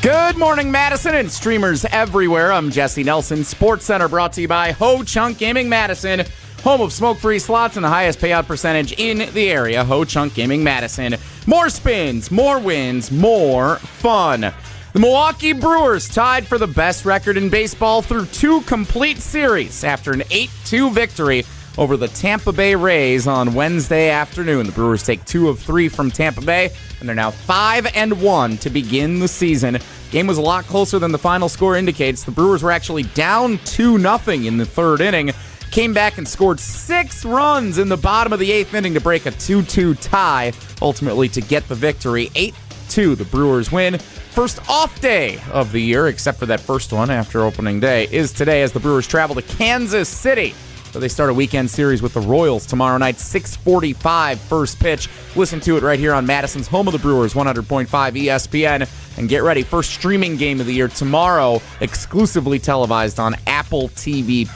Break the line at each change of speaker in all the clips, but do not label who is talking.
Good morning, Madison and streamers everywhere. I'm Jesse Nelson. Sports Center brought to you by Ho Chunk Gaming Madison, home of smoke-free slots and the highest payout percentage in the area. Ho Chunk Gaming Madison. More spins, more wins, more fun. The Milwaukee Brewers tied for the best record in baseball through 2 complete series after an 8-2 victory over the Tampa Bay Rays on Wednesday afternoon. The Brewers take 2 of 3 from Tampa Bay, and they're now 5-1 to begin the season. Game was a lot closer than the final score indicates. The Brewers were actually down 2-0 in the third inning, came back and scored 6 runs in the bottom of the 8th inning to break a 2-2 tie, ultimately to get the victory. 8-2, the Brewers win. First off day of the year, except for that first one after opening day, is today as the Brewers travel to Kansas City. So they start a weekend series with the Royals tomorrow night, 6:45 first pitch. Listen to it right here on Madison's home of the Brewers, 100.5 ESPN. And get ready, first streaming game of the year tomorrow, exclusively televised on Apple TV+.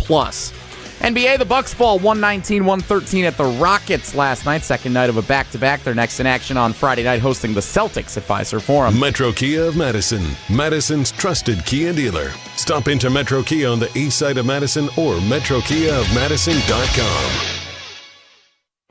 NBA, the Bucks fall 119-113 at the Rockets last night. Second night of a back-to-back. They're next in action on Friday night, hosting the Celtics at Fiserv Forum.
Metro Kia of Madison, Madison's trusted Kia dealer. Stop into Metro Kia on the east side of Madison or metrokiaofmadison.com.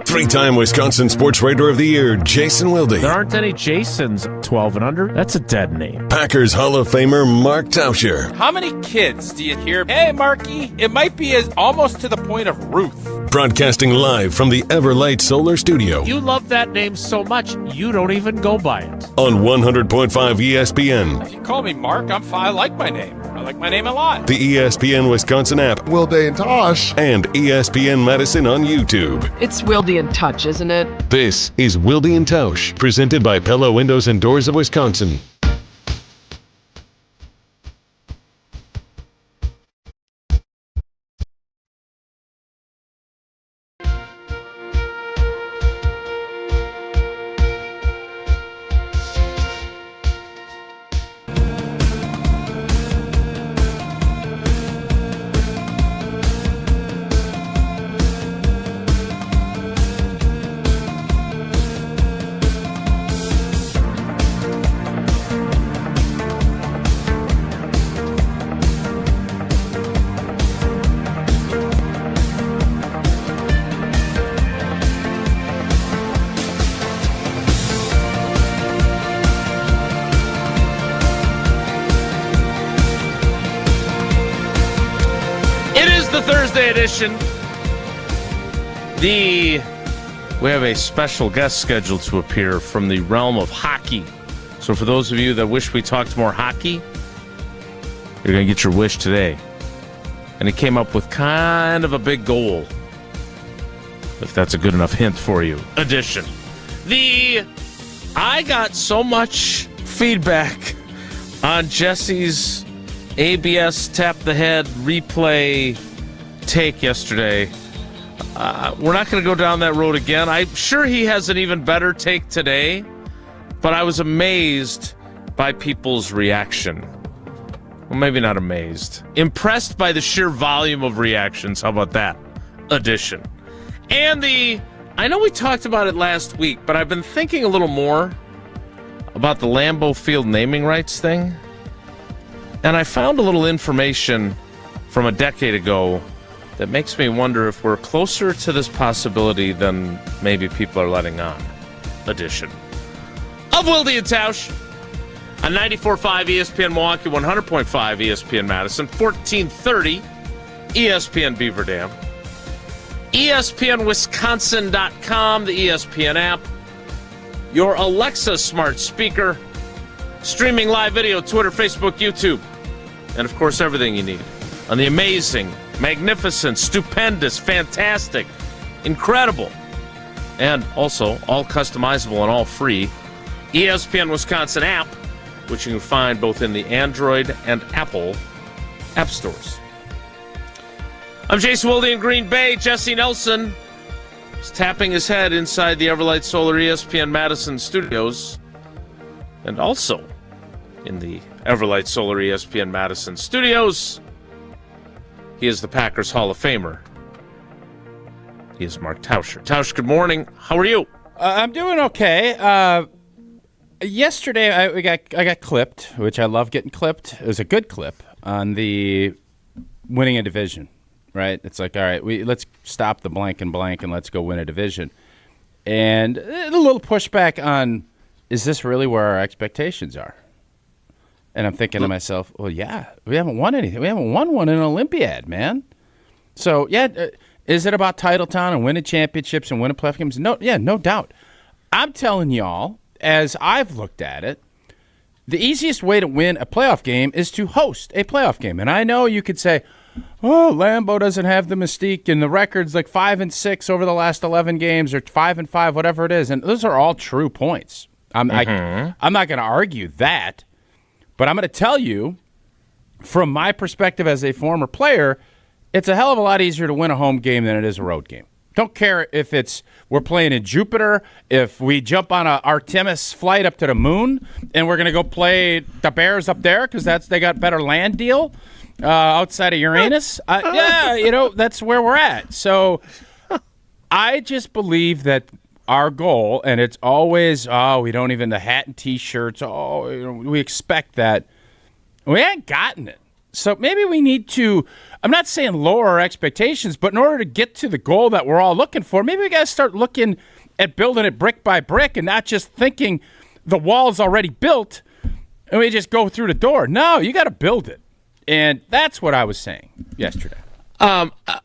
3-time Wisconsin Sports Writer of the Year, Jason Wilde.
There aren't any Jasons 12 and under. That's a dead name.
Packers Hall of Famer, Mark Tauscher.
How many kids do you hear, hey, Marky, it might be as almost to the point of Ruth?
Broadcasting live from the Everlight Solar Studio.
You love that name so much, you don't even go by it.
On 100.5 ESPN.
If you call me Mark, I like my name. I like my name a lot.
The ESPN Wisconsin app.
Wilde and Tausch.
And ESPN Madison on YouTube.
It's Wilde and Tausch, isn't it?
This is Wilde and Tausch, presented by Pella Windows and Doors of Wisconsin.
Thursday edition. We have a special guest scheduled to appear from the realm of hockey. So for those of you that wish we talked more hockey, you're going to get your wish today. And he came up with kind of a big goal, if that's a good enough hint for you. Edition. I got so much feedback on Jesse's ABS tap the head replay take yesterday. We're not going to go down that road again. I'm sure he has an even better take today, but I was amazed by people's reaction. Well, maybe not amazed. Impressed by the sheer volume of reactions. How about that? Edition. And I know we talked about it last week, but I've been thinking a little more about the Lambo Field naming rights thing. And I found a little information from a decade ago that makes me wonder if we're closer to this possibility than maybe people are letting on. Edition of Wilde and Tausch on 94.5 ESPN Milwaukee, 100.5 ESPN Madison, 1430 ESPN Beaver Dam, ESPNWisconsin.com, the ESPN app, your Alexa smart speaker, streaming live video, Twitter, Facebook, YouTube, and of course everything you need on the amazing, magnificent, stupendous, fantastic, incredible, and also all customizable and all free ESPN Wisconsin app, which you can find both in the Android and Apple app stores. I'm Jason Wilde in Green Bay. Jesse Nelson is tapping his head inside the Everlight Solar ESPN Madison studios, and also in the Everlight Solar ESPN Madison studios, he is the Packers Hall of Famer. He is Mark Tauscher. Tausch, good morning. How are you?
I'm doing okay.
Yesterday, I got clipped, which I love getting clipped. It was a good clip on the winning a division, right? It's like, all right, let's stop the blank and let's go win a division. And a little pushback on, is this really where our expectations are? And I'm thinking to myself, well, yeah, we haven't won anything. We haven't won one in an Olympiad, man. So, yeah, is it about Titletown and winning championships and winning playoff games? No doubt. I'm telling y'all, as I've looked at it, the easiest way to win a playoff game is to host a playoff game. And I know you could say, oh, Lambo doesn't have the mystique, and the record's like 5-6 over the last 11 games, or 5-5, whatever it is. And those are all true points. I'm not going to argue that, but I'm going to tell you, from my perspective as a former player, it's a hell of a lot easier to win a home game than it is a road game. Don't care if we're playing in Jupiter, if we jump on a Artemis flight up to the moon, and we're going to go play the Bears up there because they got better land deal outside of Uranus. That's where we're at. So I just believe that our goal, and it's always, we don't even the hat and T-shirts. We expect that. We ain't gotten it. So maybe we need to, I'm not saying lower our expectations, but in order to get to the goal that we're all looking for, maybe we got to start looking at building it brick by brick and not just thinking the wall's already built and we just go through the door. No, you got to build it. And that's what I was saying yesterday.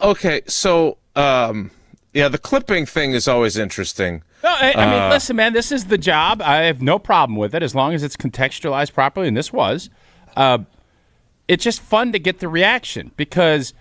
Okay, so, the clipping thing is always interesting.
No, I mean, listen, man, this is the job. I have no problem with it as long as it's contextualized properly, and this was. It's just fun to get the reaction because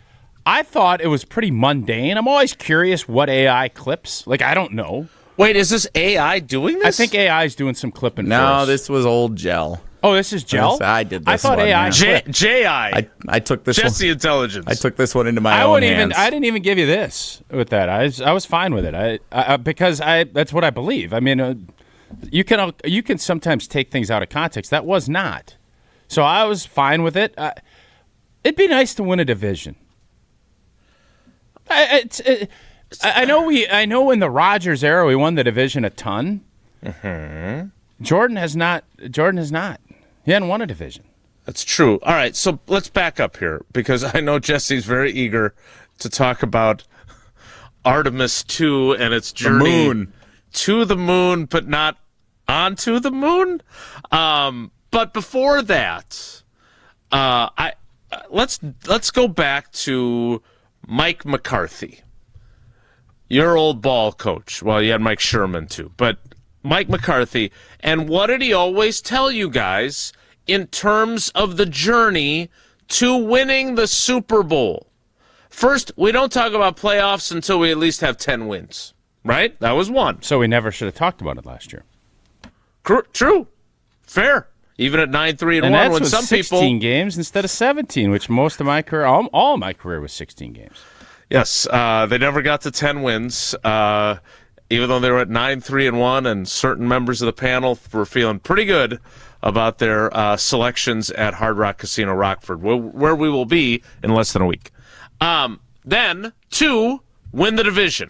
I thought it was pretty mundane. I'm always curious what AI clips. Like, I don't know.
Wait, is this AI doing this?
I think AI is doing some clipping for
No,
us.
this was old gel.
Oh, this is gel?
I did this
I thought
one,
AI
yeah.
J.I.
I took this
Jesse
one.
Intelligence.
I took this one into my own hands.
I didn't even give you this with that. I was fine with it. Because that's what I believe. I mean, you can sometimes take things out of context. That was not. So I was fine with it. It'd be nice to win a division. I know in the Rodgers era we won the division a ton.
Mm-hmm.
Jordan has not. He hadn't won a division.
That's true. All right, so let's back up here because I know Jesse's very eager to talk about Artemis 2 and its journey to the moon, but not onto the moon. But before that, let's go back to Mike McCarthy, your old ball coach. Well, you had Mike Sherman too, but Mike McCarthy. And what did he always tell you guys in terms of the journey to winning the Super Bowl? First, we don't talk about playoffs until we at least have 10 wins, right? That was one.
So we never should have talked about it last year.
True. Fair. Even at 9-3-1,
and that's
when
with
some
16
people
games instead of 17, which most of my career, all my career was 16 games.
Yes, they never got to 10 wins, even though they were at 9-3-1, and certain members of the panel were feeling pretty good about their selections at Hard Rock Casino Rockford, where we will be in less than a week. Then, 2, win the division.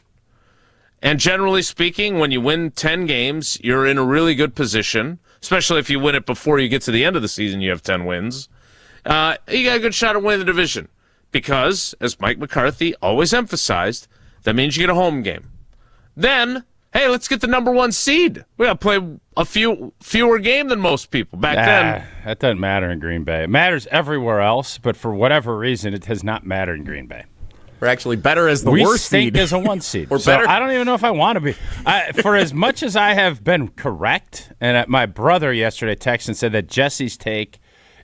And generally speaking, when you win 10 games, you're in a really good position, especially if you win it before you get to the end of the season, you have 10 wins. You got a good shot at winning the division because, as Mike McCarthy always emphasized, that means you get a home game. Then, hey, let's get the number 1 seed. We got to play a fewer game than most people. Back then,
that doesn't matter in Green Bay. It matters everywhere else, but for whatever reason, it has not mattered in Green Bay.
We're actually better as the
we
worst seed.
We stink as a 1 seed.
We're
so
better.
I don't even know if I want to be. For as much as I have been correct, and my brother yesterday texted and said that Jesse's take,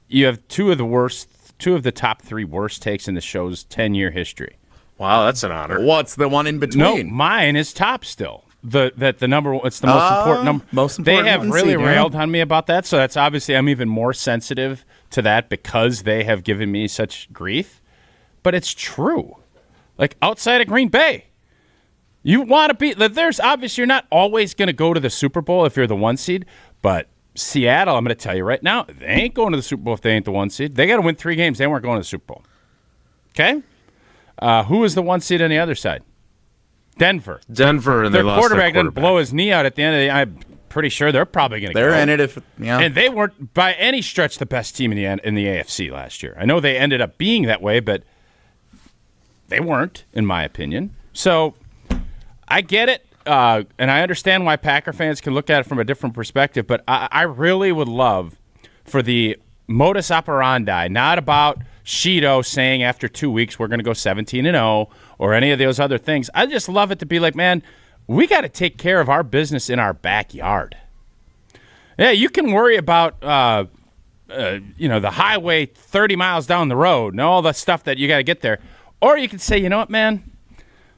you have two of the top 3 worst takes in the show's 10-year history.
Wow, that's an honor.
What's the one in between?
No, mine is top still. It's the most important number.
Most important.
They have
one
really
seed,
railed on me about that, so that's obviously I'm even more sensitive to that because they have given me such grief. But it's true. Like outside of Green Bay, you want to be. There's obviously you're not always going to go to the Super Bowl if you're the 1 seed, but Seattle, I'm going to tell you right now, they ain't going to the Super Bowl if they ain't the 1 seed. They got to win 3 games. They weren't going to the Super Bowl. Okay. Who is the 1 seed on the other side? Denver.
And
their
they lost
quarterback
their
didn't blow his knee out at the end of the. pretty sure they're probably going to go.
They're in it
And they weren't by any stretch the best team in the AFC last year. I know they ended up being that way, but they weren't, in my opinion. So I get it, and I understand why Packer fans can look at it from a different perspective, but I really would love for the modus operandi, not about Sheeto saying after 2 weeks we're going to go 17-0 or any of those other things. I just love it to be like, man, we got to take care of our business in our backyard. Yeah, you can worry about the highway 30 miles down the road and all the stuff that you got to get there. Or you can say, you know what, man,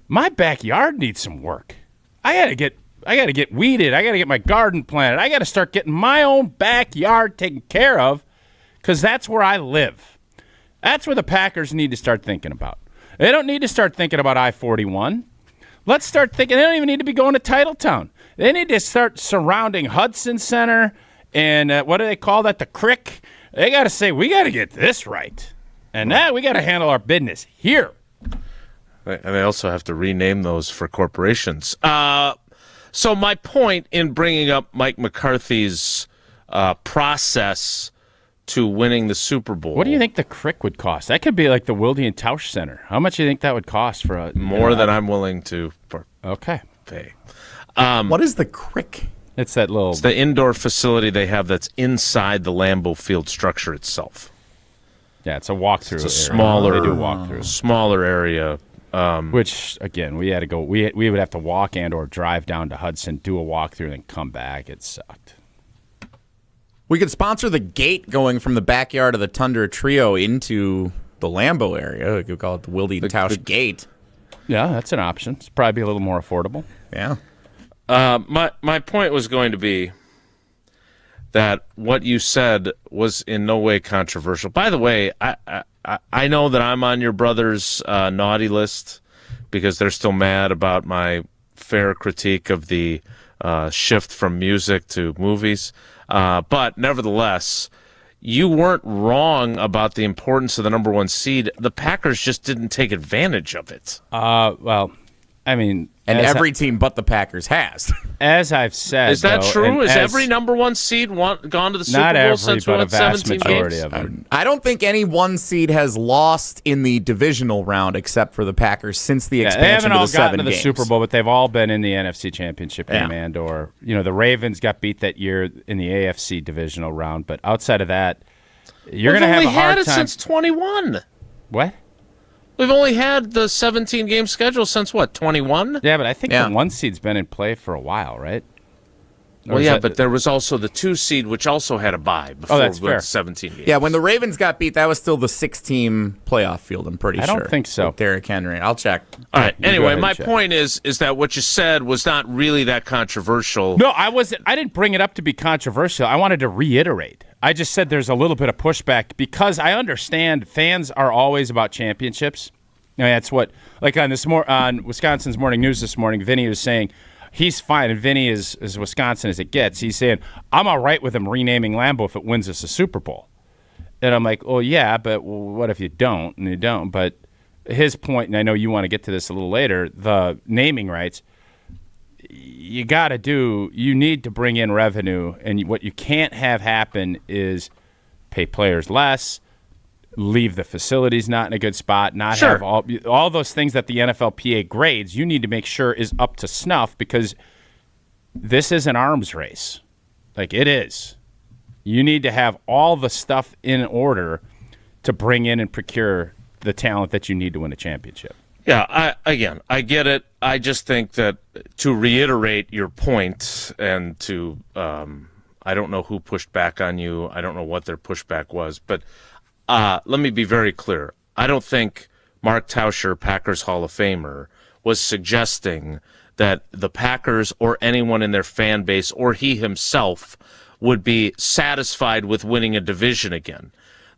my backyard needs some work. I got to get weeded. I got to get my garden planted. I got to start getting my own backyard taken care of because that's where I live. That's where the Packers need to start thinking about. They don't need to start thinking about I-41. Let's start thinking they don't even need to be going to Titletown. They need to start surrounding Hudson Center and what do they call that, the Crick? They got to say, we got to get this right. And now we got to handle our business here.
And they also have to rename those for corporations. So my point in bringing up Mike McCarthy's process to winning the Super Bowl.
What do you think the Crick would cost? That could be like the Wilde and Tausch Center. How much do you think that would cost for a
more than I'm willing to pay?
What is the Crick?
It's that little.
It's the indoor facility they have that's inside the Lambo Field structure itself.
Yeah, it's a walkthrough.
It's a smaller.
They do walkthrough.
Smaller area.
Which again, we had to go. We would have to walk and or drive down to Hudson, do a walkthrough, and then come back. It sucked.
We could sponsor the gate going from the backyard of the Tundra Trio into the Lambo area. We could call it the Wilde and Tausch Gate.
Yeah, that's an option. It's probably a little more affordable.
Yeah.
My point was going to be that what you said was in no way controversial. By the way, I know that I'm on your brother's naughty list because they're still mad about my fair critique of the shift from music to movies. But nevertheless, you weren't wrong about the importance of the number one seed. The Packers just didn't take advantage of it.
Well, I mean,
and every team but the Packers has.
As I've said,
is that true? Is every number one seed gone to the Super Bowl since we won 17 games?
Of them.
I don't think any one seed has lost in the divisional round except for the Packers since the expansion
they haven't
to
all
the
gotten
7
to the
games.
Super Bowl, but they've all been in the NFC Championship game and or the Ravens got beat that year in the AFC divisional round. But outside of that, you're going to have a hard time.
We've only had it since 21.
What?
We've only had the 17-game schedule since, 21?
Yeah, but I think the 1 seed's been in play for a while, right?
But there was also the 2 seed, which also had a bye before
that's fair.
17 games.
Yeah, when the Ravens got beat, that was still the 6-team playoff field, I'm pretty sure.
I don't think so.
With Derrick Henry. I'll check.
All right. Anyway, my point is that what you said was not really that controversial.
No, I wasn't. I didn't bring it up to be controversial. I wanted to reiterate. I just said there's a little bit of pushback because I understand fans are always about championships. I mean, that's what, like on Wisconsin's Morning News this morning, Vinny was saying he's fine, and Vinny is as Wisconsin as it gets. He's saying, I'm all right with him renaming Lambeau if it wins us a Super Bowl. And I'm like, well, yeah, but what if you don't? And you don't. But his point, and I know you want to get to this a little later, the naming rights, you need to bring in revenue, and what you can't have happen is pay players less, leave the facilities not in a good spot, have all those things that the NFLPA grades. You need to make sure is up to snuff because this is an arms race. Like it is. You need to have all the stuff in order to bring in and procure the talent that you need to win a championship.
Yeah, I get it. I just think that to reiterate your point and to I don't know who pushed back on you. I don't know what their pushback was, but let me be very clear. I don't think Mark Tauscher, Packers Hall of Famer, was suggesting that the Packers or anyone in their fan base or he himself would be satisfied with winning a division again.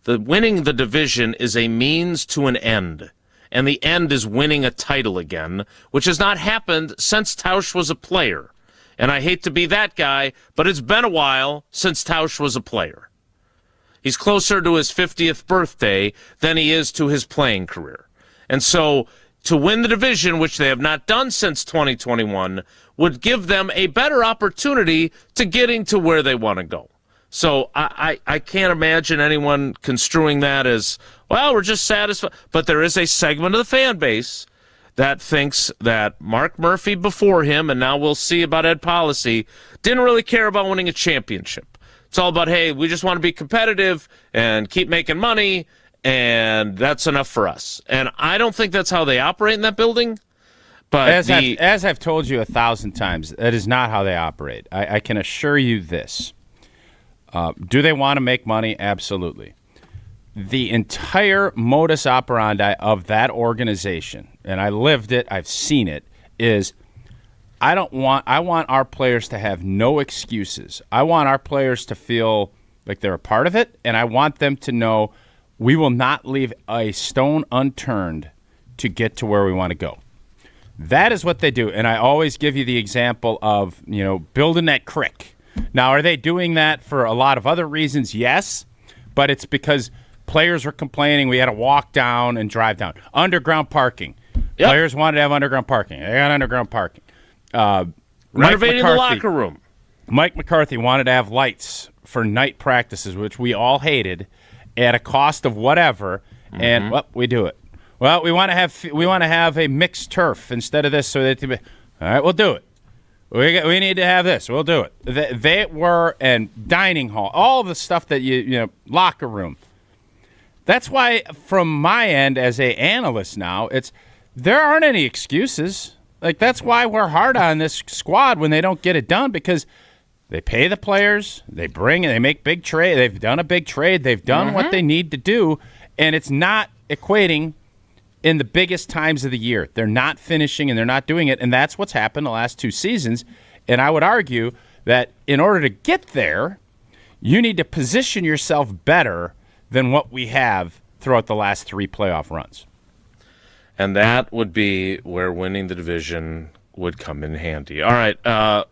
Winning the division is a means to an end, and the end is winning a title again, which has not happened since Tausch was a player. And I hate to be that guy, but it's been a while since Tausch was a player. He's closer to his 50th birthday than he is to his playing career. And so to win the division, which they have not done since 2021, would give them a better opportunity to getting to where they want to go. So I can't imagine anyone construing that as, well, we're just satisfied. But there is a segment of the fan base that thinks that Mark Murphy before him, and now we'll see about Ed Policy, didn't really care about winning a championship. It's all about, hey, we just want to be competitive and keep making money, and that's enough for us. And I don't think that's how they operate in that building. But
as I've told you 1,000 times, that is not how they operate. I can assure you this. Do they want to make money? Absolutely. The entire modus operandi of that organization, and I lived it, I've seen it, is I want our players to have no excuses. I want our players to feel like they're a part of it, and I want them to know we will not leave a stone unturned to get to where we want to go. That is what they do, and I always give you the example of, building that crick. Now, are they doing that for a lot of other reasons? Yes, but it's because players were complaining we had to walk down and drive down. Underground parking. Yep. Players wanted to have underground parking. They got underground parking.
Renovating the locker room.
Mike McCarthy wanted to have lights for night practices, which we all hated, at a cost of whatever, and we do it. Well, we want to have a mixed turf instead of this, so that all right, we'll do it. We need to have this. We'll do it. They were, and dining hall, all the stuff that locker room. That's why, from my end as a analyst now, there aren't any excuses. Like, that's why we're hard on this squad when they don't get it done, because they pay the players, they make big trade. They've done a big trade. They've done what they need to do, and it's not equating in the biggest times of the year. They're not finishing, and they're not doing it, and that's what's happened the last 2 seasons. And I would argue that in order to get there, you need to position yourself better than what we have throughout the last 3 playoff runs.
And that would be where winning the division would come in handy. All right,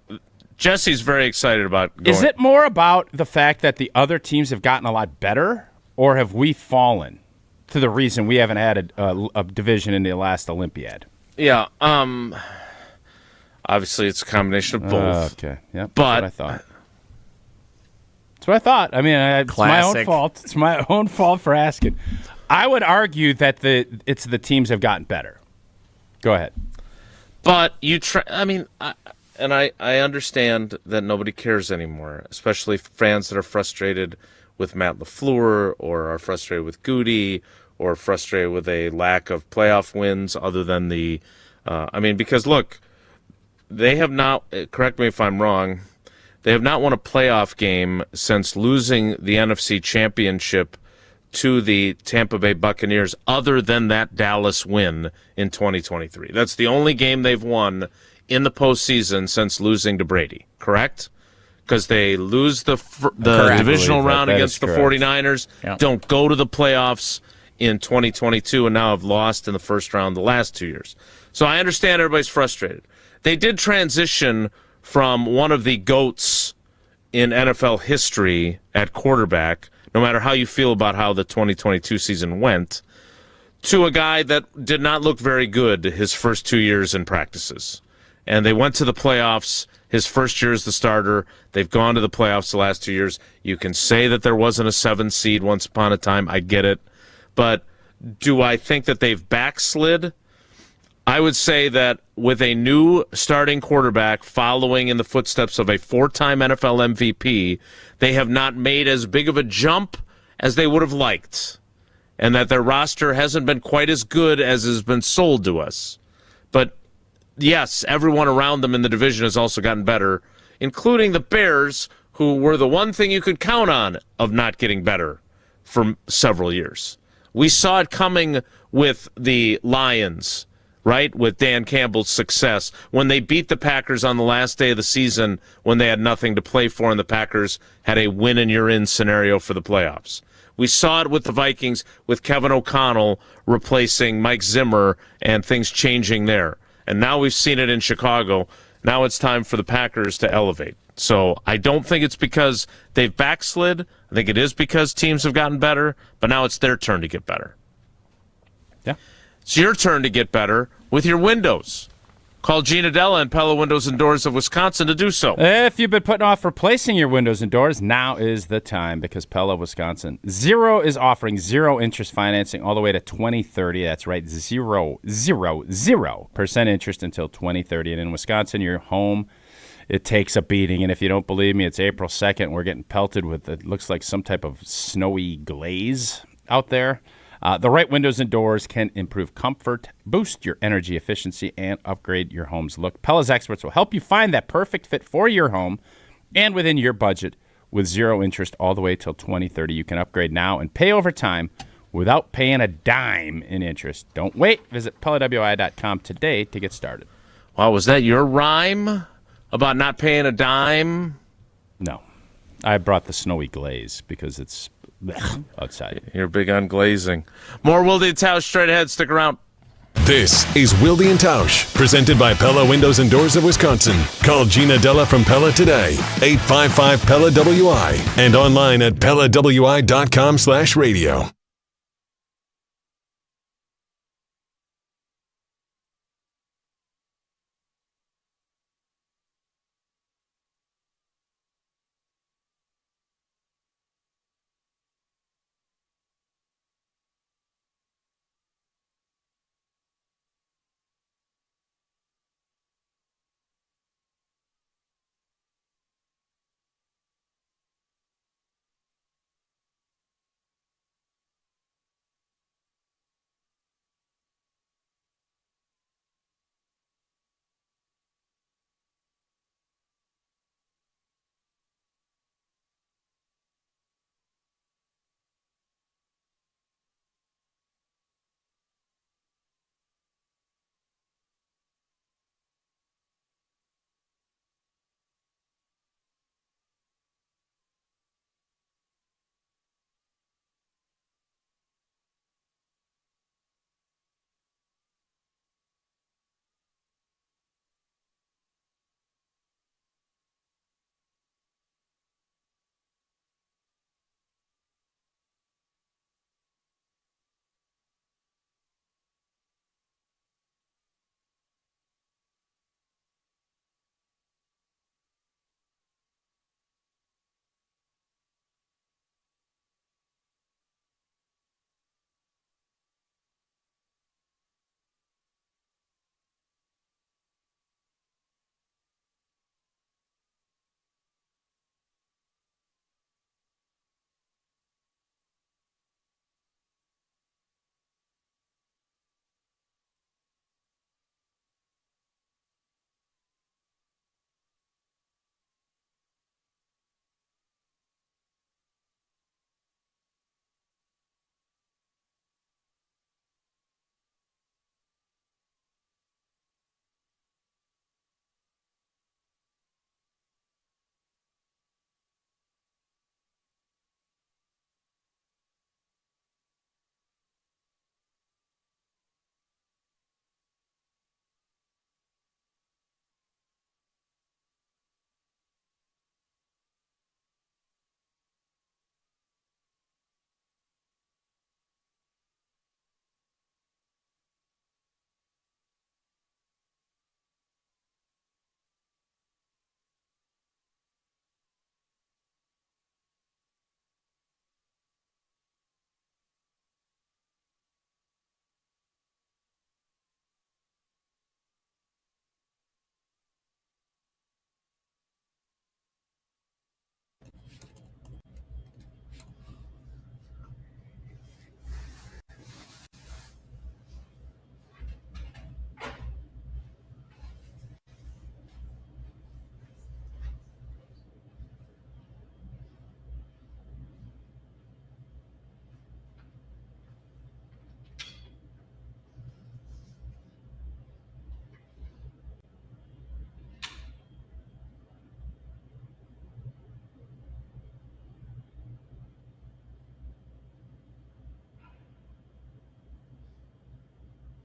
Jesse's very excited about going.
Is it more about the fact that the other teams have gotten a lot better, or have we fallen to the reason we haven't had a division in the last Olympiad?
Yeah, obviously it's a combination of both.
Okay, yeah,
but
that's what I thought. That's what I thought. I mean, it's my own fault. It's my own fault for asking. I would argue that it's the teams have gotten better. Go ahead.
But I understand that nobody cares anymore, especially fans that are frustrated with Matt LaFleur, or are frustrated with Goody, or frustrated with a lack of playoff wins other than because look, they have not, correct me if I'm wrong, they have not won a playoff game since losing the NFC Championship to the Tampa Bay Buccaneers, other than that Dallas win in 2023. That's the only game they've won in the postseason since losing to Brady, correct? Because they lose the divisional round against the 49ers, don't go to the playoffs in 2022, and now have lost in the first round the last 2 years. So I understand everybody's frustrated. They did transition from one of the GOATs in NFL history at quarterback, no matter how you feel about how the 2022 season went, to a guy that did not look very good his first 2 years in practices. And they went to the playoffs his first year as the starter. They've gone to the playoffs the last 2 years. You can say that there wasn't a 7 seed once upon a time. I get it. But do I think that they've backslid? I would say that with a new starting quarterback following in the footsteps of a 4-time NFL MVP, they have not made as big of a jump as they would have liked, and that their roster hasn't been quite as good as has been sold to us. But yes, everyone around them in the division has also gotten better, including the Bears, who were the one thing you could count on of not getting better for several years. We saw it coming with the Lions, right, with Dan Campbell's success, when they beat the Packers on the last day of the season when they had nothing to play for and the Packers had a win-and-you're-in scenario for the playoffs. We saw it with the Vikings, with Kevin O'Connell replacing Mike Zimmer and things changing there. And now we've seen it in Chicago. Now it's time for the Packers to elevate. So I don't think it's because they've backslid. I think it is because teams have gotten better, but now it's their turn to get better.
Yeah.
It's your turn to get better with your windows. Call Gina Della and Pella Windows and Doors of Wisconsin to do so.
If you've been putting off replacing your windows and doors, now is the time because Pella, Wisconsin, is offering 0 interest financing all the way to 2030. That's right, 0% interest until 2030. And in Wisconsin, your home, it takes a beating. And if you don't believe me, it's April 2nd. We're getting pelted with, it looks like some type of snowy glaze out there. The right windows and doors can improve comfort, boost your energy efficiency, and upgrade your home's look. Pella's experts will help you find that perfect fit for your home and within your budget with 0 interest all the way till 2030. You can upgrade now and pay over time without paying a dime in interest. Don't wait. Visit PellaWI.com today to get started.
Wow, was that your rhyme about not paying a dime?
No. I brought the snowy glaze because it's outside.
You're big on glazing. More Wilde and Tausch straight ahead. Stick around.
This is Wilde and Tausch, presented by Pella Windows and Doors of Wisconsin. Call Gina Della from Pella today, 855-PELLA-WI, and online at PellaWI.com/radio.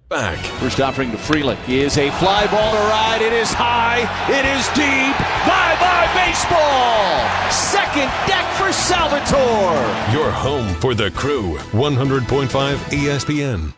Back.
First offering to Freeland is a fly ball to right. It is high. It is deep. Bye-bye baseball. Second deck for Salvatore.
Your home for the Crew, 100.5 ESPN.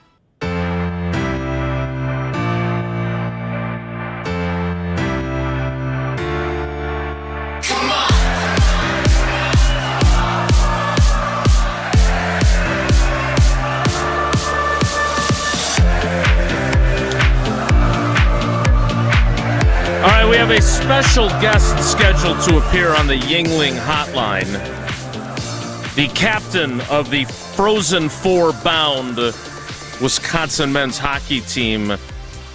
have a special guest scheduled to appear on the Yingling Hotline. The captain of the Frozen Four bound Wisconsin men's hockey team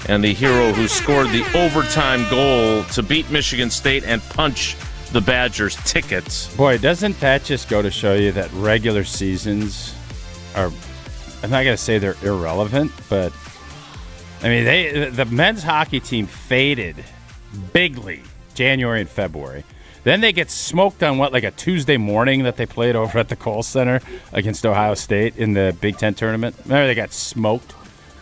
and the hero who scored the overtime goal to beat Michigan State and punch the Badgers' tickets.
Boy, doesn't that just go to show you that regular seasons are, I'm not going to say they're irrelevant, but I mean, the men's hockey team faded bigly January and February. Then they get smoked on like a Tuesday morning that they played over at the Kohl Center against Ohio State in the Big Ten tournament. Remember, they got smoked.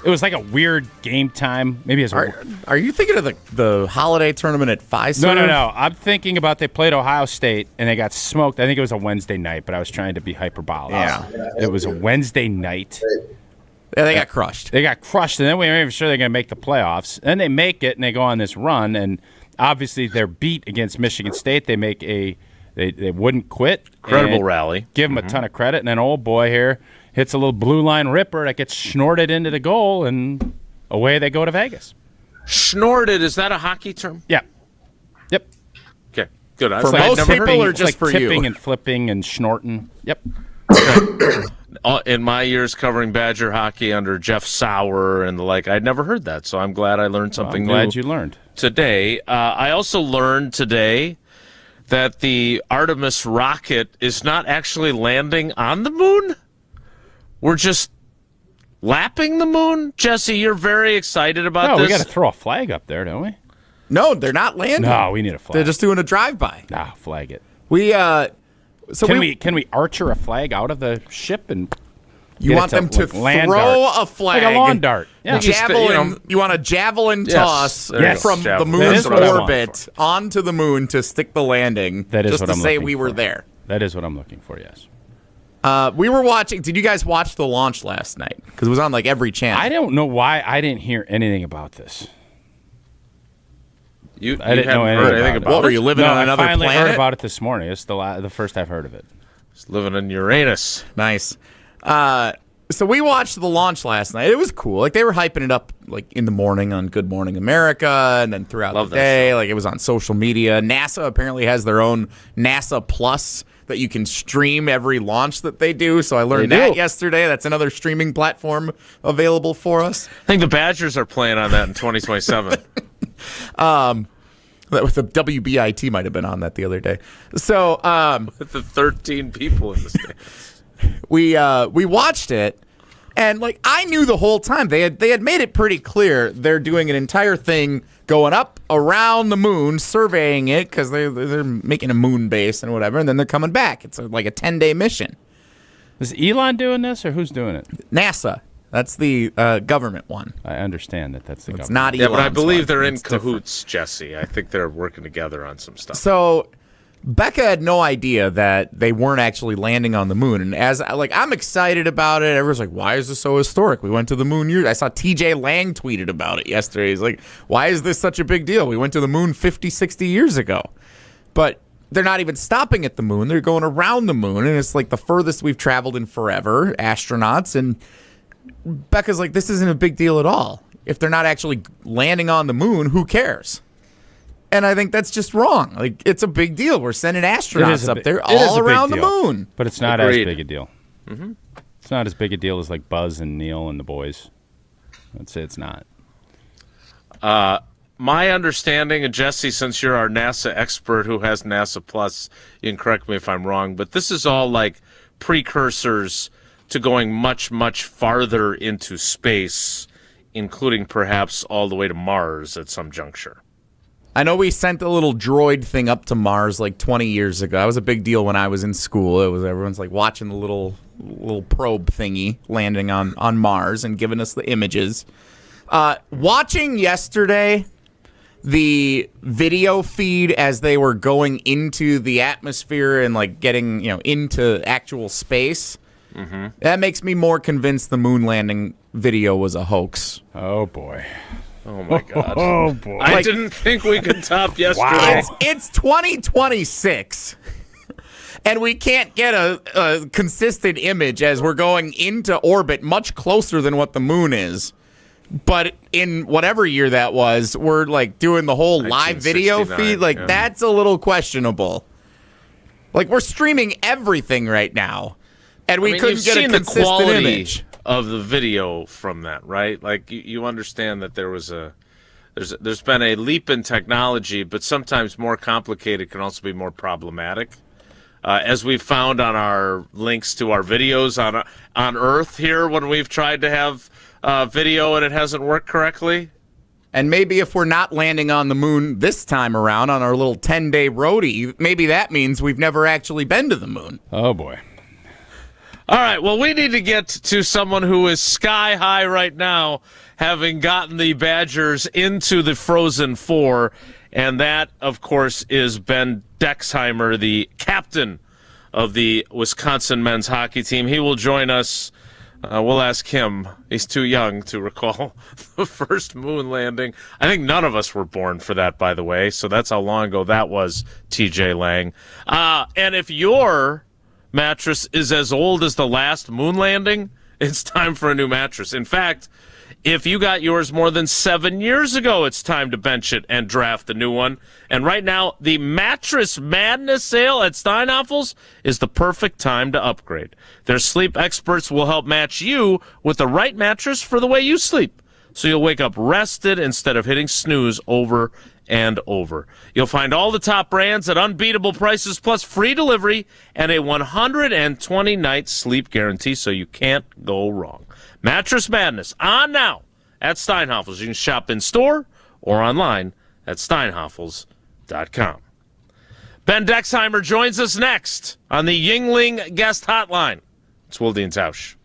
It was like a weird game time. Maybe it's
Are you thinking of the holiday tournament at Pfizer?
No. I'm thinking about they played Ohio State and they got smoked. I think it was a Wednesday night, but I was trying to be hyperbolic.
Yeah.
It was a Wednesday night.
Yeah, they got crushed.
They got crushed, and then we weren't even sure they're going to make the playoffs. And they make it, and they go on this run, and obviously they're beat against Michigan State. They make they wouldn't quit.
Incredible rally.
Give them a ton of credit, and then old boy here hits a little blue line ripper that gets snorted into the goal, and away they go to Vegas.
Snorted, is that a hockey term?
Yeah. Yep.
Okay, good.
For most people or just for you?
Tipping and flipping and snorting. Yep.
In my years covering Badger hockey under Jeff Sauer and the like, I'd never heard that, so I'm glad I learned something new.
I'm glad you learned.
Today. I also learned today that the Artemis rocket is not actually landing on the moon. We're just lapping the moon. Jesse, you're very excited about this.
No, we got to throw a flag up there, don't we?
No, they're not landing.
No, we need a flag.
They're just doing a drive-by.
Nah, flag it.
Can
we archer a flag out of the ship and
you want them to throw a flag
like a lawn dart? Yeah.
You want a javelin toss from the moon's orbit onto the moon to stick the landing.
That is
just
what
to
I'm
say
looking
we were
for.
there.
That is what I'm looking for. Yes.
We were watching. Did you guys watch the launch last night? Because it was on like every channel.
I don't know why I didn't hear anything about this.
I
didn't know anything about it.
What, were you living on another planet?
I finally heard about it this morning. It's the first I've heard of it.
It's living in Uranus.
Nice. So we watched the launch last night. It was cool. Like they were hyping it up like in the morning on Good Morning America and then throughout the day. Like it was on social media. NASA apparently has their own NASA Plus that you can stream every launch that they do. So I learned that yesterday. That's another streaming platform available for us.
I think the Badgers are playing on that in 2027.
With the WBIT might have been on that the other day. So
with the 13 people in the States.
we watched it, and like I knew the whole time they had made it pretty clear they're doing an entire thing going up around the moon, surveying it because they're making a moon base and whatever, and then they're coming back. It's like a 10-day mission.
Is Elon doing this, or who's doing it?
NASA. That's the government one.
I understand that's the government.
It's not Elon's
Yeah, but I believe
one.
they're in
It's
cahoots, Jesse. I think they're working together on some stuff.
So Becca had no idea that they weren't actually landing on the moon, and I'm excited about it. Everyone's like, "Why is this so historic? We went to the moon years." I saw TJ Lang tweeted about it yesterday. He's like, "Why is this such a big deal? We went to the moon 50, 60 years ago." But they're not even stopping at the moon. They're going around the moon, and it's like the furthest we've traveled in forever, astronauts. And Becca's like, this isn't a big deal at all. If they're not actually landing on the moon, who cares? And I think that's just wrong. Like, it's a big deal. We're sending astronauts up there all around the moon.
But it's not as big a deal. Mm-hmm. It's not as big a deal as like Buzz and Neil and the boys. I'd say it's not.
My understanding, and Jesse, since you're our NASA expert who has NASA Plus, you can correct me if I'm wrong, but this is all like precursors to going much, much farther into space, including perhaps all the way to Mars at some juncture.
I know we sent a little droid thing up to Mars like 20 years ago. That was a big deal when I was in school. It was everyone's like watching the little probe thingy landing on Mars and giving us the images. Watching yesterday the video feed as they were going into the atmosphere and like getting into actual space. Mm-hmm. That makes me more convinced the moon landing video was a hoax.
Oh boy.
Oh my God.
Oh boy.
I didn't think we could top yesterday.
Wow. It's 2026. And we can't get a consistent image as we're going into orbit much closer than what the moon is But in whatever year that was, we're like doing the whole live video feed. Like, that's a little questionable. Like, we're streaming everything right now, and we couldn't get a consistent image
of the video from that, right? Like, you understand that there's been a leap in technology, but sometimes more complicated can also be more problematic. As we've found on our links to our videos on Earth here, when we've tried to have video and it hasn't worked correctly.
And maybe if we're not landing on the moon this time around on our little 10-day roadie, maybe that means we've never actually been to the moon.
Oh, boy.
All right, well, we need to get to someone who is sky high right now, having gotten the Badgers into the Frozen Four, and that, of course, is Ben Dexheimer, the captain of the Wisconsin men's hockey team. He will join us. We'll ask him. He's too young to recall the first moon landing. I think none of us were born for that, by the way, so that's how long ago that was, TJ Lang. And if your mattress is as old as the last moon landing, it's time for a new mattress. In fact, if you got yours more than 7 years ago, it's time to bench it and draft a new one. And right now, the Mattress Madness sale at Steinhafels is the perfect time to upgrade. Their sleep experts will help match you with the right mattress for the way you sleep, so you'll wake up rested instead of hitting snooze over and over. You'll find all the top brands at unbeatable prices, plus free delivery and a 120-night sleep guarantee, so you can't go wrong. Mattress Madness on now at Steinhafels. You can shop in store or online at steinhafels.com. Ben Dexheimer joins us next on the Yingling Guest Hotline. It's Wilde and Tausch.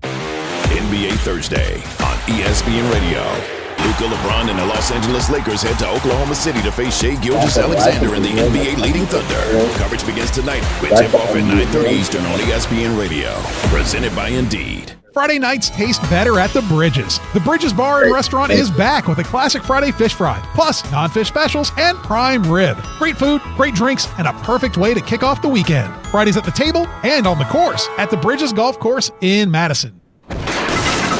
NBA Thursday on ESPN Radio. Luka, LeBron, and the Los Angeles Lakers head to Oklahoma City to face Shai Gilgeous-Alexander and the NBA leading Thunder. Coverage begins tonight with tip-off at 9:30 Eastern on ESPN Radio. Presented by Indeed.
Friday nights taste better at The Bridges. The Bridges Bar and Restaurant is back with a classic Friday fish fry, plus non-fish specials and prime rib. Great food, great drinks, and a perfect way to kick off the weekend. Fridays at the table and on the course at the Bridges Golf Course in Madison.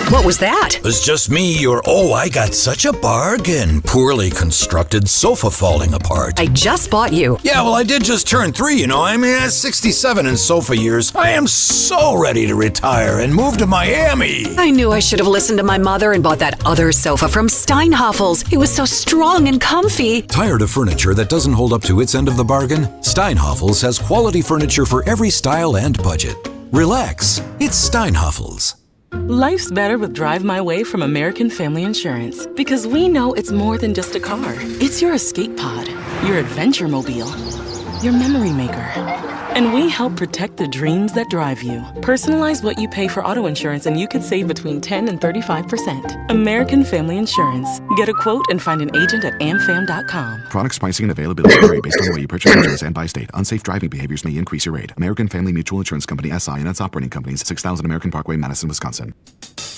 What was that?
It was just me or, I got such a bargain. Poorly constructed sofa falling apart.
I just bought you.
Yeah, well, I did just turn 3, I mean, at 67 in sofa years. I am so ready to retire and move to Miami.
I knew I should have listened to my mother and bought that other sofa from Steinhafels. It was so strong and comfy.
Tired of furniture that doesn't hold up to its end of the bargain? Steinhafels has quality furniture for every style and budget. Relax. It's Steinhafels.
Life's better with Drive My Way from American Family Insurance, because we know it's more than just a car. It's your escape pod, your adventure mobile, your memory maker. And we help protect the dreams that drive you. Personalize what you pay for auto insurance and you could save between 10 and 35%. American Family Insurance. Get a quote and find an agent at amfam.com.
Products, pricing, and availability vary based on the way you purchase insurance and by state. Unsafe driving behaviors may increase your rate. American Family Mutual Insurance Company, SI, and its operating companies, 6000 American Parkway, Madison, Wisconsin.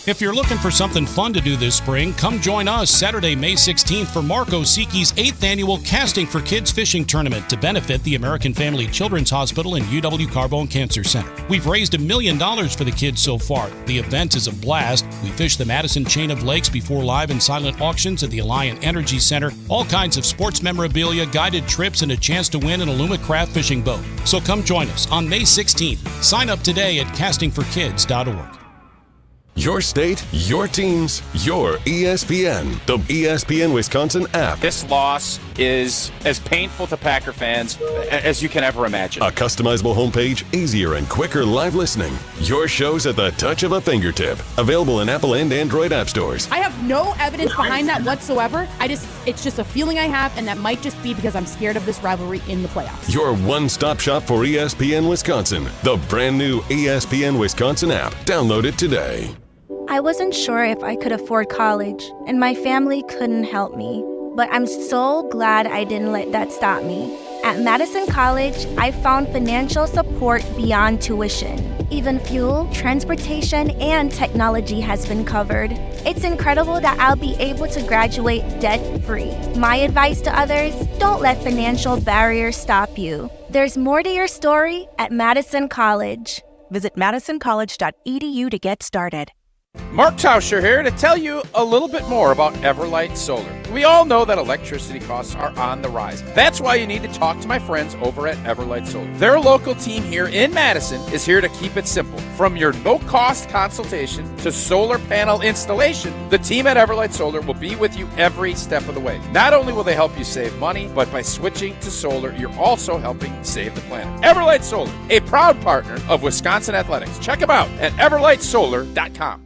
If you're looking for something fun to do this spring, come join us Saturday, May 16th for Mark Osiki's 8th annual Casting for Kids Fishing Tournament to benefit the American Family Children's Hospital and UW Carbone Cancer Center. We've raised $1 million for the kids so far. The event is a blast. We fish the Madison chain of lakes before live and silent auctions at the Alliant Energy Center. All kinds of sports memorabilia, guided trips, and a chance to win an Alumacraft fishing boat. So come join us on May 16th. Sign up today at castingforkids.org.
Your state, your teams, your ESPN. The ESPN Wisconsin app.
This loss is as painful to Packer fans as you can ever imagine.
A customizable homepage, easier and quicker live listening. Your shows at the touch of a fingertip. Available in Apple and Android app stores.
I have no evidence behind that whatsoever. It's just a feeling I have, and that might just be because I'm scared of this rivalry in the playoffs.
Your one-stop shop for ESPN Wisconsin. The brand new ESPN Wisconsin app. Download it today.
I wasn't sure if I could afford college, and my family couldn't help me. But I'm so glad I didn't let that stop me. At Madison College, I found financial support beyond tuition. Even fuel, transportation, and technology has been covered. It's incredible that I'll be able to graduate debt-free. My advice to others, don't let financial barriers stop you. There's more to your story at Madison College.
Visit madisoncollege.edu to get started.
Mark Tauscher here to tell you a little bit more about Everlight Solar. We all know that electricity costs are on the rise. That's why you need to talk to my friends over at Everlight Solar. Their local team here in Madison is here to keep it simple. From your no-cost consultation to solar panel installation, the team at Everlight Solar will be with you every step of the way. Not only will they help you save money, but by switching to solar, you're also helping save the planet. Everlight Solar, a proud partner of Wisconsin Athletics. Check them out at everlightsolar.com.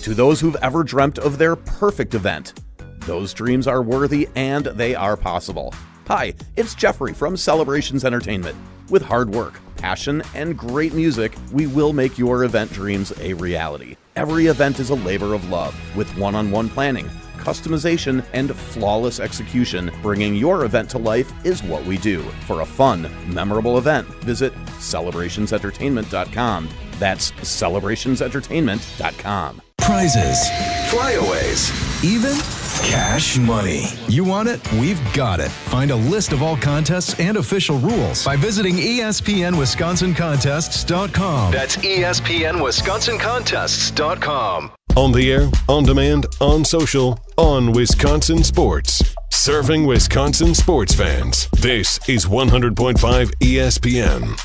To those who've ever dreamt of their perfect event, those dreams are worthy and they are possible. Hi, it's Jeffrey from Celebrations Entertainment. With hard work, passion, and great music, we will make your event dreams a reality. Every event is a labor of love, with one-on-one planning, customization, and flawless execution. Bringing your event to life is what we do. For a fun, memorable event, visit celebrationsentertainment.com. That's celebrationsentertainment.com.
Prizes, flyaways, even cash money. You want it? We've got it. Find a list of all contests and official rules by visiting ESPNWisconsinContests.com.
That's ESPNWisconsinContests.com.
On the air, on demand, on social, on Wisconsin Sports. Serving Wisconsin sports fans. This is 100.5 ESPN.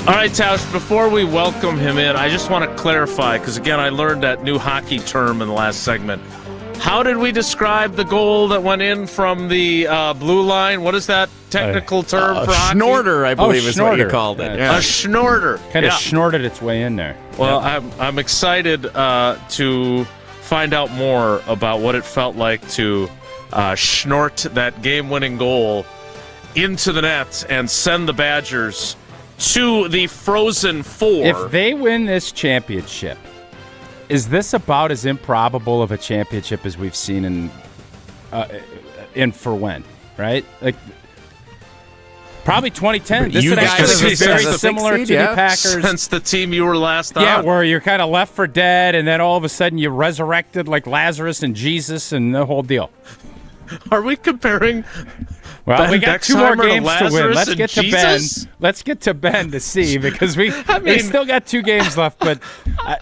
All right, Tausch, before we welcome him in, I just want to clarify, because, again, I learned that new hockey term in the last segment. How did we describe the goal that went in from the blue line? What is that technical term for hockey?
Schnorter, I believe is what you called it.
Yeah. A schnorter.
Kind of snorted its way in there.
Well, I'm excited to find out more about what it felt like to snort that game-winning goal into the net and send the Badgers to the Frozen Four.
If they win this championship, is this about as improbable of a championship as we've seen in for when, right? Like probably 2010. This
you guys
is very similar to the Packers.
Since the team you were last on.
Yeah, where you're kind of left for dead, and then all of a sudden you're resurrected like Lazarus and Jesus and the whole deal.
Are we comparing?
Well,
Ben
we got two more games to win.
Lazarus
Let's get to
Jesus?
Ben. Let's get to Ben to see because we still got 2 games left, but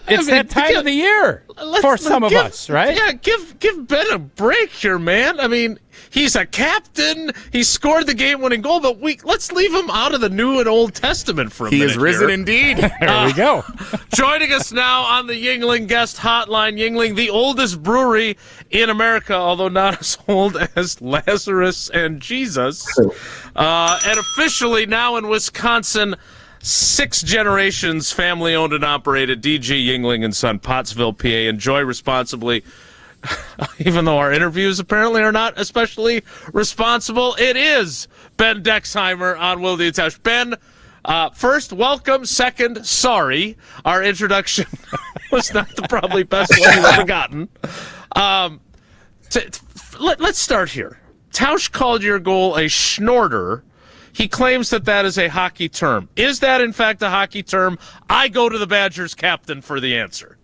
it's that time of the year for some of us, right?
Yeah, give Ben a break here, man. I mean, he's a captain. He scored the game-winning goal, but let's leave him out of the New and Old Testament for a minute.
He is risen
here.
indeed.
There we go.
Joining us now on the Yuengling guest hotline, Yuengling, the oldest brewery in America, although not as old as Lazarus and Jesus, and officially now in Wisconsin, 6 generations, family-owned and operated, DG Yuengling and Son, Pottsville, PA. Enjoy responsibly. Even though our interviews apparently are not especially responsible, it is Ben Dexheimer on Wilde and Tausch. Ben, first, welcome. Second, sorry. Our introduction was not the probably best one you've ever gotten. Let's start here. Tausch called your goal a schnorter. He claims that is a hockey term. Is that, in fact, a hockey term? I go to the Badgers captain for the answer.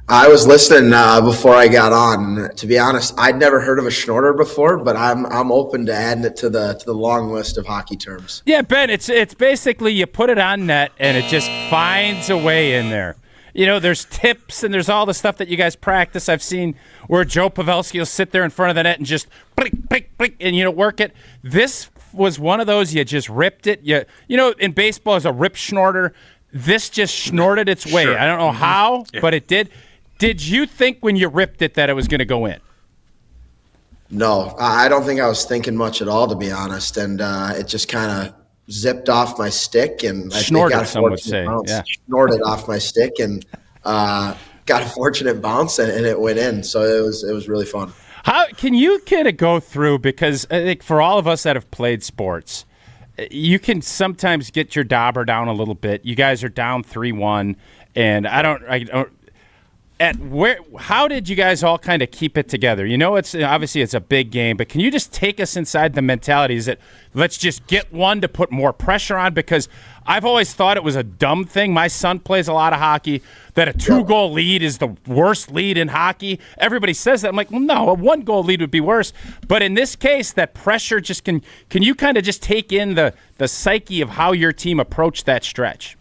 I was listening before I got on. To be honest, I'd never heard of a schnorter before, but I'm open to adding it to the long list of hockey terms.
Yeah, Ben, it's basically you put it on net and it just finds a way in there. You know, there's tips and there's all the stuff that you guys practice. I've seen where Joe Pavelski will sit there in front of the net and just blick, blick, blick, and work it. This was one of those you just ripped it. You know, in baseball is a rip schnorter. This just snorted its way.
Sure.
I don't know how, but it did. Did you think when you ripped it that it was going to go in?
No, I don't think I was thinking much at all, to be honest. And it just kind of zipped off my stick. And
Snorted, some would say. Yeah.
Snorted off my stick and got a fortunate bounce, and it went in. So it was really fun.
How can you kind of go through, because I think for all of us that have played sports, you can sometimes get your dauber down a little bit. You guys are down 3-1, and I don't how did you guys all kind of keep it together? You know, it's obviously it's a big game, but can you just take us inside the mentality? Is it let's just get one to put more pressure on? Because I've always thought it was a dumb thing. My son plays a lot of hockey, that a 2-goal lead is the worst lead in hockey. Everybody says that. I'm like, well, no, a 1-goal lead would be worse. But in this case, that pressure just can you kind of just take in the psyche of how your team approached that stretch?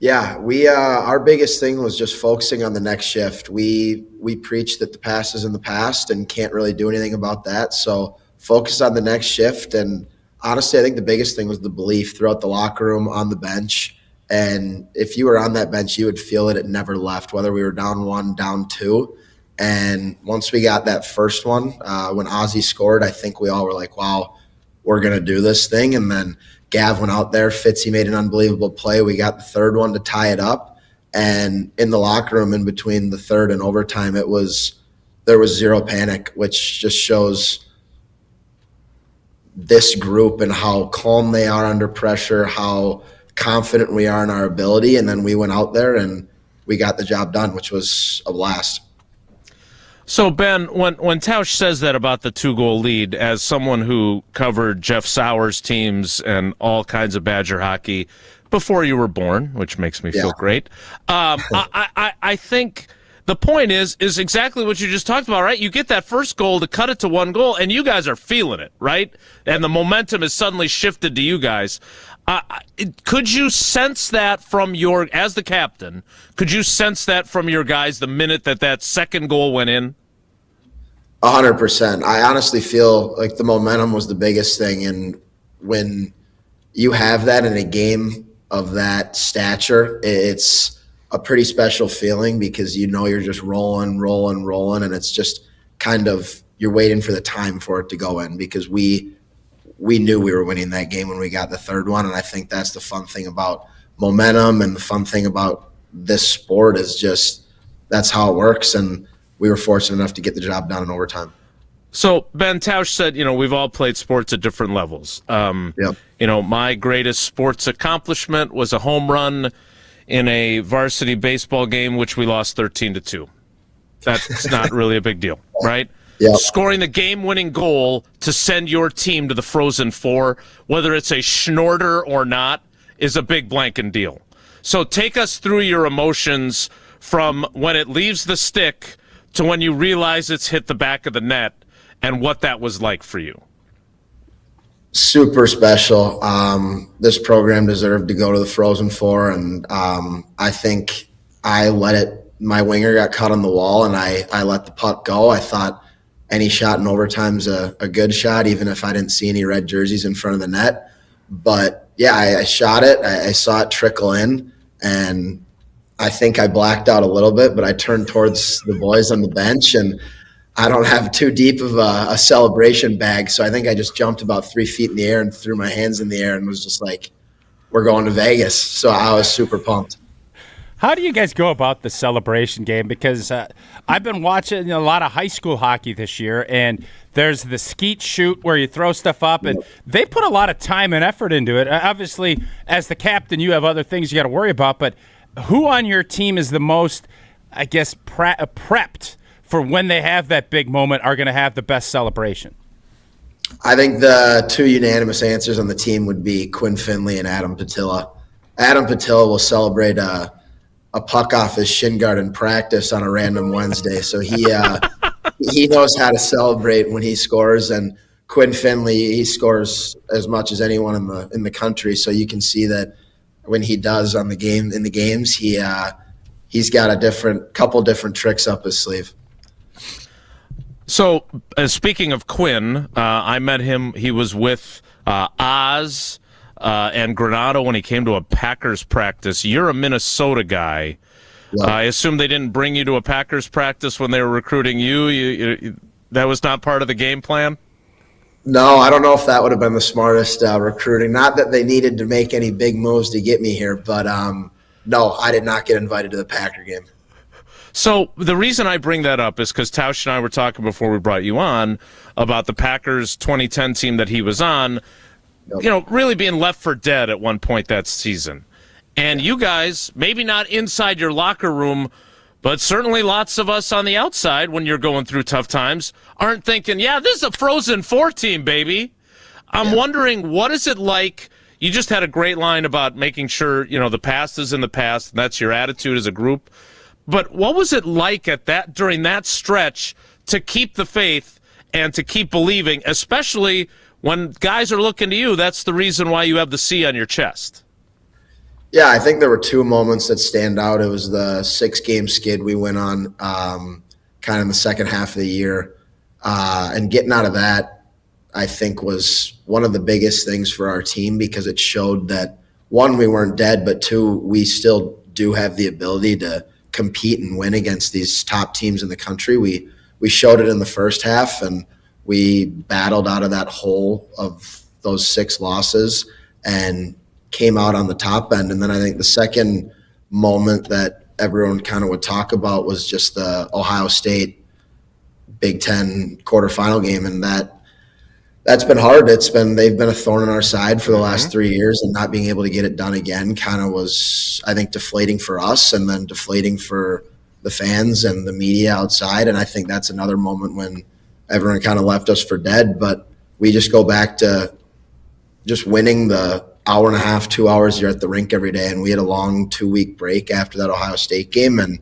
Yeah, we our biggest thing was just focusing on the next shift. We preach that the past is in the past and can't really do anything about that. So focus on the next shift. And honestly, I think the biggest thing was the belief throughout the locker room, on the bench. And if you were on that bench, you would feel it never left, whether we were down 1, down 2. And once we got that first one, when Ozzy scored, I think we all were like, wow, we're going to do this thing. And then Gav went out there. Fitzy made an unbelievable play. We got the third one to tie it up. And in the locker room in between the third and overtime, there was zero panic, which just shows this group and how calm they are under pressure, how confident we are in our ability. And then we went out there and we got the job done, which was a blast.
So, Ben, when Tausch says that about the 2-goal lead, as someone who covered Jeff Sauer's teams and all kinds of Badger hockey before you were born, which makes me feel great, I think the point is exactly what you just talked about, right? You get that first goal to cut it to 1 goal, and you guys are feeling it, right? And the momentum is suddenly shifted to you guys. Could you sense that from as the captain, could you sense that from your guys the minute that second goal went in?
100%. I honestly feel like the momentum was the biggest thing. And when you have that in a game of that stature, it's a pretty special feeling because you know you're just rolling. And it's just kind of, you're waiting for the time for it to go in because we knew we were winning that game when we got the third one. And I think that's the fun thing about momentum and the fun thing about this sport is just that's how it works. And we were fortunate enough to get the job done in overtime.
So Ben Tausch said, we've all played sports at different levels. My greatest sports accomplishment was a home run in a varsity baseball game, which we lost 13-2. That's not really a big deal, right? Yep. Scoring the game-winning goal to send your team to the Frozen Four, whether it's a schnorter or not, is a big blanking deal. So take us through your emotions from when it leaves the stick to when you realize it's hit the back of the net and what that was like for you.
Super special. This program deserved to go to the Frozen Four, and I think I let it – my winger got cut on the wall, and I let the puck go. I thought – any shot in overtime is a good shot, even if I didn't see any red jerseys in front of the net. But, yeah, I shot it. I saw it trickle in, and I think I blacked out a little bit, but I turned towards the boys on the bench, and I don't have too deep of a celebration bag, so I think I just jumped about 3 feet in the air and threw my hands in the air and was just like, we're going to Vegas. So I was super pumped.
How do you guys go about the celebration game? Because I've been watching a lot of high school hockey this year, and there's the skeet shoot where you throw stuff up, and they put a lot of time and effort into it. Obviously, as the captain, you have other things you got to worry about, but who on your team is the most, I guess, prepped for when they have that big moment are going to have the best celebration?
I think the two unanimous answers on the team would be Quinn Finley and Adam Patilla. Adam Patilla will celebrate a puck off his shin guard in practice on a random Wednesday. So he knows how to celebrate when he scores. And Quinn Finley, he scores as much as anyone in the country. So you can see that when he does in the games, he's got a couple different tricks up his sleeve.
So speaking of Quinn, I met him. He was with Oz and Granado when he came to a Packers practice. You're a Minnesota guy. Yeah. I assume they didn't bring you to a Packers practice when they were recruiting you. That was not part of the game plan?
No, I don't know if that would have been the smartest recruiting. Not that they needed to make any big moves to get me here, but no, I did not get invited to the Packer game.
So the reason I bring that up is because Tausch and I were talking before we brought you on about the Packers 2010 team that he was on, really being left for dead at one point that season. And you guys, maybe not inside your locker room, But certainly lots of us on the outside, when you're going through tough times, aren't thinking, yeah, this is a Frozen Four team, baby. I'm wondering, what is it like? You just had a great line about making sure, the past is in the past, and that's your attitude as a group. But what was it like during that stretch to keep the faith and to keep believing, especially when guys are looking to you? That's the reason why you have the C on your chest.
Yeah, I think there were two moments that stand out. It was the 6-game skid we went on kind of in the second half of the year. And getting out of that, I think, was one of the biggest things for our team, because it showed that, one, we weren't dead, but two, we still do have the ability to compete and win against these top teams in the country. We showed it in the first half, and we battled out of that hole of those 6 losses and came out on the top end. And then I think the second moment that everyone kind of would talk about was just the Ohio State Big Ten quarterfinal game. And that's been hard. They've been a thorn in our side for the last 3 years, and not being able to get it done again kind of was, I think, deflating for us, and then deflating for the fans and the media outside. And I think that's another moment when everyone kind of left us for dead. But we just go back to just winning the hour and a half, 2 hours you're at the rink every day. And we had a long 2-week break after that Ohio State game, and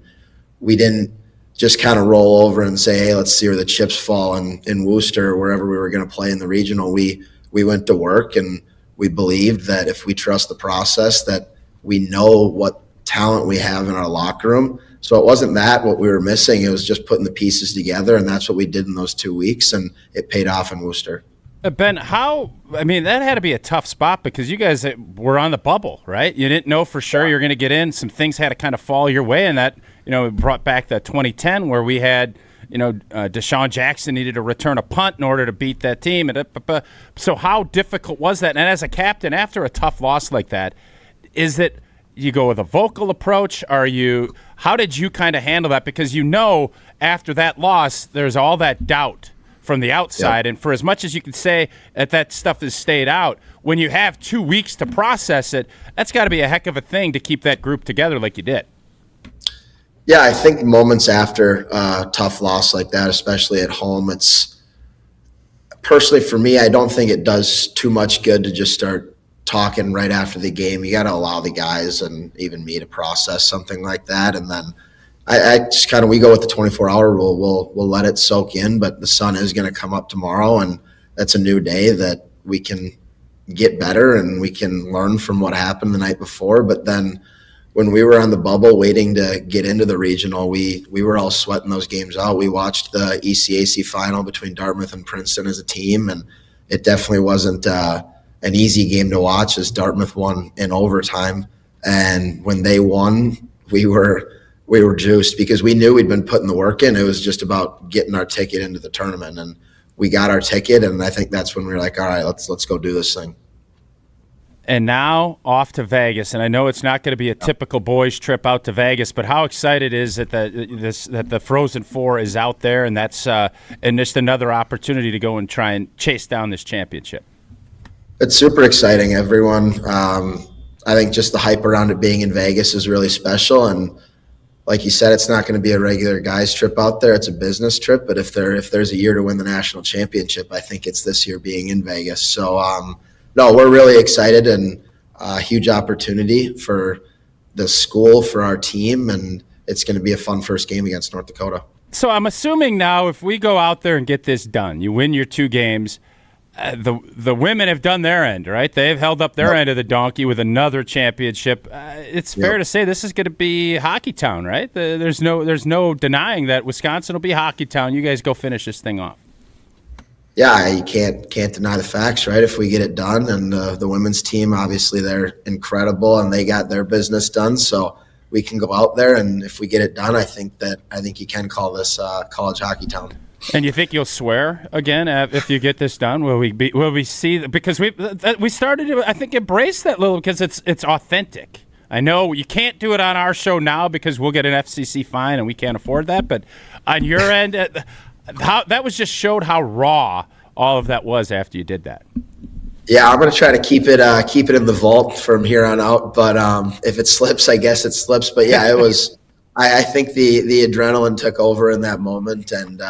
we didn't just kind of roll over and say, hey, let's see where the chips fall in Worcester or wherever we were going to play in the regional. We went to work, and we believed that if we trust the process, that we know what talent we have in our locker room. So it wasn't what we were missing. It was just putting the pieces together, and that's what we did in those 2 weeks, and it paid off in Worcester.
Ben, that had to be a tough spot, because you guys were on the bubble, right? You didn't know for sure you're going to get in. Some things had to kind of fall your way, and that, brought back that 2010 where we had, Deshaun Jackson needed to return a punt in order to beat that team. So how difficult was that? And as a captain, after a tough loss like that, is it you go with a vocal approach? How did you kind of handle that? Because after that loss, there's all that doubt from the outside. Yep. And for as much as you can say that stuff has stayed out, when you have 2 weeks to process it, that's got to be a heck of a thing to keep that group together like you did.
Yeah, I think moments after a tough loss like that, especially at home, it's personally for me, I don't think it does too much good to just start talking right after the game. You got to allow the guys and even me to process something like that. And then I just we go with the 24-hour rule. We'll let it soak in, but the sun is going to come up tomorrow, and that's a new day that we can get better and we can learn from what happened the night before. But then when we were on the bubble waiting to get into the regional, we were all sweating those games out. We watched the ECAC final between Dartmouth and Princeton as a team, and it definitely wasn't an easy game to watch, as Dartmouth won in overtime. And when they won, we were juiced, because we knew we'd been putting the work in. It was just about getting our ticket into the tournament, and we got our ticket. And I think that's when we were like, all right, let's go do this thing.
And now off to Vegas. And I know it's not going to be a typical boys trip out to Vegas, but how excited is it that the Frozen Four is out there, and that's and just another opportunity to go and try and chase down this championship?
It's super exciting. Everyone, I think just the hype around it being in Vegas is really special. And like you said, it's not going to be a regular guys trip out there. It's a business trip. But if there's a year to win the national championship, I think it's this year being in Vegas. So, no, we're really excited, and a huge opportunity for the school, for our team, and it's going to be a fun first game against North Dakota.
So I'm assuming now if we go out there and get this done, you win your 2 games, the women have done their end, right? They've held up their end of the donkey with another championship. It's fair to say this is going to be Hockey Town, right? There's no denying that Wisconsin will be Hockey Town. You guys go finish this thing off.
Yeah, you can't deny the facts, right? If we get it done, and the women's team, obviously they're incredible and they got their business done, so we can go out there, and if we get it done, I think you can call this college Hockey Town.
And you think you'll swear again if you get this done? Will we see? Because we started to, I think, embrace that little, because it's authentic. I know you can't do it on our show now because we'll get an FCC fine and we can't afford that. But on your end, how that was just showed how raw all of that was after you did that.
Yeah, I'm going to try to keep it in the vault from here on out. But if it slips, I guess it slips. But yeah, it was I think the adrenaline took over in that moment, and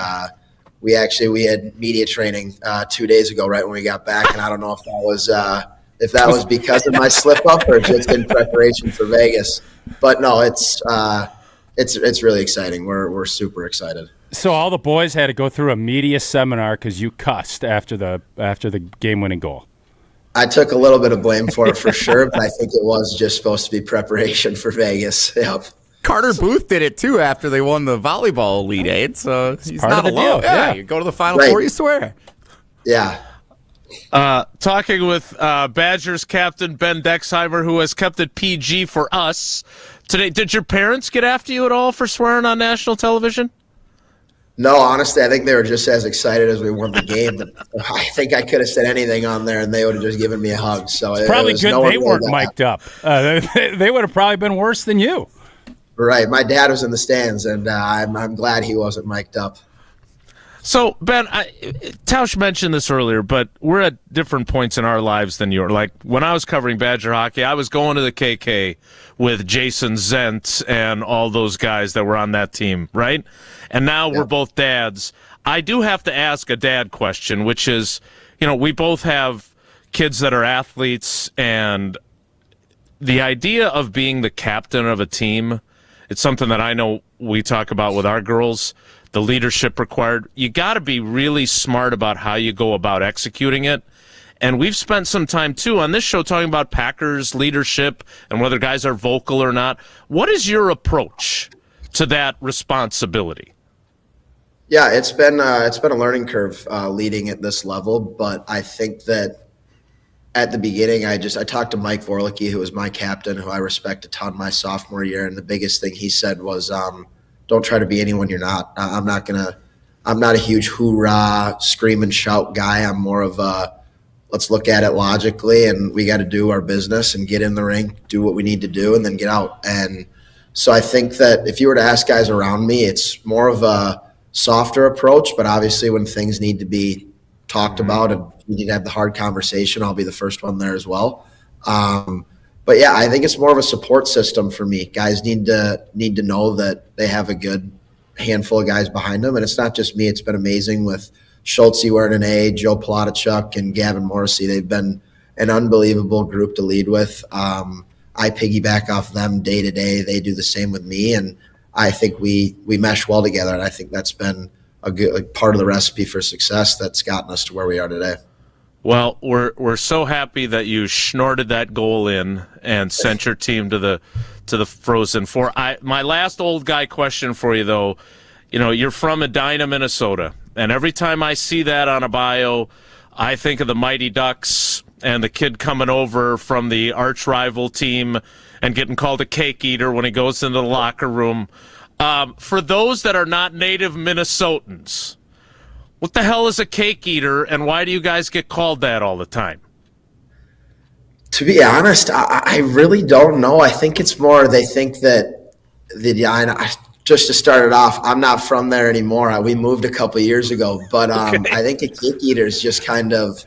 we had media training 2 days ago, right when we got back, and I don't know if that was because of my slip up or just in preparation for Vegas. But no, it's really exciting. We're super excited.
So all the boys had to go through a media seminar because you cussed after the game-winning goal.
I took a little bit of blame for it for sure, but I think it was just supposed to be preparation for Vegas. Yep.
Carter Booth did it too after they won the volleyball Elite Eight, so he's
part
not
of the
alone.
deal. Yeah,
you go to the Final
Right.
Four, you swear.
Yeah.
Talking with Badgers captain Ben Dexheimer, who has kept it PG for us today. Did your parents get after you at all for swearing on national television?
No, honestly, I think they were just as excited as we won the game. I think I could have said anything on there, and they would have just given me a hug. So
It's probably good they weren't mic'd up. They would have probably been worse than you.
Right. My dad was in the stands, and I'm glad he wasn't mic'd up.
So, Ben, Tausch mentioned this earlier, but we're at different points in our lives than yours. Like, when I was covering Badger hockey, I was going to the KK with Jason Zent and all those guys that were on that team, right? And now we're both dads. I do have to ask a dad question, which is, we both have kids that are athletes, and the idea of being the captain of a team, it's something that I know we talk about with our girls. The leadership required. You got to be really smart about how you go about executing it. And we've spent some time, too, on this show talking about Packers leadership and whether guys are vocal or not. What is your approach to that responsibility?
Yeah, it's been a learning curve leading at this level, but I think that at the beginning, I talked to Mike Vorlicki, who was my captain, who I respect a ton my sophomore year, and the biggest thing he said was, don't try to be anyone you're not. I'm not a huge hoorah, scream and shout guy. I'm more of a, let's look at it logically, and we got to do our business and get in the ring, do what we need to do, and then get out. And so I think that if you were to ask guys around me, it's more of a softer approach, but obviously when things need to be talked about and we need to have the hard conversation, I'll be the first one there as well. But yeah, I think it's more of a support system for me. Guys need to know that they have a good handful of guys behind them, and it's not just me. It's been amazing with Schultze wearing an A, Joe Plotachuk, and Gavin Morrissey. They've been an unbelievable group to lead with. I piggyback off them day to day. They do the same with me, and I think we mesh well together. And I think that's been a good part of the recipe for success that's gotten us to where we are today.
Well, we're so happy that you snorted that goal in and sent your team to the Frozen Four. My last old guy question for you, though, you're from Edina, Minnesota, and every time I see that on a bio, I think of the Mighty Ducks and the kid coming over from the arch rival team and getting called a cake eater when he goes into the locker room. For those that are not native Minnesotans, what the hell is a cake eater, and why do you guys get called that all the time?
To be honest, I really don't know. I think it's more they think that just to start it off, I'm not from there anymore. We moved a couple of years ago, but I think a cake eater is just kind of,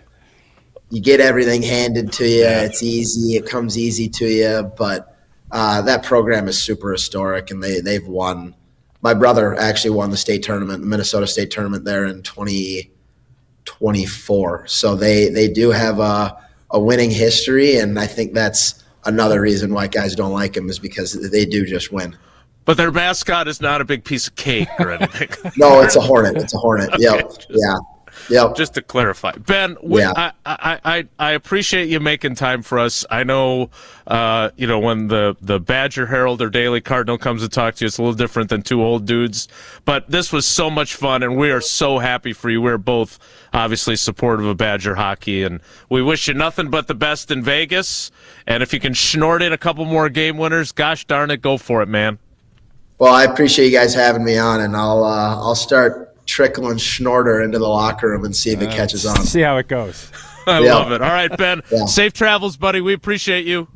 you get everything handed to you. It's easy. It comes easy to you, but that program is super historic, and they've won. My brother actually won the state tournament, the Minnesota State tournament there in 2024. So they do have a winning history, and I think that's another reason why guys don't like them is because they do just win.
But their mascot is not a big piece of cake or anything.
No, it's a hornet. It's a hornet. Okay. Yep. Yeah. Yep.
Just to clarify, Ben, I appreciate you making time for us. I know, when the Badger Herald or Daily Cardinal comes to talk to you, it's a little different than two old dudes. But this was so much fun, and we are so happy for you. We're both obviously supportive of Badger hockey, and we wish you nothing but the best in Vegas. And if you can snort in a couple more game winners, gosh darn it, go for it, man.
Well, I appreciate you guys having me on, and I'll start trickling Schnorter into the locker room and see if it catches on.
See how it goes.
I love it. All right, Ben. Safe travels, buddy. We appreciate you.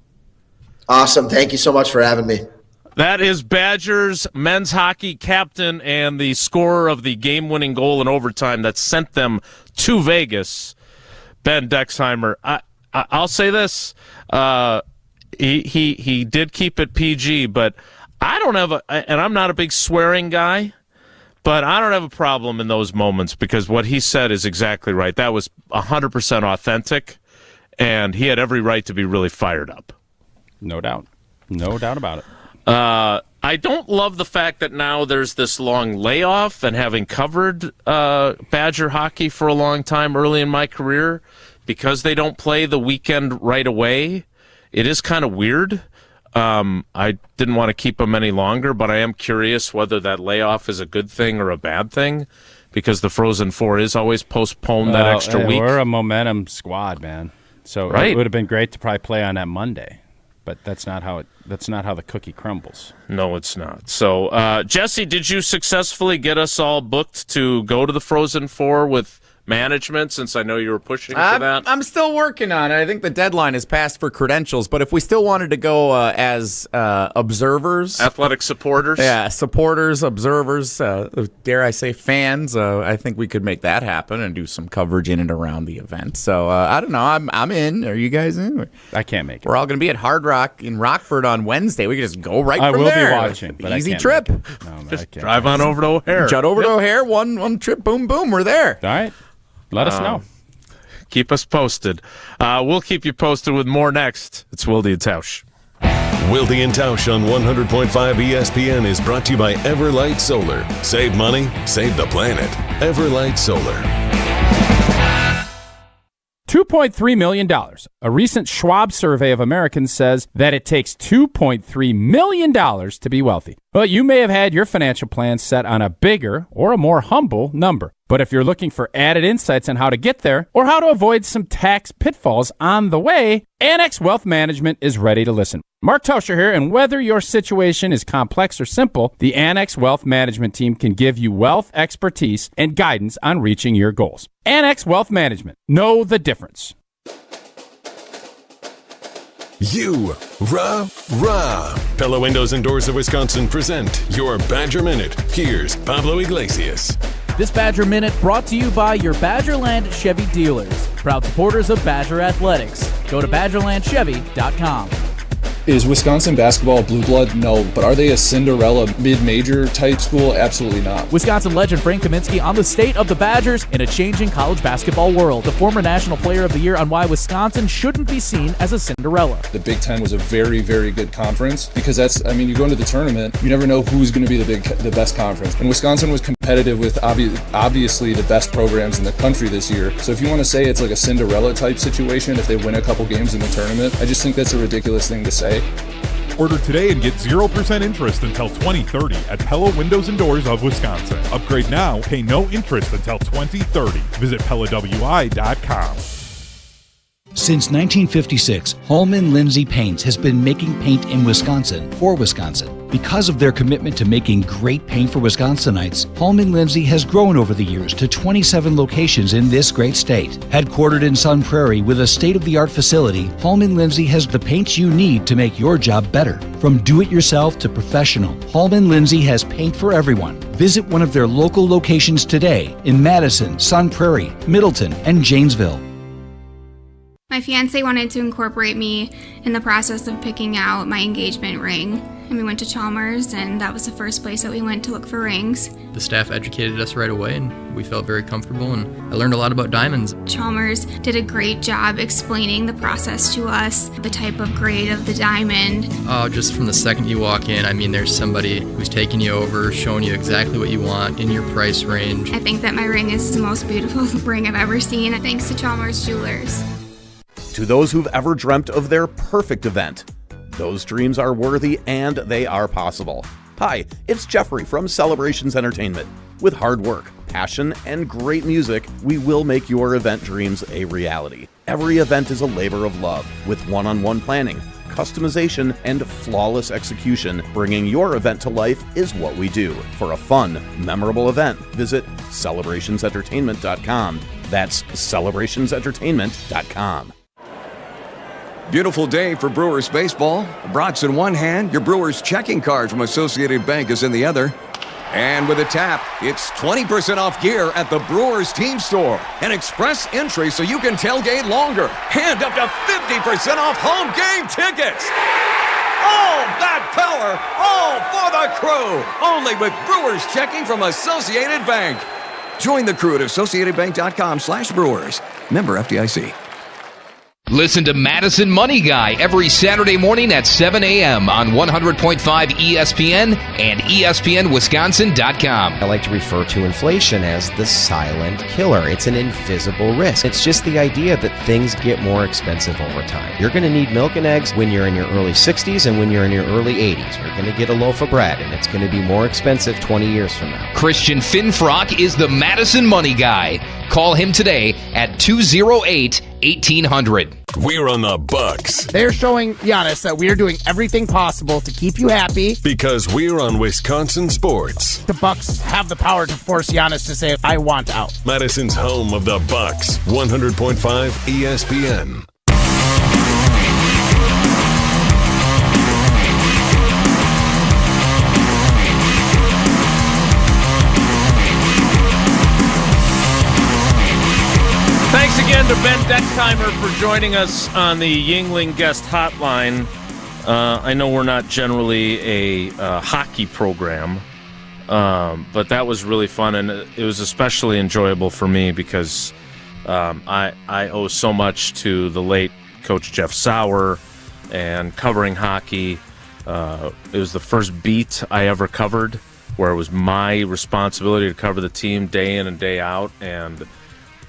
Awesome. Thank you so much for having me.
That is Badgers men's hockey captain and the scorer of the game-winning goal in overtime that sent them to Vegas, Ben Dexheimer. I'll say this. He did keep it PG, but I don't have and I'm not a big swearing guy, but I don't have a problem in those moments because what he said is exactly right. That was 100% authentic, and he had every right to be really fired up.
No doubt. No doubt about it.
I don't love the fact that now there's this long layoff, and having covered Badger hockey for a long time early in my career, because they don't play the weekend right away, it is kind of weird. I didn't want to keep them any longer, but I am curious whether that layoff is a good thing or a bad thing, because the Frozen Four is always postponed that extra week.
We're a momentum squad, man. So It would have been great to probably play on that Monday. But that's not how the cookie crumbles.
No, it's not. So, Jesse, did you successfully get us all booked to go to the Frozen Four with management, since I know you were pushing for that?
I'm still working on it. I think the deadline is passed for credentials, but if we still wanted to go as observers.
Athletic supporters?
Yeah, supporters, observers, dare I say fans, I think we could make that happen and do some coverage in and around the event. So, I don't know. I'm in. Are you guys in?
I can't make it.
We're all going to be at Hard Rock in Rockford on Wednesday. We can just go right from there.
I will be watching, but
easy
I can't
trip.
make it. No,
just drive on over to O'Hare.
Jut over to O'Hare, one trip, boom, boom, we're there.
All right. Let us know.
Keep us posted. We'll keep you posted with more next. It's Wilde and Tausch.
Wilde and Tausch on 100.5 ESPN is brought to you by Everlight Solar. Save money, save the planet. Everlight Solar.
$2.3 million. A recent Schwab survey of Americans says that it takes $2.3 million to be wealthy. Well, you may have had your financial plan set on a bigger or a more humble number. But if you're looking for added insights on how to get there or how to avoid some tax pitfalls on the way, Annex Wealth Management is ready to listen. Mark Tauscher here, and whether your situation is complex or simple, the Annex Wealth Management team can give you wealth expertise and guidance on reaching your goals. Annex Wealth Management. Know the difference.
Rah. Pella Windows and Doors of Wisconsin present your Badger Minute. Here's Pablo Iglesias.
This Badger Minute brought to you by your Badgerland Chevy dealers, proud supporters of Badger Athletics. Go to BadgerlandChevy.com.
Is Wisconsin basketball a blue blood? No. But are they a Cinderella mid-major type school? Absolutely not.
Wisconsin legend Frank Kaminsky on the state of the Badgers in a changing college basketball world. The former National Player of the Year on why Wisconsin shouldn't be seen as a Cinderella.
The Big Ten was a very, very good conference because you go into the tournament, you never know who's going to be the best conference. And Wisconsin was competitive with obviously the best programs in the country this year. So if you want to say it's like a Cinderella type situation, if they win a couple games in the tournament, I just think that's a ridiculous thing to say.
Order today and get 0% interest until 2030 at Pella Windows and Doors of Wisconsin. Upgrade now, pay no interest until 2030. Visit PellaWI.com.
Since 1956, Holman Lindsay Paints has been making paint in Wisconsin for Wisconsin. Because of their commitment to making great paint for Wisconsinites, Holman Lindsay has grown over the years to 27 locations in this great state. Headquartered in Sun Prairie with a state-of-the-art facility, Holman Lindsay has the paints you need to make your job better. From do-it-yourself to professional, Holman Lindsay has paint for everyone. Visit one of their local locations today in Madison, Sun Prairie, Middleton, and Janesville.
My fiance wanted to incorporate me in the process of picking out my engagement ring. And we went to Chalmers, and that was the first place that we went to look for rings.
The staff educated us right away, and we felt very comfortable, and I learned a lot about diamonds.
Chalmers did a great job explaining the process to us, the type of grade of the diamond.
Just from the second you walk in, there's somebody who's taking you over, showing you exactly what you want in your price range.
I think that my ring is the most beautiful ring I've ever seen, thanks to Chalmers Jewelers.
To those who've ever dreamt of their perfect event, those dreams are worthy and they are possible. Hi, it's Jeffrey from Celebrations Entertainment. With hard work, passion, and great music, we will make your event dreams a reality. Every event is a labor of love, with one-on-one planning, customization, and flawless execution. Bringing your event to life is what we do. For a fun, memorable event, visit celebrationsentertainment.com. That's celebrationsentertainment.com.
Beautiful day for Brewers baseball. Brats in one hand, your Brewers checking card from Associated Bank is in the other. And with a tap, it's 20% off gear at the Brewers team store. An express entry so you can tailgate longer. And up to 50% off home game tickets. Oh, that power, all for the crew. Only with Brewers Checking from Associated Bank. Join the crew at AssociatedBank.com/Brewers. Member FDIC.
Listen to Madison Money Guy every Saturday morning at 7 a.m. on 100.5 ESPN and ESPNWisconsin.com.
I like to refer to inflation as the silent killer. It's an invisible risk. It's just the idea that things get more expensive over time. You're going to need milk and eggs when you're in your early 60s and when you're in your early 80s. You're going to get a loaf of bread, and it's going to be more expensive 20 years from now.
Christian Finfrock is the Madison Money Guy. Call him today at 208-1800.
We're on the Bucks.
They're showing Giannis that we're doing everything possible to keep you happy.
Because we're on Wisconsin sports.
The Bucks have the power to force Giannis to say, I want out.
Madison's home of the Bucks. 100.5 ESPN.
Thanks again to Ben Dexheimer for joining us on the Yingling Guest Hotline. I know we're not generally a hockey program, but that was really fun, and it was especially enjoyable for me because I owe so much to the late Coach Jeff Sauer and covering hockey. It was the first beat I ever covered where it was my responsibility to cover the team day in and day out, and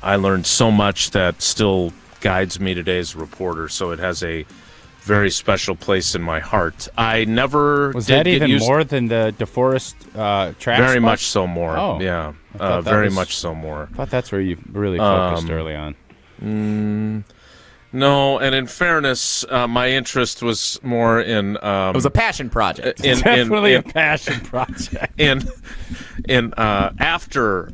I learned so much that still guides me today as a reporter, so it has a very special place in my heart. I never
was
did
that
get
even
used
more than the DeForest track
Very
spot?
much so more.
Oh,
yeah,
very
much so more.
I thought that's where you really focused early on.
No, and in fairness, my interest was more in.
It was a passion project.
Definitely a passion project.
After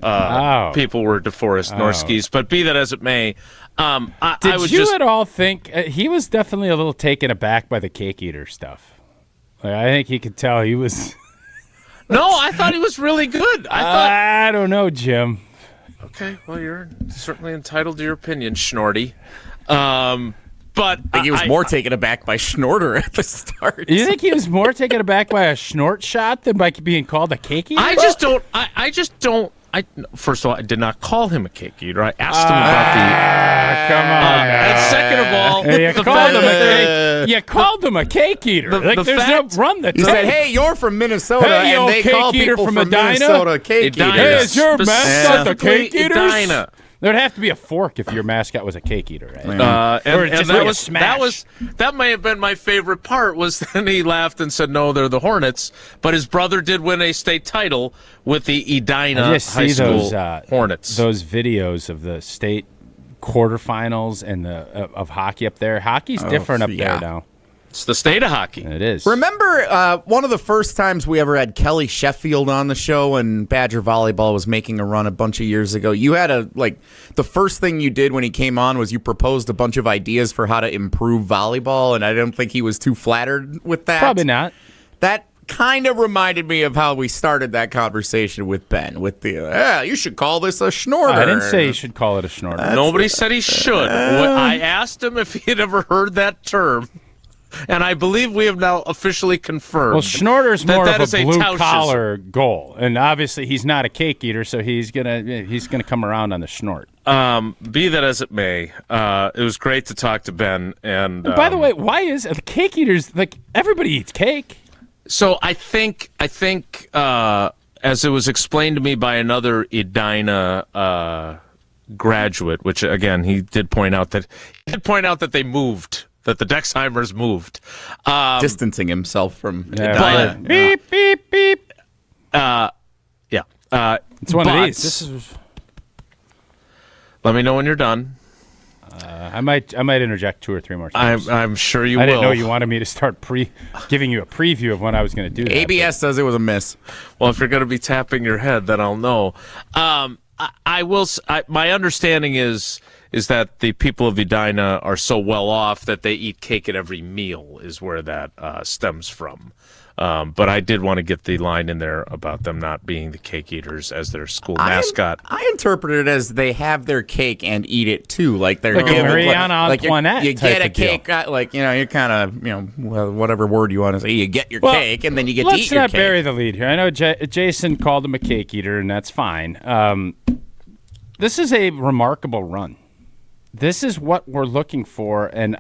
people were DeForest Norskis, but be that as it may, I
Did
was
you
just
at all think he was definitely a little taken aback by the cake eater stuff? Like, I think he could tell he was.
No, I thought he was really good.
I don't know, Jim.
Okay, well, you're certainly entitled to your opinion, Schnorty. But
I think he was more taken aback by Schnorter at the start.
You think he was more taken aback by a snort shot than by being called a cake eater?
I just don't. First of all, I did not call him a cake eater. I asked him about
come on.
And second of all,
you called him a cake eater. There's no run that
you said, "Hey, you're from Minnesota,"
hey,
and they
cake
call
eater
people
from
from
Edina?
Minnesota cake eaters.
Hey, is your mascot the cake eaters?
Edina.
There'd have to be a fork if your mascot was a cake eater, right?
That may have been my favorite part. Was then he laughed and said, "No, they're the Hornets." But his brother did win a state title with the Edina High School Hornets.
Those videos of the state quarterfinals and of hockey up there. Hockey's different up there now.
It's the state of hockey.
It is.
Remember one of the first times we ever had Kelly Sheffield on the show when Badger Volleyball was making a run a bunch of years ago? You had the first thing you did when he came on was you proposed a bunch of ideas for how to improve volleyball, and I don't think he was too flattered with that.
Probably not.
That kind of reminded me of how we started that conversation with Ben, with the, you should call this a schnorter.
I didn't say you should call it a schnorter.
Nobody said he should. I asked him if he had ever heard that term. And I believe we have now officially confirmed.
Well, Schnorter's more of a blue-collar
Tausches
goal, and obviously he's not a cake eater, so he's gonna come around on the snort.
Be that as it may, it was great to talk to Ben. And
by the way, why is the cake eaters everybody eats cake?
So I think as it was explained to me by another Edina graduate, which again he did point out that they moved. That the Dexheimers moved.
Distancing himself from
Edina. Beep, beep, beep.
Yeah.
It's one of these.
Let me know when you're done.
I might interject 2 or 3 more times.
I'm sure you will.
I didn't know you wanted me to start giving you a preview of when I was going to do that.
ABS says it was a miss.
Well, if you're going to be tapping your head, then I'll know. I will. My understanding is that the people of Edina are so well off that they eat cake at every meal is where that stems from. But I did want to get the line in there about them not being the cake eaters as their school mascot.
I interpret it as they have their cake and eat it too, like they're
Like a Mariana Antoinette
you
type
get a
of deal.
cake, like you're kind of whatever word you want to say. You get your cake and then you get to eat your
Let's
cake.
not bury the lead here. I know Jason called him a cake eater, and that's fine. This is a remarkable run. This is what we're looking for, and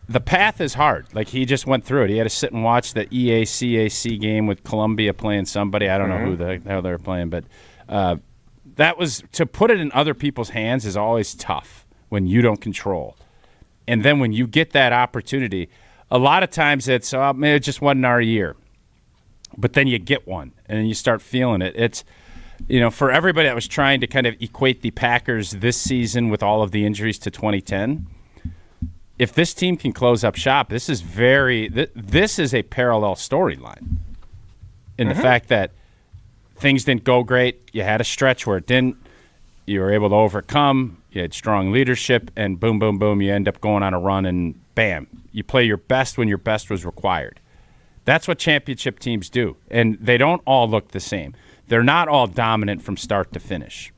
the path is hard. Like, he just went through it. He had to sit and watch the EACAC game with Columbia playing somebody. I don't know who the hell they were playing, but that was to put it in other people's hands is always tough when you don't control. And then when you get that opportunity, a lot of times it's, maybe it just wasn't our year. But then you get one, and then you start feeling it. It's, for everybody that was trying to kind of equate the Packers this season with all of the injuries to 2010, if this team can close up shop, this is a parallel storyline in the fact that things didn't go great. You had a stretch where it didn't. You were able to overcome. You had strong leadership, and boom, boom, boom, you end up going on a run, and bam, you play your best when your best was required. That's what championship teams do, and they don't all look the same. They're not all dominant from start to finish.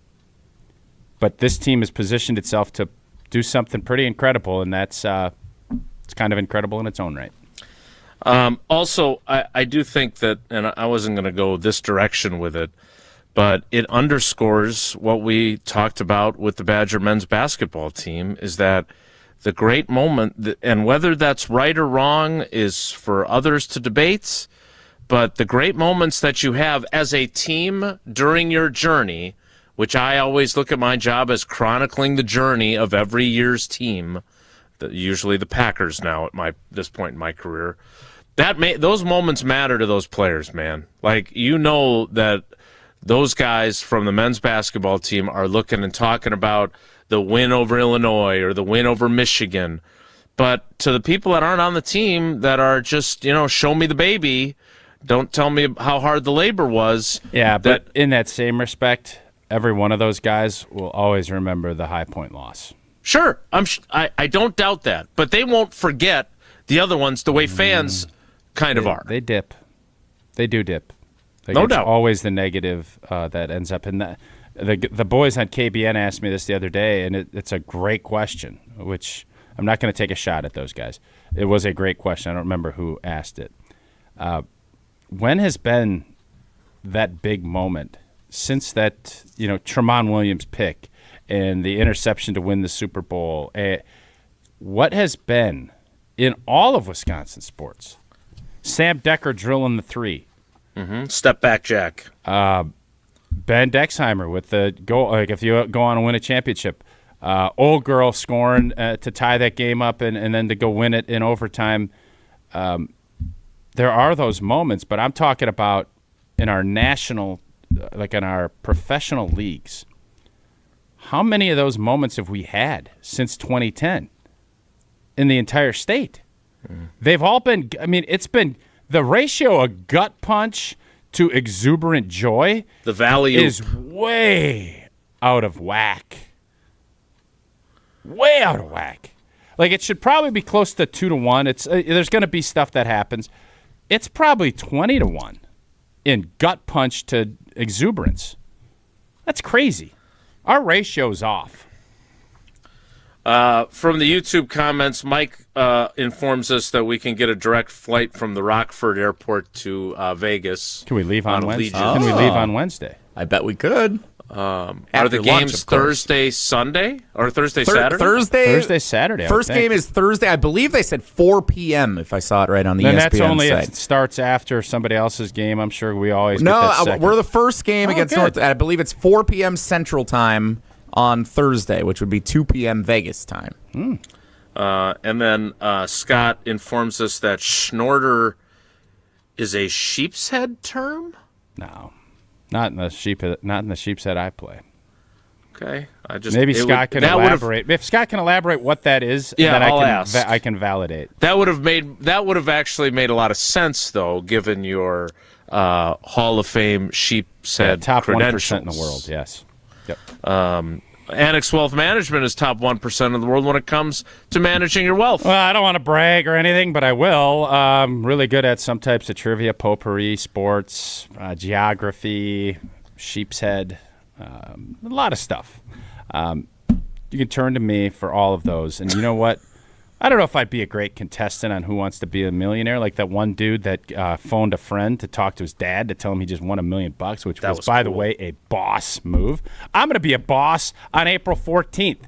But this team has positioned itself to do something pretty incredible, and that's it's kind of incredible in its own right.
Also, I do think that, and I wasn't going to go this direction with it, but it underscores what we talked about with the Badger men's basketball team, is that the great moment, and whether that's right or wrong is for others to debate, but the great moments that you have as a team during your journey, which I always look at my job as chronicling the journey of every year's team, usually the Packers now at this point in my career, those moments matter to those players, man. Like, that those guys from the men's basketball team are looking and talking about the win over Illinois or the win over Michigan. But to the people that aren't on the team that are just, show me the baby, don't tell me how hard the labor was.
Yeah, but in that same respect, every one of those guys will always remember the High Point loss.
Sure, I don't doubt that. But they won't forget the other ones the way fans kind of are.
They dip. They do dip.
No doubt.
It's always the negative that ends up in that. The boys on KBN asked me this the other day, and it's a great question, which I'm not going to take a shot at those guys. It was a great question. I don't remember who asked it. When has been that big moment since that, Tramon Williams pick and the interception to win the Super Bowl? What has been in all of Wisconsin sports? Sam Decker drilling the three.
Step back, Jack.
Ben Dexheimer with the goal. Like, if you go on and win a championship, Old Girl scoring to tie that game up and then to go win it in overtime. There are those moments, but I'm talking about in our national, like in our professional leagues. How many of those moments have we had since 2010 in the entire state? They've all been, it's been the ratio of gut punch to exuberant joy.
The value
is way out of whack. Way out of whack. Like, it should probably be close to 2-1. There's going to be stuff that happens. It's probably 20-1 in gut punch to exuberance. That's crazy. Our ratio's off.
From the YouTube comments, Mike informs us that we can get a direct flight from the Rockford Airport to Vegas.
Can we leave on Wednesday? Can we leave on Wednesday?
I bet we could.
Are the games Thursday, Sunday, or Thursday, Saturday?
Thursday, Saturday.
First game is Thursday. I believe they said 4 p.m. if I saw it right on the ESPN
that's only
site.
If it starts after somebody else's game. I'm sure we always
no.
get that second.
We're the first game against
good.
North. I believe it's 4 p.m. Central Time on Thursday, which would be 2 p.m. Vegas time.
And then Scott informs us that schnorter is a sheep's head term.
No. Not in the sheep's head I play.
Okay,
maybe Scott can elaborate. If Scott can elaborate what that is, then I can validate.
That would have actually made a lot of sense, though, given your Hall of Fame sheep's head
top
credentials.
1% in the world. Yes. Yep.
Annex Wealth Management is top 1% in the world when it comes to managing your wealth.
Well, I don't want to brag or anything, but I will. I'm really good at some types of trivia, potpourri, sports, geography, sheep's head, a lot of stuff. You can turn to me for all of those. And you know what? I don't know if I'd be a great contestant on Who Wants to Be a Millionaire, like that one dude that phoned a friend to talk to his dad to tell him he just won $1 million, which was by the way, a boss move. I'm going to be a boss on April 14th.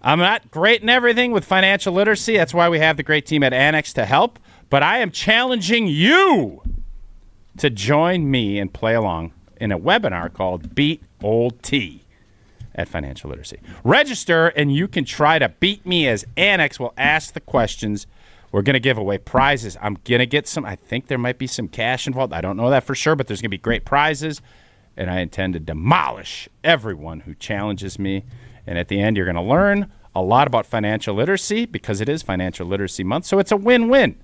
I'm not great in everything with financial literacy. That's why we have the great team at Annex to help. But I am challenging you to join me and play along in a webinar called Beat Old T at Financial Literacy. Register, and you can try to beat me as Annex will ask the questions. We're going to give away prizes. I'm going to get some. I think there might be some cash involved. I don't know that for sure, but there's going to be great prizes, and I intend to demolish everyone who challenges me. And at the end, you're going to learn a lot about financial literacy because it is Financial Literacy Month, so it's a win-win.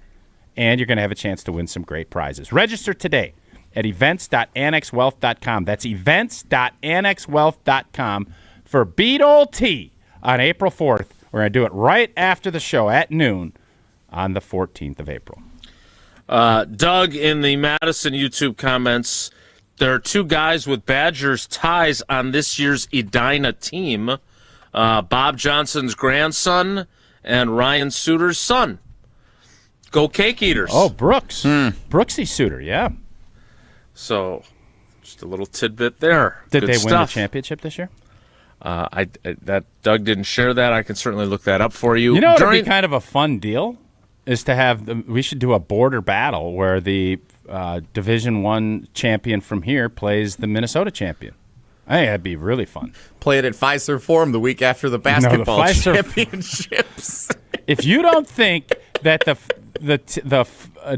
And you're going to have a chance to win some great prizes. Register today at events.annexwealth.com. That's events.annexwealth.com for Beat Old T on April 4th. We're going to do it right after the show at noon on the 14th of April.
Doug, in the Madison YouTube comments, there are two guys with Badgers ties on this year's Edina team, Bob Johnson's grandson and Ryan Suter's son. Go Cake Eaters.
Oh, Brooks. Brooksy Suter, yeah.
So, just a little tidbit there.
Did
Good
they
stuff.
win the championship this year?
That Doug didn't share that. I can certainly look that up for you.
You know what would be kind of a fun deal is to have we should do a border battle where the Division I champion from here plays the Minnesota champion. I think that'd be really fun.
Play it at Fiserv Forum the week after the basketball championships.
If you don't think that the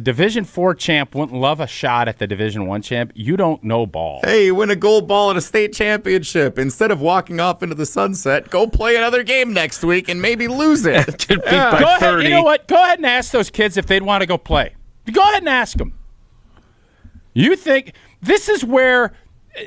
Division IV champ wouldn't love a shot at the Division I champ, you don't know ball.
Hey, win a gold ball at a state championship. Instead of walking off into the sunset, go play another game next week and maybe lose it.
Get beat by 30.
Ahead, you know what? Go ahead and ask those kids if they'd want to go play. Go ahead and ask them. You think this is where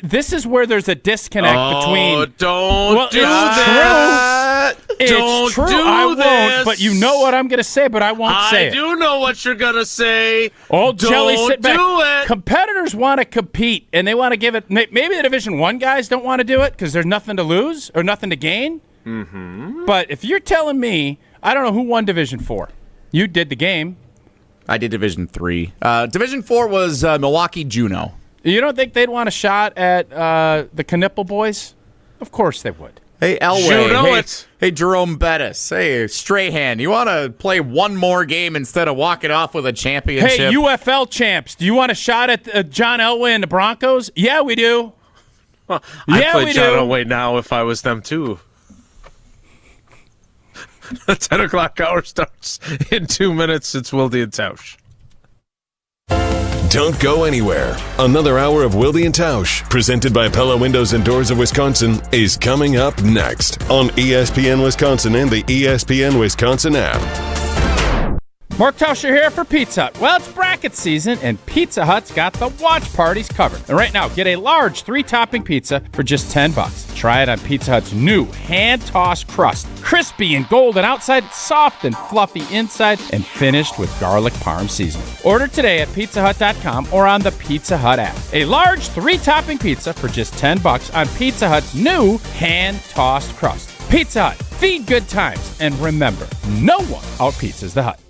there's a disconnect between.
Don't do
that. It's true. I
this.
won't. But you know what I'm going to say, but I won't say it.
I do know what you're going to say.
Oh, Jelly, sit back.
Do it.
Competitors want to compete, and they want to give it. Maybe the Division I guys don't want to do it because there's nothing to lose or nothing to gain.
Mm-hmm.
But if you're telling me, I don't know who won Division IV. You did the game.
I did Division III. Division IV was Milwaukee Juno.
You don't think they'd want a shot at the Knipple boys? Of course they would.
Hey, Elway. Hey, Jerome Bettis. Hey, Strahan. You want to play one more game instead of walking off with a championship?
Hey, UFL champs. Do you want a shot at John Elway and the Broncos? Yeah, we do.
Well, I'd play John Elway now if I was them too. The 10 o'clock hour starts in 2 minutes. It's Wilde and Tausch.
Don't go anywhere. Another hour of Wilde and Tausch, presented by Pella Windows and Doors of Wisconsin, is coming up next on ESPN Wisconsin and the ESPN Wisconsin app.
Mark Tauscher here for Pizza Hut. Well, it's bracket season, and Pizza Hut's got the watch parties covered. And right now, get a large 3-topping pizza for just $10. Try it on Pizza Hut's new hand-tossed crust. Crispy and golden outside, soft and fluffy inside, and finished with garlic parm seasoning. Order today at pizzahut.com or on the Pizza Hut app. A large 3-topping pizza for just $10 on Pizza Hut's new hand-tossed crust. Pizza Hut, feed good times, and remember, no one out-pizzas the Hut.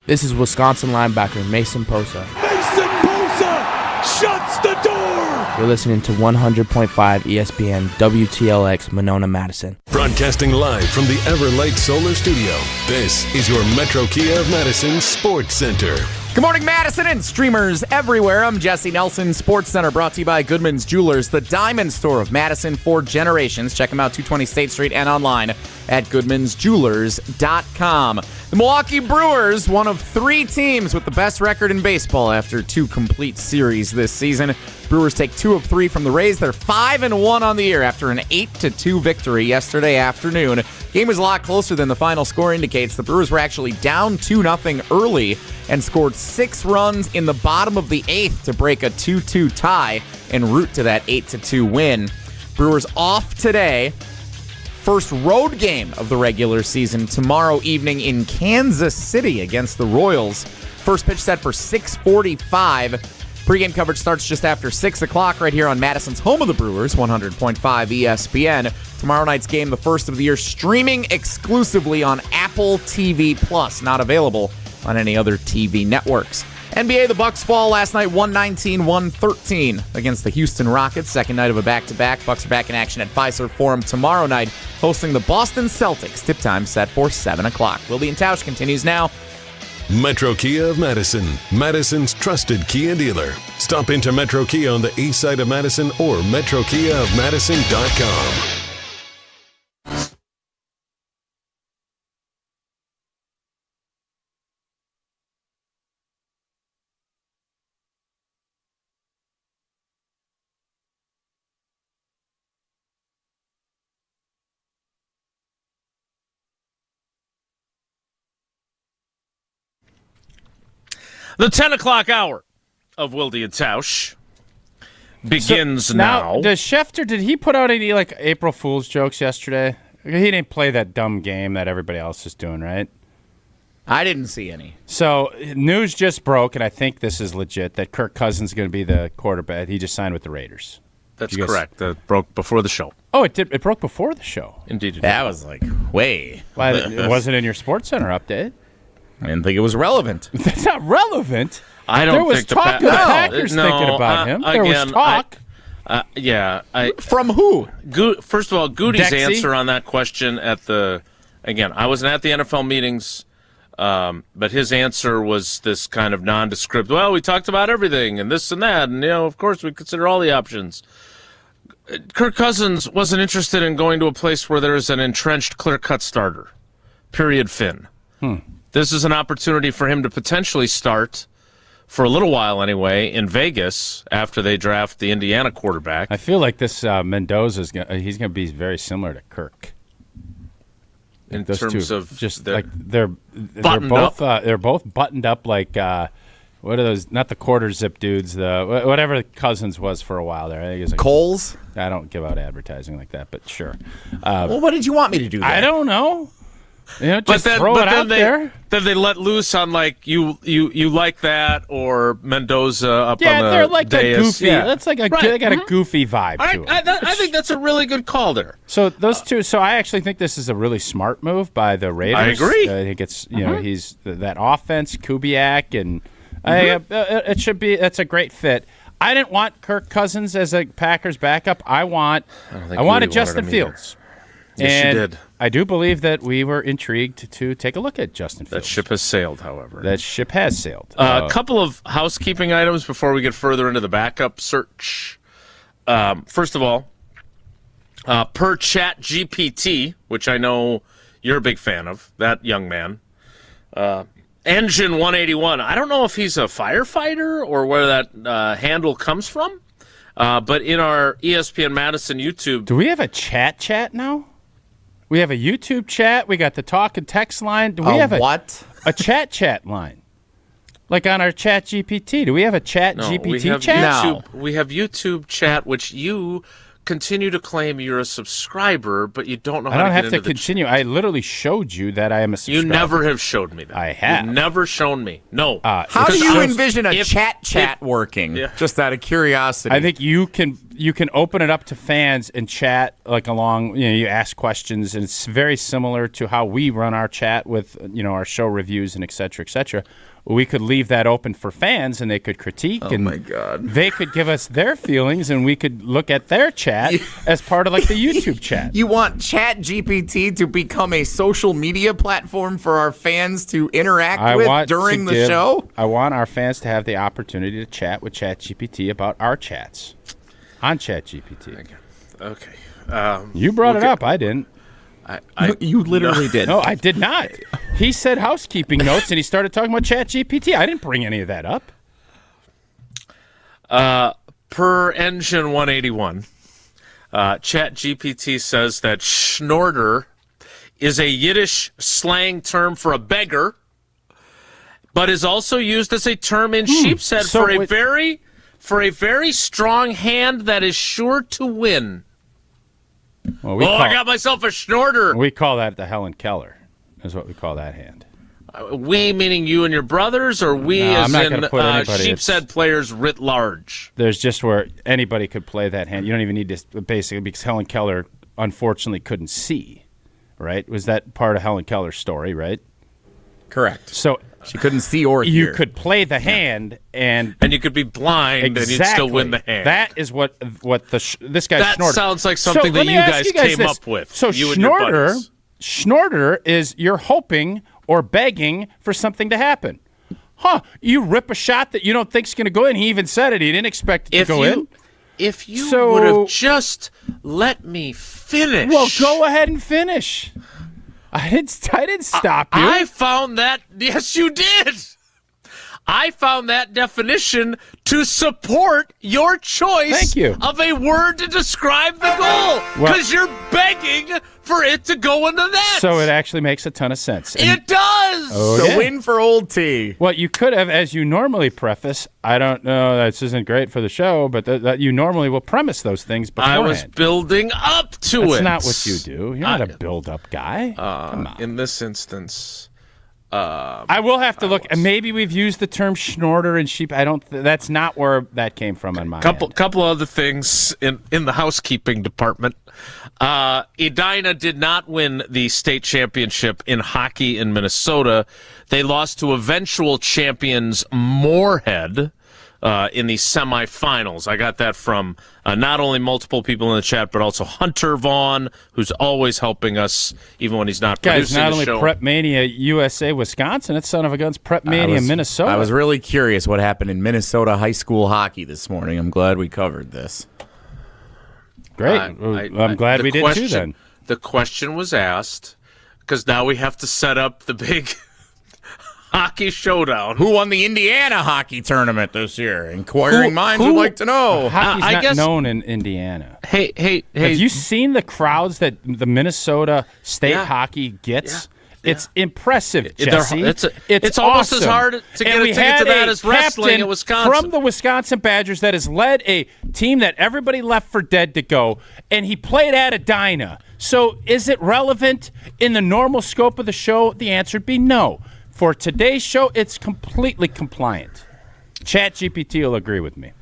This is Wisconsin linebacker Mason Posa.
Mason Posa shuts the door!
You're listening to 100.5 ESPN WTLX Monona, Madison.
Broadcasting live from the Everlight Solar Studio, this is your Metro Kia of Madison Sports Center.
Good morning, Madison and streamers everywhere. I'm Jesse Nelson. Sports Center brought to you by Goodman's Jewelers, the diamond store of Madison for generations. Check them out, 220 State Street and online at goodmansjewelers.com. The Milwaukee Brewers, one of 3 teams with the best record in baseball after 2 complete series this season. Brewers take 2 of 3 from the Rays. They're 5-1 on the year after an 8-2 victory yesterday afternoon. Game was a lot closer than the final score indicates. The Brewers were actually down 2-0 early and scored 6 runs in the bottom of the 8th to break a 2-2 tie en route to that 8-2 win. Brewers off today. first road game of the regular season tomorrow evening in Kansas City against the Royals. First pitch set for 6:45. Pre-game coverage starts just after 6 o'clock right here on Madison's home of the Brewers, 100.5 ESPN. Tomorrow night's game, the first of the year, streaming exclusively on Apple TV Plus, not available on any other TV networks. NBA, the Bucks fall last night 119-113 against the Houston Rockets. Second night of a back-to-back. Bucks are back in action at Fiserv Forum tomorrow night, hosting the Boston Celtics. Tip time set for 7 o'clock. Wilde and Tausch continues now.
Metro Kia of Madison, Madison's trusted Kia dealer. Stop into Metro Kia on the east side of Madison or metrokiaofmadison.com.
The 10 o'clock hour of Wilde and Tausch begins now.
Does Schefter, did he put out any April Fool's jokes yesterday? He didn't play that dumb game that everybody else is doing, right?
I didn't see any.
So news just broke, and I think this is legit, that Kirk Cousins is going to be the quarterback. He just signed with the Raiders.
That's correct. That broke before the show.
Oh, it did. It broke before the show.
Indeed, it did.
That was way.
Well, it wasn't in your Sports Center update.
I didn't think it was relevant.
That's not relevant.
I don't
there was
think
talk of the Packers thinking about him. There was talk.
From who?
First of all, Goody's
Dexy?
answer on that question I wasn't at the NFL meetings, but his answer was this kind of nondescript. Well, we talked about everything and this and that, and of course, we consider all the options. Kirk Cousins wasn't interested in going to a place where there is an entrenched, clear-cut starter. Period. Fin. This is an opportunity for him to potentially start, for a little while anyway, in Vegas after they draft the Indiana quarterback.
I feel like this Mendoza's he's going to be very similar to Kirk.
In terms of
just
they're
both buttoned up like what are those? Not the quarter zip dudes. The whatever Cousins was for a while there. I think it was
Coles.
I don't give out advertising like that, but sure.
Well, what did you want me to do there?
I don't know. Just throw it out there.
Then they let loose on you like that or Mendoza up on the
they're like
dais.
a goofy. Yeah. That's like they got a goofy vibe to it.
I think that's a really good call there.
So those two. So I actually think this is a really smart move by the Raiders.
I agree.
I think it's he's that offense, Kubiak, and it should be. That's a great fit. I didn't want Kirk Cousins as a Packers backup. I wanted Justin Fields.
Yes, you did.
I do believe that we were intrigued to take a look at Justin Fields.
That ship has sailed, however.
That ship has sailed.
A couple of housekeeping items before we get further into the backup search. First of all, per ChatGPT, which I know you're a big fan of, that young man, Engine 181. I don't know if he's a firefighter or where that handle comes from, but in our ESPN Madison YouTube.
Do we have a chat now? We have a YouTube chat. We got the talk and text line. Do we have a chat line? Like on our Chat GPT. Do we have a Chat GPT chat?
We have YouTube chat, which you continue to claim you're a subscriber, but you don't know how to get into
I don't have to continue. I literally showed you that I am a subscriber.
You never have showed me that.
I have.
You've never shown me. No.
How do you envision a chat working? Yeah. Just out of curiosity.
I think you can open it up to fans and chat along. You ask questions, and it's very similar to how we run our chat with our show reviews and et cetera, et cetera. We could leave that open for fans, and they could critique.
Oh, my God.
They could give us their feelings, and we could look at their chat as part of the YouTube chat.
You want ChatGPT to become a social media platform for our fans to interact with during the show?
I want our fans to have the opportunity to chat with ChatGPT about our chats on ChatGPT.
Okay.
You brought it up. I didn't.
You literally did.
No, I did not. He said housekeeping notes, and he started talking about ChatGPT. I didn't bring any of that up.
Per Engine 181, ChatGPT says that schnorter is a Yiddish slang term for a beggar, but is also used as a term in sheepshead for a very strong hand that is sure to win.
Well,
I got myself a Schnorter.
We call that the Helen Keller, is what we call that hand.
We meaning you and your brothers, or we
I'm
as
not
in sheepshead players writ large?
There's just where anybody could play that hand. You don't even need to, basically, because Helen Keller unfortunately couldn't see, right? Was that part of Helen Keller's story, right?
Correct.
So
she couldn't see or hear.
You could play the hand, and
you could be blind, and you'd still win the hand.
That is what this guy
That
Schnorter.
sounds like something that you guys came up with.
So
you and your buddies.
Schnorter is you're hoping or begging for something to happen. You rip a shot that you don't think is going to go in. He even said it. He didn't expect it to go in.
If you would have just let me finish.
Well, go ahead and finish. I didn't stop you.
I found that. Yes, you did. I found that definition to support your choice of a word to describe the goal. Because you're begging for it to go in the net.
So it actually makes a ton of sense.
It does.
The win for Old T.
Well, you could have, as you normally preface, I don't know, this isn't great for the show, but that you normally will premise those things beforehand.
I was building up to it.
That's not what you do. You're not a build-up guy. Come on.
In this instance...
I will have to look. And maybe we've used the term Schnorter and sheep. I don't. That's not where that came from on my end.
Couple other things in the housekeeping department. Edina did not win the state championship in hockey in Minnesota. They lost to eventual champions Moorhead in the semifinals. I got that from not only multiple people in the chat, but also Hunter Vaughn, who's always helping us, even when he's not producing
not
the
only
show.
Prep Mania USA Wisconsin, it's son of a guns Prep Mania Minnesota.
I was really curious what happened in Minnesota high school hockey this morning. I'm glad we covered this.
Great. I'm glad we did too then.
The question was asked, because now we have to set up the big hockey showdown.
Who won the Indiana hockey tournament this year? Inquiring minds would like to know.
Hockey's not known in Indiana.
Hey!
Have you seen the crowds that the Minnesota State hockey gets? Yeah. It's impressive, Jesse.
It's almost as hard to get a ticket to that as wrestling at Wisconsin.
From the Wisconsin Badgers that has led a team that everybody left for dead to go, and he played at Edina. So is it relevant in the normal scope of the show? The answer would be no. For today's show, it's completely compliant. ChatGPT will agree with me.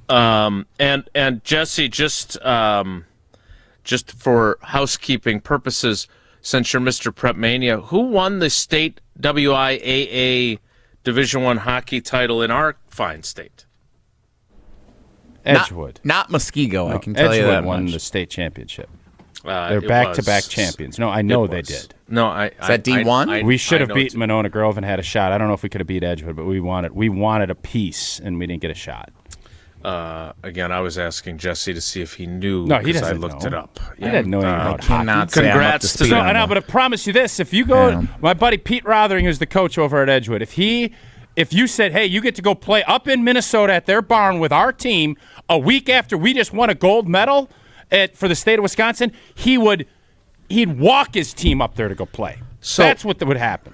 And Jesse, just for housekeeping purposes, since you're Mr. Prep Mania, who won the state WIAA Division I hockey title in our fine state?
Edgewood.
Not Muskego, I can tell you that
Edgewood won
much.
the state championship. They're back-to-back champions. No, I know they did.
No,
Is that D1?
We should have beaten Monona Grove and had a shot. I don't know if we could have beat Edgewood, but we wanted a piece, and we didn't get a shot.
Again, I was asking Jesse to see if he knew.
No, he doesn't
I looked
know.
it up.
He didn't know anything about hockey.
Congrats to
I know, but I promise you this: if you go, my buddy Pete Rothering, who's the coach over at Edgewood, if you said, "Hey, you get to go play up in Minnesota at their barn with our team a week after we just won a gold medal for the state of Wisconsin," he'd walk his team up there to go play. So that's what would happen.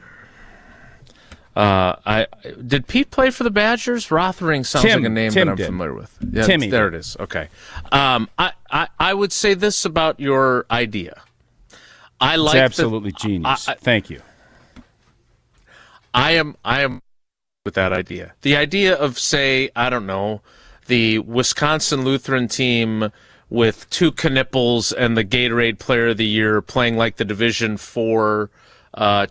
Did Pete play for the Badgers? Rothering sounds like a name that I'm familiar with. Yeah,
Timmy.
There it is. Okay. I would say this about your idea.
It's absolutely genius. Thank you.
I am with that idea. The idea of, say, I don't know, the Wisconsin Lutheran team with two Knipples and the Gatorade Player of the Year playing like the Division IV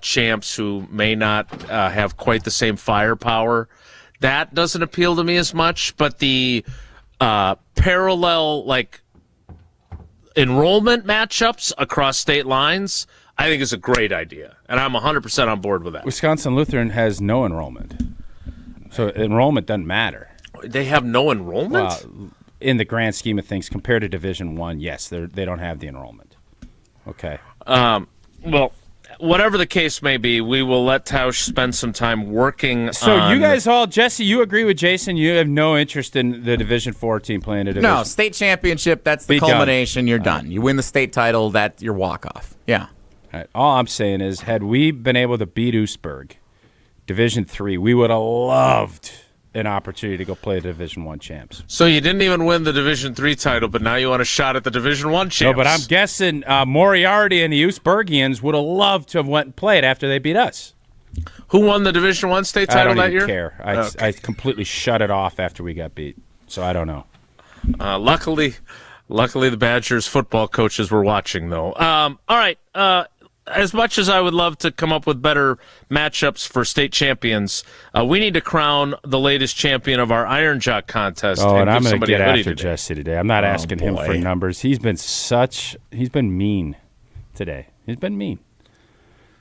champs who may not have quite the same firepower. That doesn't appeal to me as much, but the parallel enrollment matchups across state lines, I think is a great idea, and I'm 100% on board with that.
Wisconsin Lutheran has no enrollment, so enrollment doesn't matter.
They have no enrollment?
Well, in the grand scheme of things, compared to Division I, yes, they don't have the enrollment. Okay.
Well, whatever the case may be, we will let Tausch spend some time working
So you guys all, Jesse, you agree with Jason? You have no interest in the Division IV team playing a Division?
No, state championship, that's the culmination. You're done. You win the state title, that's your walk-off. Yeah.
All right. All I'm saying is, had we been able to beat Oostburg, Division III, we would have loved an opportunity to go play the Division I champs.
So you didn't even win the Division III title, but now you want a shot at the Division I champs.
No, but I'm guessing Moriarty and the Usbergians would have loved to have went and played after they beat us.
Who won the Division I state title that year?
I don't even care. I completely shut it off after we got beat, so I don't know.
Luckily, the Badgers football coaches were watching, though. All right. As much as I would love to come up with better matchups for state champions, we need to crown the latest champion of our Iron Jock contest.
Oh, and I'm
going to
get after Jesse today. I'm not asking him for numbers. He's been mean today. He's been mean.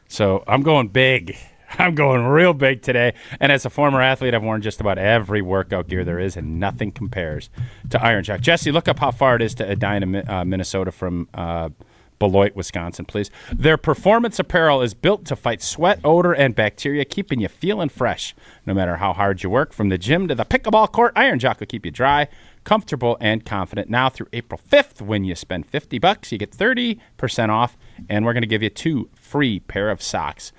So I'm going big. I'm going real big today. And as a former athlete, I've worn just about every workout gear there is, and nothing compares to Iron Jock. Jesse, look up how far it is to Edina, Minnesota from Beloit, Wisconsin, please. Their performance apparel is built to fight sweat, odor, and bacteria, keeping you feeling fresh. No matter how hard you work, from the gym to the pickleball court, Iron Jock will keep you dry, comfortable, and confident. Now through April 5th, when you spend $50, you get 30% off, and we're going to give you 2 free pair of socks.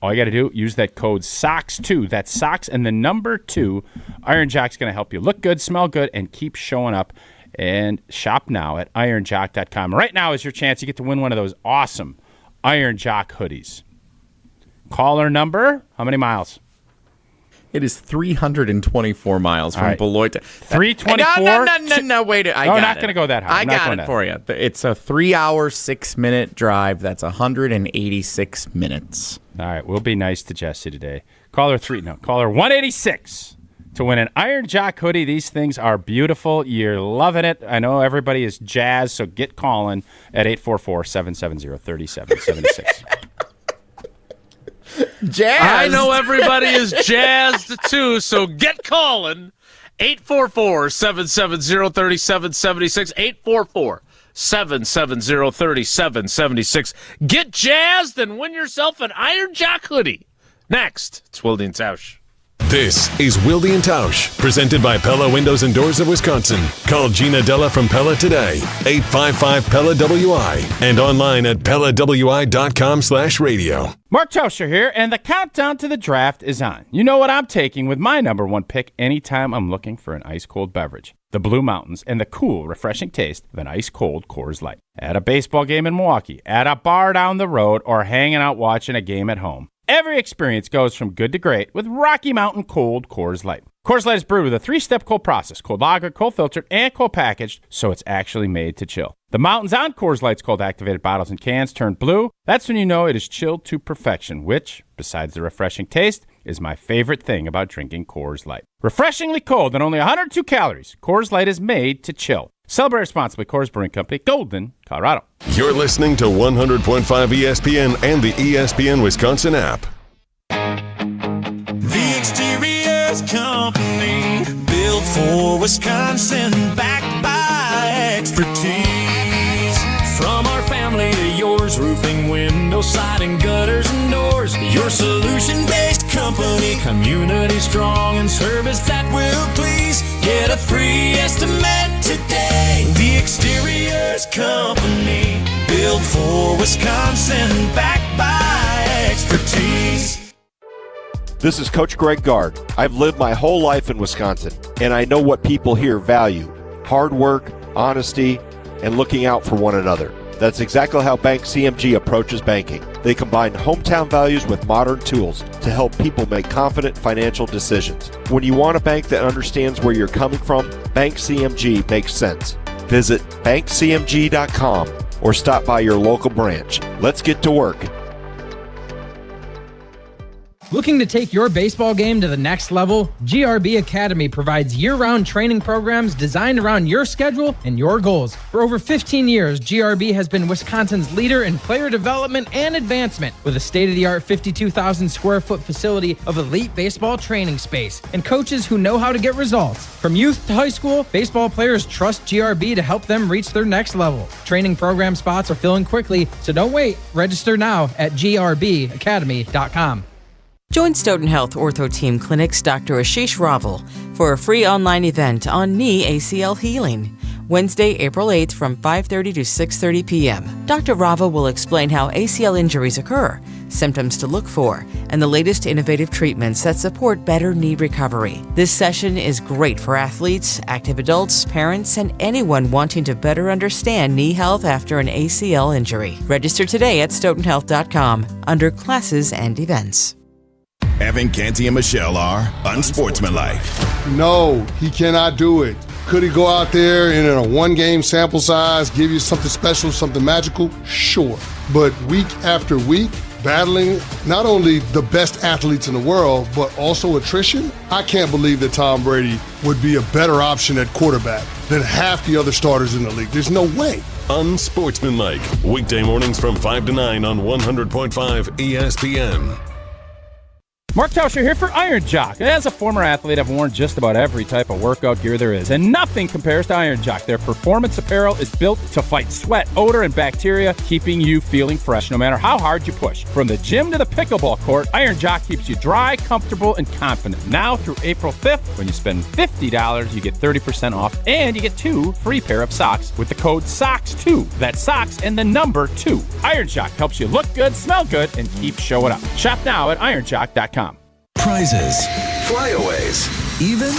All you got to do, use that code SOCKS2. That's SOCKS and the number 2. Iron Jock's going to help you look good, smell good, and keep showing up. And shop now at ironjock.com. Right now is your chance. You get to win one of those awesome Iron Jock hoodies. Caller number, how many miles?
It is 324 miles from Beloit to...
324?
No, wait.
I'm not going to go that high.
I got it for you. It's a 3-hour, 6-minute drive. That's 186 minutes.
All right, we'll be nice to Jesse today. Caller 186 to win an Iron Jock hoodie. These things are beautiful. You're loving it. I know everybody is jazzed, so get calling at 844-770-3776.
Jazz.
I know everybody is jazzed too, so get calling. 844-770-3776. 844-770-3776. Get jazzed and win yourself an Iron Jock hoodie. Next, it's Wilde and Tausch.
This is Wilde and Tausch, presented by Pella Windows and Doors of Wisconsin. Call Gina Della from Pella today, 855-PELLA-WI, and online at PellaWI.com/radio.
Mark Tauscher here, and the countdown to the draft is on. You know what I'm taking with my number 1 pick anytime I'm looking for an ice-cold beverage. The Blue Mountains and the cool, refreshing taste of an ice-cold Coors Light. At a baseball game in Milwaukee, at a bar down the road, or hanging out watching a game at home. Every experience goes from good to great with Rocky Mountain Cold Coors Light. Coors Light is brewed with a 3-step cold process, cold lagered, cold filtered, and cold packaged, so it's actually made to chill. The mountains on Coors Light's cold activated bottles and cans turn blue. That's when you know it is chilled to perfection, which, besides the refreshing taste, is my favorite thing about drinking Coors Light. Refreshingly cold and only 102 calories, Coors Light is made to chill. Celebrate responsibly. Coors Brewing Company, Golden, Colorado.
You're listening to 100.5 ESPN and the ESPN Wisconsin app.
The Exteriors Company, built for Wisconsin, backed by expertise. From our family to yours, roofing, window, siding, gutters, and doors. Your solution-based company, community strong, and service that will please. Get a free estimate today. The Exteriors Company, built for Wisconsin, backed by expertise.
This is Coach Greg Gard. I've lived my whole life in Wisconsin, and I know what people here value: hard work, honesty, and looking out for one another. That's exactly how Bank CMG approaches banking. They combine hometown values with modern tools to help people make confident financial decisions. When you want a bank that understands where you're coming from, Bank CMG makes sense. Visit bankcmg.com or stop by your local branch. Let's get to work.
Looking to take your baseball game to the next level? GRB Academy provides year-round training programs designed around your schedule and your goals. For over 15 years, GRB has been Wisconsin's leader in player development and advancement, with a state-of-the-art 52,000 square foot facility of elite baseball training space and coaches who know how to get results. From youth to high school, baseball players trust GRB to help them reach their next level. Training program spots are filling quickly, so don't wait. Register now at grbacademy.com.
Join Stoughton Health Ortho Team Clinic's Dr. Ashish Raval for a free online event on knee ACL healing. Wednesday, April 8th from 5:30 to 6:30 p.m. Dr. Rava will explain how ACL injuries occur, symptoms to look for, and the latest innovative treatments that support better knee recovery. This session is great for athletes, active adults, parents, and anyone wanting to better understand knee health after an ACL injury. Register today at stoughtonhealth.com under classes and events.
Evan, Canty, and Michelle are unsportsmanlike.
No, he cannot do it. Could he go out there and in a one-game sample size give you something special, something magical? Sure. But week after week, battling not only the best athletes in the world, but also attrition, I can't believe that Tom Brady would be a better option at quarterback than half the other starters in the league. There's no way.
Unsportsmanlike. Weekday mornings from 5 to 9 on 100.5 ESPN.
Mark Tauscher here for Iron Jock. As a former athlete, I've worn just about every type of workout gear there is, and nothing compares to Iron Jock. Their performance apparel is built to fight sweat, odor, and bacteria, keeping you feeling fresh no matter how hard you push. From the gym to the pickleball court, Iron Jock keeps you dry, comfortable, and confident. Now through April 5th, when you spend $50, you get 30% off, and you get 2 free pair of socks with the code SOCKS2. That's socks and the number 2. Iron Jock helps you look good, smell good, and keep showing up. Shop now at ironjock.com.
Prizes, flyaways, even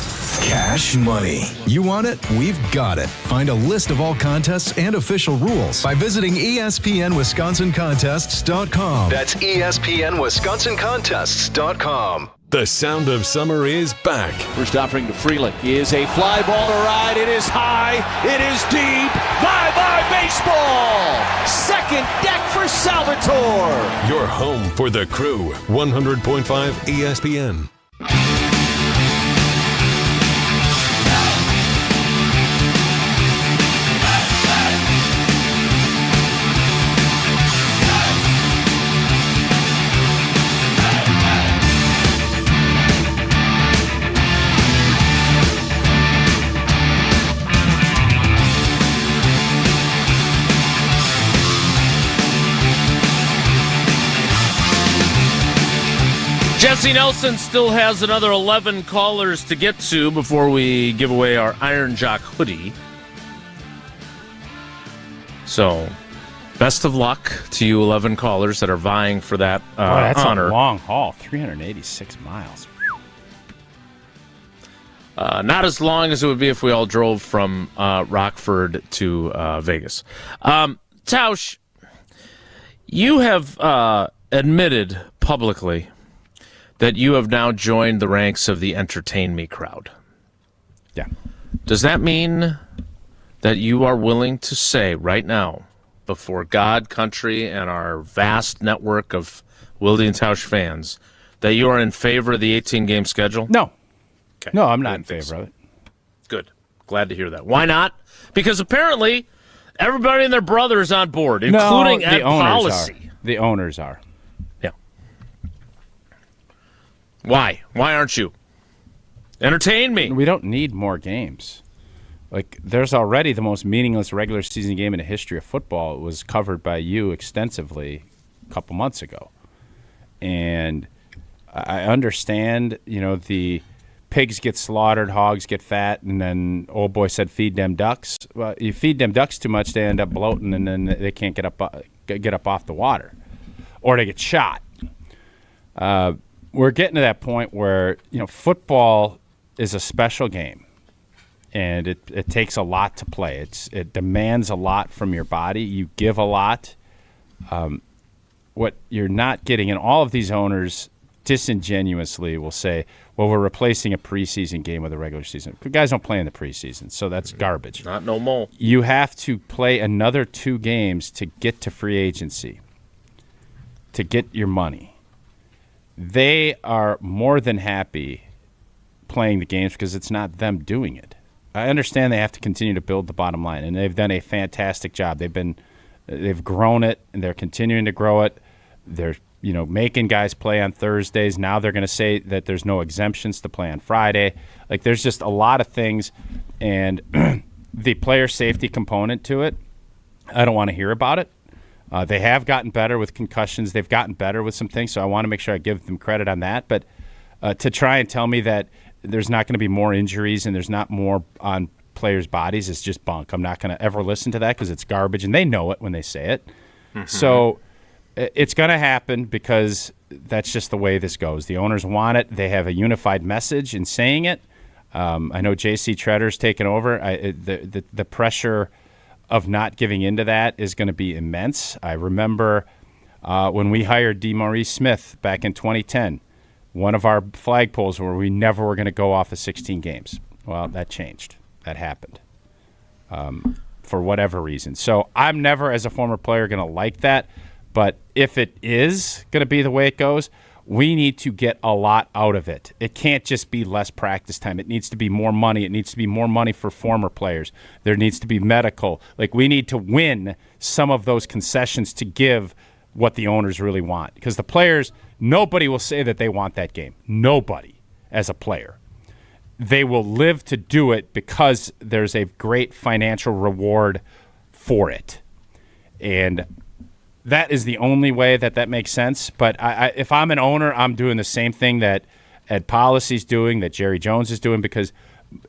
cash money. You want it? We've got it. Find a list of all contests and official rules by visiting ESPNWisconsinContests.com. That's ESPNWisconsinContests.com.
The sound of summer is back.
First offering to Freeland is a fly ball to right. It is high. It is deep. Bye-bye baseball. Second deck for Salvatore.
Your home for the Crew. 100.5 ESPN.
Jesse Nelson still has another 11 callers to get to before we give away our Iron Jock hoodie. So, best of luck to you 11 callers that are vying for that
that's
honor.
A long haul, 386 miles.
Not as long as it would be if we all drove from Rockford to Vegas. Tausch, you have admitted publicly that you have now joined the ranks of the entertain me crowd.
Yeah.
Does that mean that you are willing to say right now, before God, country, and our vast network of Wilde and Tausch fans, that you are in favor of the 18-game schedule?
No.
Okay.
No, I'm not in favor of it.
Good. Glad to hear that. Why not? Because apparently everybody and their brother is on board, including Ed Policy.
The owners are.
Why? Why aren't you? Entertain me.
We don't need more games. Like, there's already the most meaningless regular season game in the history of football. It was covered by you extensively a couple months ago. And I understand, the pigs get slaughtered, hogs get fat, and then old boy said feed them ducks. Well, you feed them ducks too much, they end up bloating, and then they can't get up off the water. Or they get shot. We're getting to that point where, football is a special game, and it takes a lot to play. It demands a lot from your body. You give a lot. What you're not getting, and all of these owners disingenuously will say, well, we're replacing a preseason game with a regular season. Guys don't play in the preseason, so that's garbage.
Not no more.
You have to play another 2 games to get to free agency, to get your money. They are more than happy playing the games because it's not them doing it. I understand they have to continue to build the bottom line, and they've done a fantastic job. They've grown it, and they're continuing to grow it. They're making guys play on Thursdays. Now they're going to say that there's no exemptions to play on Friday. Like, there's just a lot of things, and the player safety component to it, I don't want to hear about it. They have gotten better with concussions. They've gotten better with some things, so I want to make sure I give them credit on that. But to try and tell me that there's not going to be more injuries and there's not more on players' bodies is just bunk. I'm not going to ever listen to that because it's garbage, and they know it when they say it. Mm-hmm. So it's going to happen because that's just the way this goes. The owners want it. They have a unified message in saying it. I know J.C. Tretter's taken over. The pressure of not giving into that is going to be immense. I remember when we hired DeMaurice Smith back in 2010, one of our flagpoles were we never were going to go off of 16 games. Well, that changed. That happened for whatever reason. So I'm never, as a former player, going to like that. But if it is going to be the way it goes, we need to get a lot out of it. It can't just be less practice time. It needs to be more money. It needs to be more money for former players. There needs to be medical. Like, we need to win some of those concessions to give what the owners really want. Because the players, nobody will say that they want that game. Nobody as a player. They will live to do it because there's a great financial reward for it. And that is the only way that makes sense. But if I'm an owner, I'm doing the same thing that Ed Policy's doing, that Jerry Jones is doing, because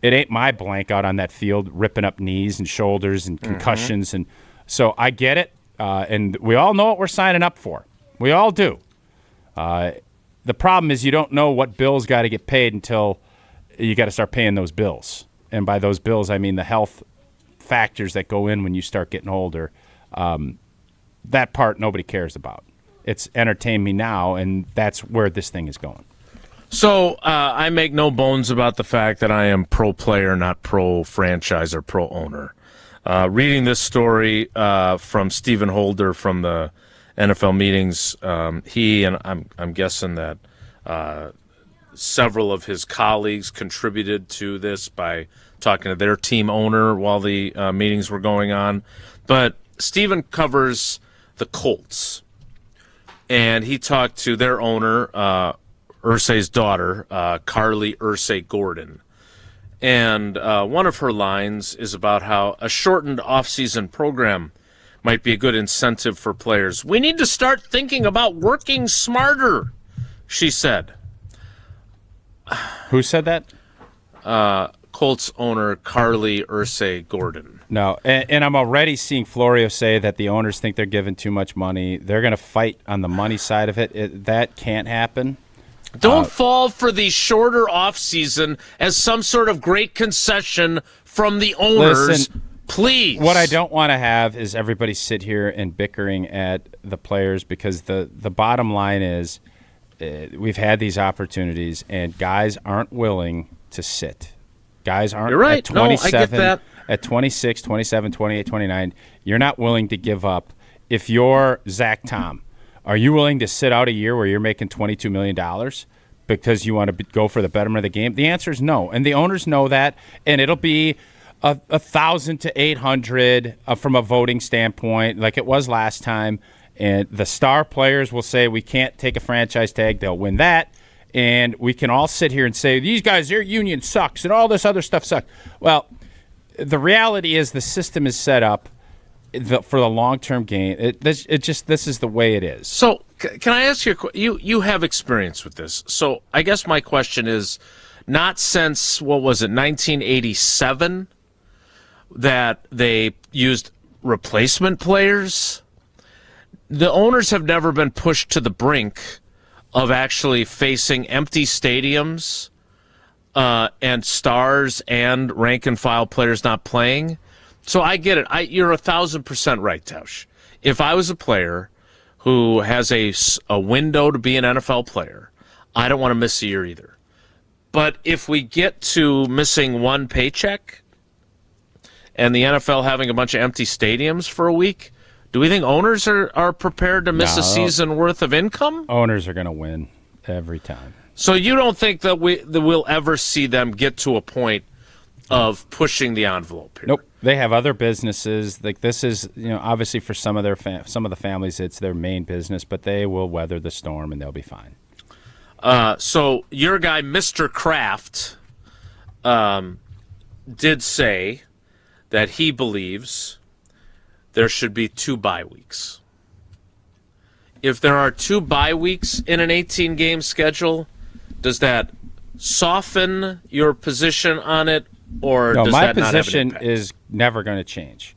it ain't my blank out on that field ripping up knees and shoulders and concussions. Mm-hmm. And so I get it, and we all know what we're signing up for. We all do. The problem is you don't know what bills got to get paid until you got to start paying those bills. And by those bills, I mean the health factors that go in when you start getting older. That part nobody cares about. It's entertain me now, and that's where this thing is going.
So I make no bones about the fact that I am pro-player, not pro-franchise or pro-owner. Reading this story from Stephen Holder from the NFL meetings, he and I'm guessing that several of his colleagues contributed to this by talking to their team owner while the meetings were going on. But Stephen covers the Colts, and he talked to their owner, Irsay's daughter, Carly Irsay Gordon. And one of her lines is about how a shortened off-season program might be a good incentive for players. We need to start thinking about working smarter, she said.
Who said that?
Colts owner Carly Irsay Gordon.
No, and I'm already seeing Florio say that the owners think they're giving too much money. They're going to fight on the money side of it. That can't happen.
Don't fall for the shorter offseason as some sort of great concession from the owners.
Listen,
please.
What I don't want to have is everybody sit here and bickering at the players, because the bottom line is we've had these opportunities, and guys aren't willing to sit. Guys aren't.
You're right.
At 27,
no, I get that.
At 26, 27, 28, 29, you're not willing to give up. If you're Zach Tom, are you willing to sit out a year where you're making $22 million because you want to go for the betterment of the game? The answer is no, and the owners know that, and it'll be 1,000 to 800 from a voting standpoint, like it was last time. And the star players will say we can't take a franchise tag. They'll win that. And we can all sit here and say, these guys, their union sucks and all this other stuff sucks. Well, the reality is the system is set up for the long-term gain. This is the way it is.
So can I ask you have experience with this. So I guess my question is, not since, 1987 that they used replacement players? The owners have never been pushed to the brink of actually facing empty stadiums and stars and rank-and-file players not playing. So I get it. You're 1,000% right, Tausch. If I was a player who has a window to be an NFL player, I don't want to miss a year either. But if we get to missing one paycheck and the NFL having a bunch of empty stadiums for a week, do we think owners are prepared to miss a season worth of income?
Owners are going to win every time.
So you don't think that we'll ever see them get to a point of pushing the envelope here?
Nope. They have other businesses. Like, this is, obviously for some of the families, it's their main business, but they will weather the storm and they'll be fine.
So your guy, Mr. Kraft, did say that he believes there should be 2 bye weeks. If there are 2 bye weeks in an 18-game schedule, does that soften your position on it Or
no,
does
my
that not have an
position
impact?
is never going to change.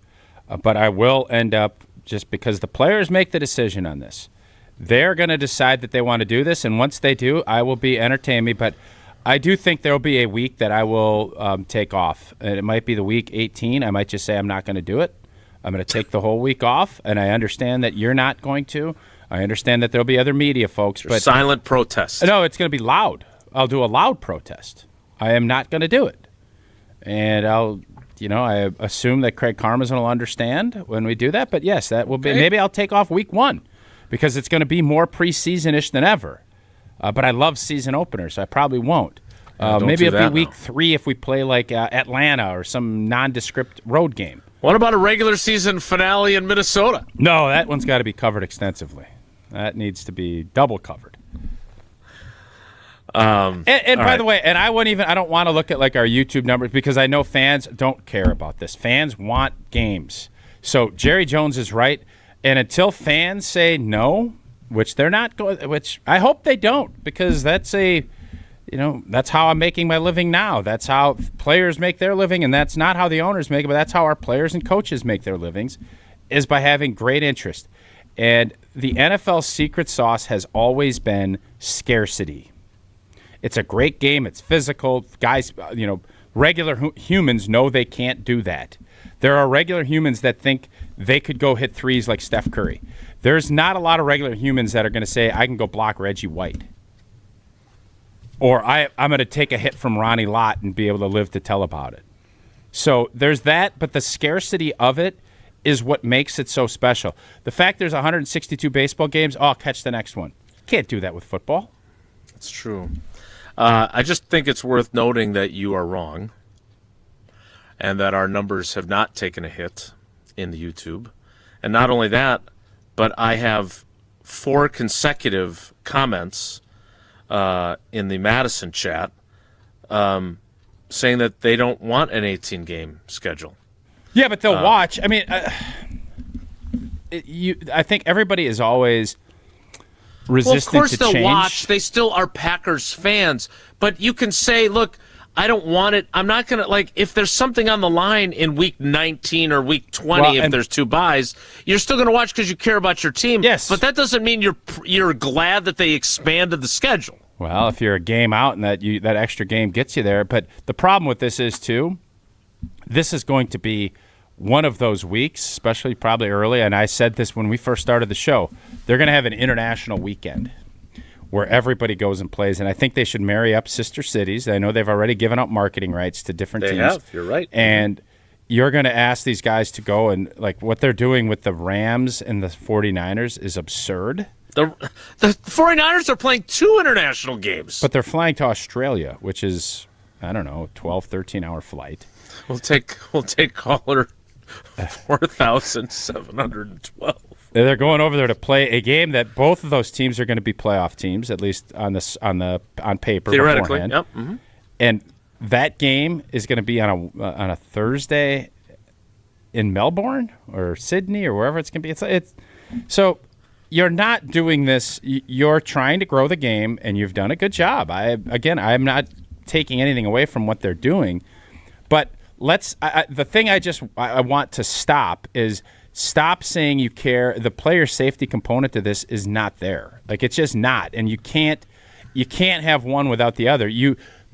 But I will end up, just because the players make the decision on this, they're going to decide that they want to do this, and once they do, I will be entertaining. But I do think there will be a week that I will take off. And it might be the week 18. I might just say I'm not going to do it. I'm going to take the whole week off, and I understand that you're not going to. I understand that there'll be other media folks. But
silent protest.
No, it's going to be loud. I'll do a loud protest. I am not going to do it. And I assume that Craig Karmazin will understand when we do that. But yes, that will be. Maybe I'll take off week 1 because it's going to be more preseason-ish than ever. But I love season openers, so I probably won't. Maybe it'll be week 3 if we play like Atlanta or some nondescript road game.
What about a regular season finale in Minnesota?
No, that one's got to be covered extensively. That needs to be double covered. And by the way, and I don't want to look at like our YouTube numbers because I know fans don't care about this. Fans want games. So Jerry Jones is right. And until fans say no, which they're not going, which I hope they don't, because that's that's how I'm making my living now. That's how players make their living, and that's not how the owners make it, but that's how our players and coaches make their livings, is by having great interest. And the NFL secret sauce has always been scarcity. It's a great game. It's physical. Guys, regular humans know they can't do that. There are regular humans that think they could go hit threes like Steph Curry. There's not a lot of regular humans that are going to say, I can go block Reggie White. Or I'm going to take a hit from Ronnie Lott and be able to live to tell about it. So there's that, but the scarcity of it is what makes it so special. The fact there's 162 baseball games, I'll catch the next one. You can't do that with football.
That's true. I just think it's worth noting that you are wrong and that our numbers have not taken a hit in the YouTube. And not only that, but I have 4 consecutive comments in the Madison chat saying that they don't want an 18-game schedule.
Yeah, but they'll watch. I mean, I think everybody is always resistant to change.
Well, of course they'll watch. They still are Packers fans. But you can say, look, I don't want it. I'm not going to, like, if there's something on the line in week 19 or week 20, if there's 2 buys, you're still going to watch because you care about your team.
Yes.
But that doesn't mean you're glad that they expanded the schedule.
Well, if you're a game out and that extra game gets you there. But the problem with this is, too, this is going to be one of those weeks, especially probably early, and I said this when we first started the show, they're going to have an international weekend where everybody goes and plays, and I think they should marry up sister cities. I know they've already given up marketing rights to different teams.
They have, you're right.
And you're going to ask these guys to go, and like what they're doing with the Rams and the 49ers is absurd.
The 49ers are playing 2 international games.
But they're flying to Australia, which is, I don't know, 12, 13-hour flight.
We'll take caller 4,712.
They're going over there to play a game that both of those teams are going to be playoff teams, at least on paper.
Theoretically,
beforehand.
yep. Mm-hmm.
And that game is going to be on a Thursday in Melbourne or Sydney or wherever it's going to be. It's so you're not doing this. You're trying to grow the game, and you've done a good job. I'm not taking anything away from what they're doing, but the thing I want to stop is stop saying you care. The player safety component to this is not there. Like, it's just not, and you can't have one without the other.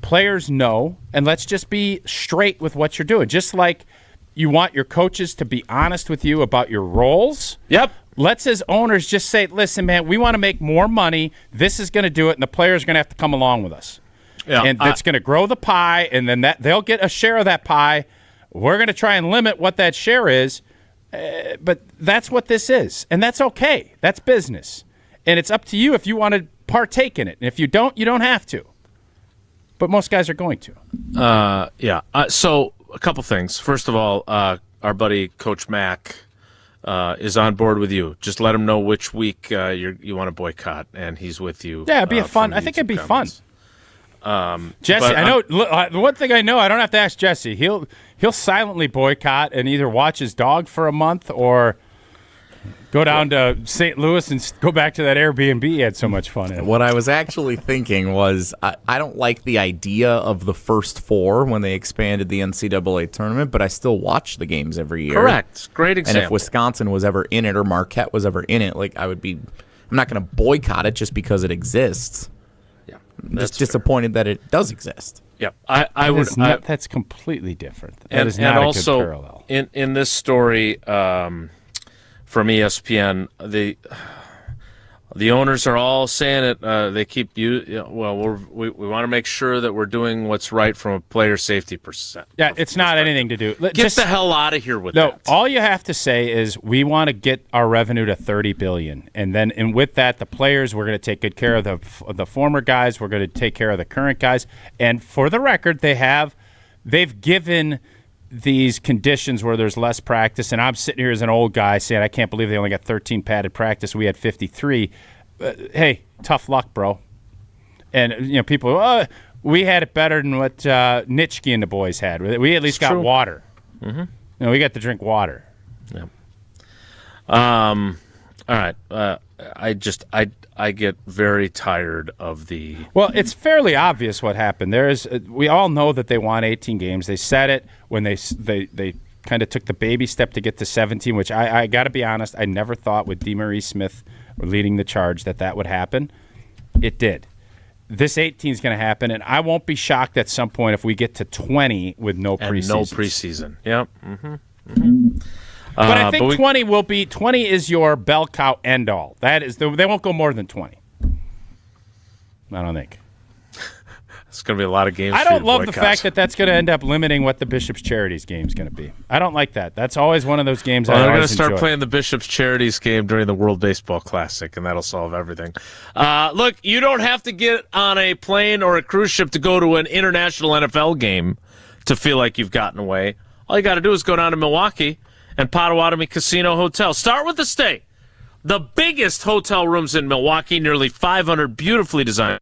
Players know, and let's just be straight with what you're doing. Just like you want your coaches to be honest with you about your roles.
Yep.
Let's, as owners, just say, listen, man, we want to make more money. This is going to do it, and the players are going to have to come along with us. Yeah, and it's going to grow the pie, and then they'll get a share of that pie. We're going to try and limit what that share is, but that's what this is, and that's okay. That's business, and it's up to you if you want to partake in it. And if you don't, you don't have to. But most guys are going to.
So a couple things. First of all, our buddy Coach Mack is on board with you. Just let him know which week you want to boycott, and he's with you.
Yeah, it'd be fun. I think it'd be fun. Jesse, I know. The one thing I know, I don't have to ask Jesse. He'll silently boycott and either watch his dog for a month or
Go down to St. Louis and go back to that Airbnb you had so much fun in.
What I was actually thinking was I don't like the idea of the first four when they expanded the NCAA tournament, but I still watch the games every year.
Correct. Great example.
And if Wisconsin was ever in it or Marquette was ever in it, I'm not going to boycott it just because it exists.
Yeah,
I'm just disappointed that it does exist.
Yep.
That's completely different. That is not a good parallel.
In this story from ESPN, the owners are all saying it. They keep we want to make sure that we're doing what's right from a player safety perspective.
Yeah, it's not anything to do.
Get the hell out of here with that.
All you have to say is we want to get our revenue to $30 billion, and with that, the players, we're going to take good care of the former guys. We're going to take care of the current guys. And for the record, they've given these conditions where there's less practice, and I'm sitting here as an old guy saying I can't believe they only got 13 padded practice. We had 53. Hey, tough luck, bro. And people, we had it better than what Nitschke and the boys had. We at least got water. Mm-hmm. We got to drink water.
Yeah. All right. I get very tired of the.
Well, it's fairly obvious what happened. We all know that they won 18 games. They said it when they kind of took the baby step to get to 17, which I got to be honest, I never thought with DeMaurice Smith leading the charge that would happen. It did. This 18 is going to happen, and I won't be shocked at some point if we get to 20 with no preseason.
No preseason. Yep. Mm-hmm. Mm-hmm.
But I think 20 is your bell cow end all. That is, they won't go more than 20. I don't think.
It's going to be a lot of games.
I don't love the fact that that's going to end up limiting what the Bishop's Charities game is going to be. I don't like that. That's always one of those games I always enjoy.
They're going to start playing the Bishop's Charities game during the World Baseball Classic, and that'll solve everything. Look, you don't have to get on a plane or a cruise ship to go to an international NFL game to feel like you've gotten away. All you got to do is go down to Milwaukee and Potawatomi Casino Hotel. Start with the stay. The biggest hotel rooms in Milwaukee, nearly 500 beautifully designed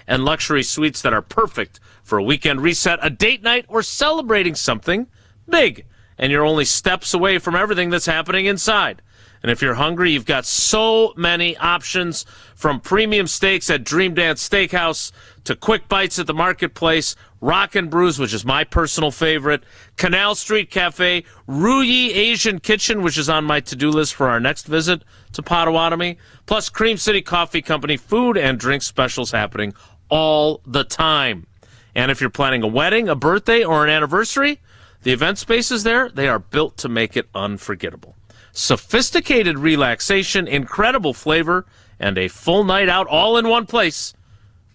and luxury suites that are perfect for a weekend reset, a date night, or celebrating something big. And you're only steps away from everything that's happening inside. And if you're hungry, you've got so many options, from premium steaks at Dream Dance Steakhouse to quick bites at the Marketplace, Rock and Brews, which is my personal favorite, Canal Street Cafe, Ruyi Asian Kitchen, which is on my to-do list for our next visit to Potawatomi, plus Cream City Coffee Company, food and drink specials happening all the time. And if you're planning a wedding, a birthday, or an anniversary, the event spaces there, they are built to make it unforgettable. Sophisticated relaxation, incredible flavor, and a full night out all in one place.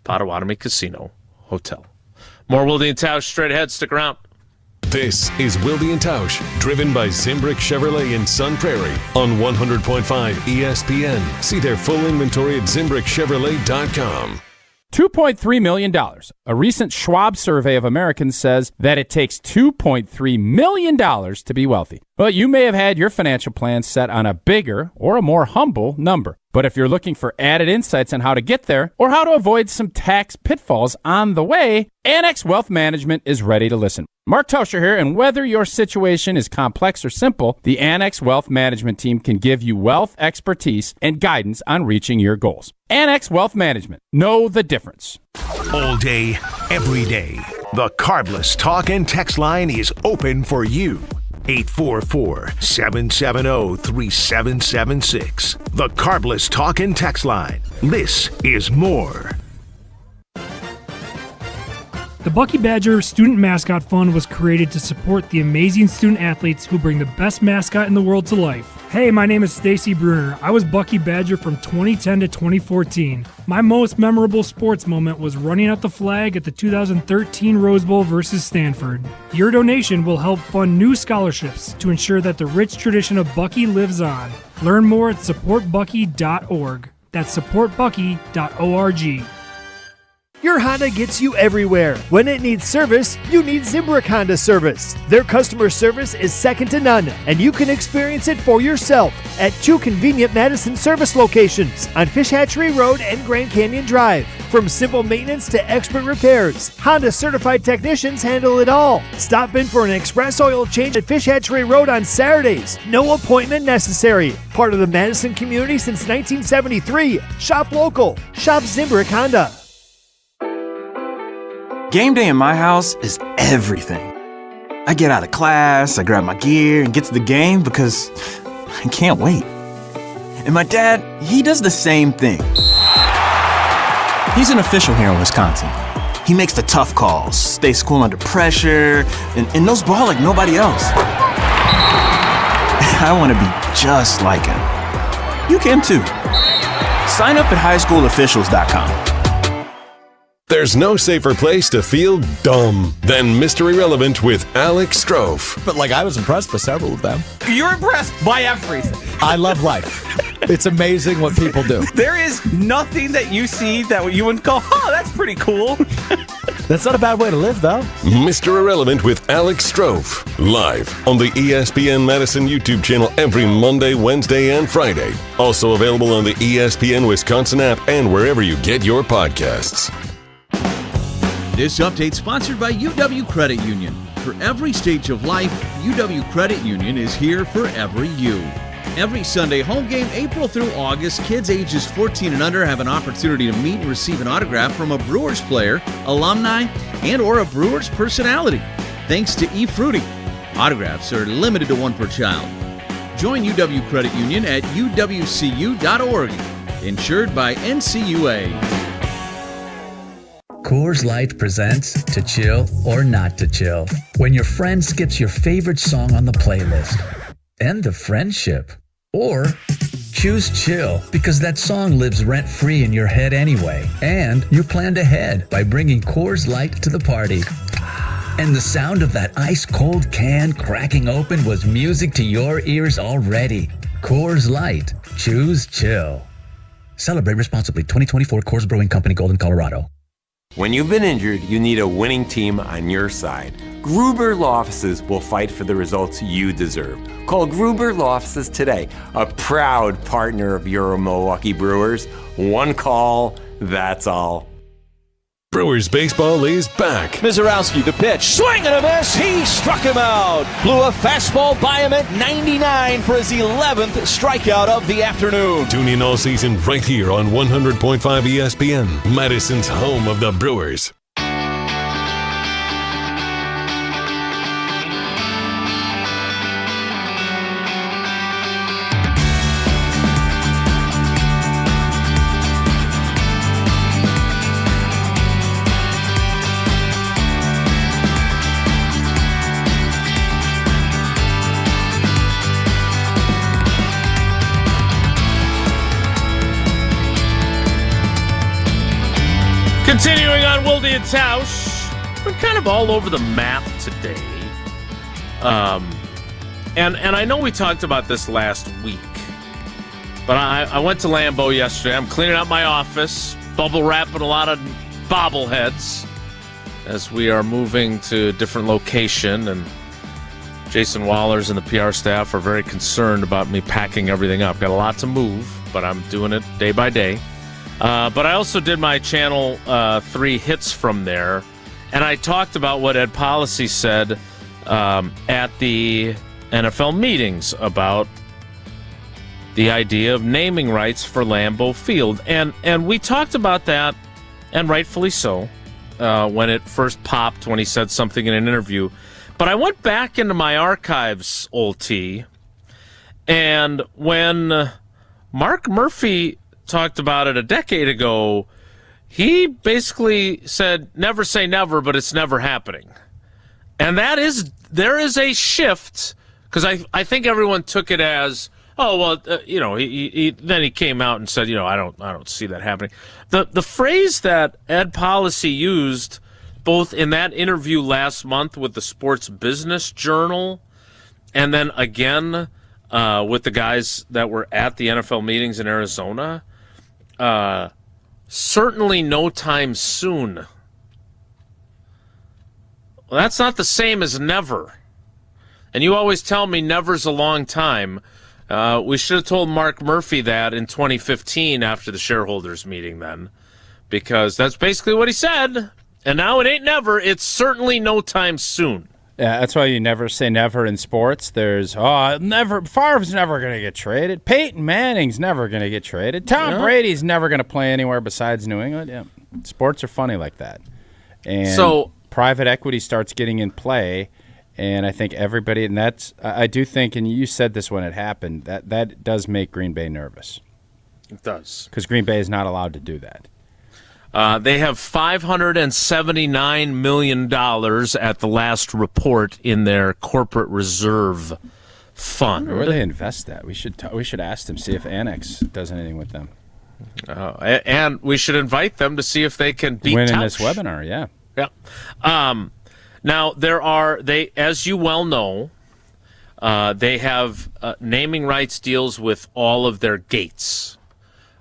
Potawatomi Casino Hotel. More Wilde and Tausch straight ahead. Stick around.
This is Wilde and Tausch, driven by Zimbrick Chevrolet in Sun Prairie on 100.5 ESPN. See their full inventory at ZimbrickChevrolet.com.
$2.3 million. A recent Schwab survey of Americans says that it takes $2.3 million to be wealthy. Well, you may have had your financial plan set on a bigger or a more humble number. But if you're looking for added insights on how to get there or how to avoid some tax pitfalls on the way, Annex Wealth Management is ready to listen. Mark Tauscher here, and whether your situation is complex or simple, the Annex Wealth Management team can give you wealth expertise and guidance on reaching your goals. Annex Wealth Management. Know the difference.
All day, every day, the Carbless Talk and Text line is open for you. 844-770-3776. The Carbless Talk and Text line. This is more.
The Bucky Badger Student Mascot Fund was created to support the amazing student athletes who bring the best mascot in the world to life. Hey, my name is Stacy Bruner. I was Bucky Badger from 2010 to 2014. My most memorable sports moment was running out the flag at the 2013 Rose Bowl versus Stanford. Your donation will help fund new scholarships to ensure that the rich tradition of Bucky lives on. Learn more at supportbucky.org. That's supportbucky.org.
Your Honda gets you everywhere. When it needs service, you need Zimbrick Honda service. Their customer service is second to none, and you can experience it for yourself at 2 convenient Madison service locations on Fish Hatchery Road and Grand Canyon Drive. From simple maintenance to expert repairs, Honda certified technicians handle it all. Stop in for an express oil change at Fish Hatchery Road on Saturdays. No appointment necessary. Part of the Madison community since 1973. Shop local. Shop Zimbrick Honda.
Game day in my house is everything. I get out of class, I grab my gear, and get to the game because I can't wait. And my dad, he does the same thing. He's an official here in Wisconsin. He makes the tough calls, stays cool under pressure, and knows ball like nobody else. I want to be just like him. You can too. Sign up at highschoolofficials.com.
There's no safer place to feel dumb than Mr. Irrelevant with Alex Strofe.
But I was impressed by several of them.
You're impressed by everything.
I love life. It's amazing what people do.
There is nothing that you see that you wouldn't go, oh, that's pretty cool.
That's not a bad way to live, though.
Mr. Irrelevant with Alex Strofe. Live on the ESPN Madison YouTube channel every Monday, Wednesday, and Friday. Also available on the ESPN Wisconsin app and wherever you get your podcasts.
This update sponsored by UW Credit Union. For every stage of life, UW Credit Union is here for every you. Every Sunday home game, April through August, kids ages 14 and under have an opportunity to meet and receive an autograph from a Brewers player, alumni, and or a Brewers personality. Thanks to eFruity. Autographs are limited to one per child. Join UW Credit Union at uwcu.org. Insured by NCUA.
Coors Light presents To Chill or Not to Chill. When your friend skips your favorite song on the playlist. End the friendship. Or choose chill because that song lives rent-free in your head anyway. And you planned ahead by bringing Coors Light to the party. And the sound of that ice-cold can cracking open was music to your ears already. Coors Light. Choose chill. Celebrate responsibly. 2024 Coors Brewing Company, Golden, Colorado.
When you've been injured, you need a winning team on your side. Gruber Law Offices will fight for the results you deserve. Call Gruber Law Offices today, a proud partner of your Milwaukee Brewers. One call, that's all.
Brewers baseball is back.
Mizorowski, the pitch, swing and a miss. He struck him out. Blew a fastball by him at 99 for his 11th strikeout of the afternoon.
Tune in all season right here on 100.5 ESPN, Madison's home of the Brewers.
Continuing on Wilde and Tausch, we're kind of all over the map today. And I know we talked about this last week, but I went to Lambo yesterday. I'm cleaning out my office, bubble wrapping a lot of bobbleheads as we are moving to a different location. And Jason Wallers and the PR staff are very concerned about me packing everything up. Got a lot to move, but I'm doing it day by day. But I also did my Channel 3 hits from there, and I talked about what Ed Policy said at the NFL meetings about the idea of naming rights for Lambo Field. And we talked about that, and rightfully so, when it first popped, when he said something in an interview. But I went back into my archives, old T, and when Mark Murphy talked about it a decade ago, he basically said, never say never, but it's never happening. And there is a shift, because I think everyone took it as, oh, well, then he came out and said, I don't see that happening. The phrase that Ed Policy used, both in that interview last month with the Sports Business Journal, and then again with the guys that were at the NFL meetings in Arizona, certainly no time soon. Well, that's not the same as never. And you always tell me never's a long time. We should have told Mark Murphy that in 2015 after the shareholders meeting then, because that's basically what he said. And now it ain't never. It's certainly no time soon.
Yeah, that's why you never say never in sports. There's, Favre's never going to get traded. Peyton Manning's never going to get traded. Tom Brady's never going to play anywhere besides New England. Yeah, sports are funny like that. And so private equity starts getting in play, and I think everybody, and that's, I do think, and you said this when it happened, that does make Green Bay nervous.
It does.
Because Green Bay is not allowed to do that.
They have $579 million at the last report in their corporate reserve fund.
Where do they invest that? We should ask them, see if Annex does anything with them.
And we should invite them to see if they can beat
win
Tausch
in this webinar. Yeah.
Now they, as you well know, they have naming rights deals with all of their gates.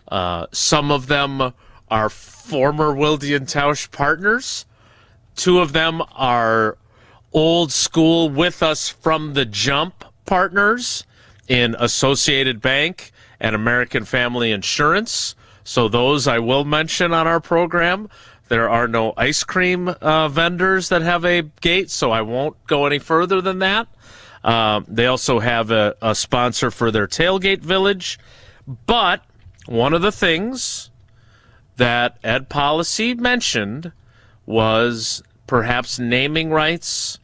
Some of them are former Wilde and Tausch partners. 2 of them are old school with us from the jump partners in Associated Bank and American Family Insurance. So those I will mention on our program. There are no ice cream vendors that have a gate, so I won't go any further than that. They also have a sponsor for their tailgate village. But one of the things that Ed Policy mentioned was perhaps naming rights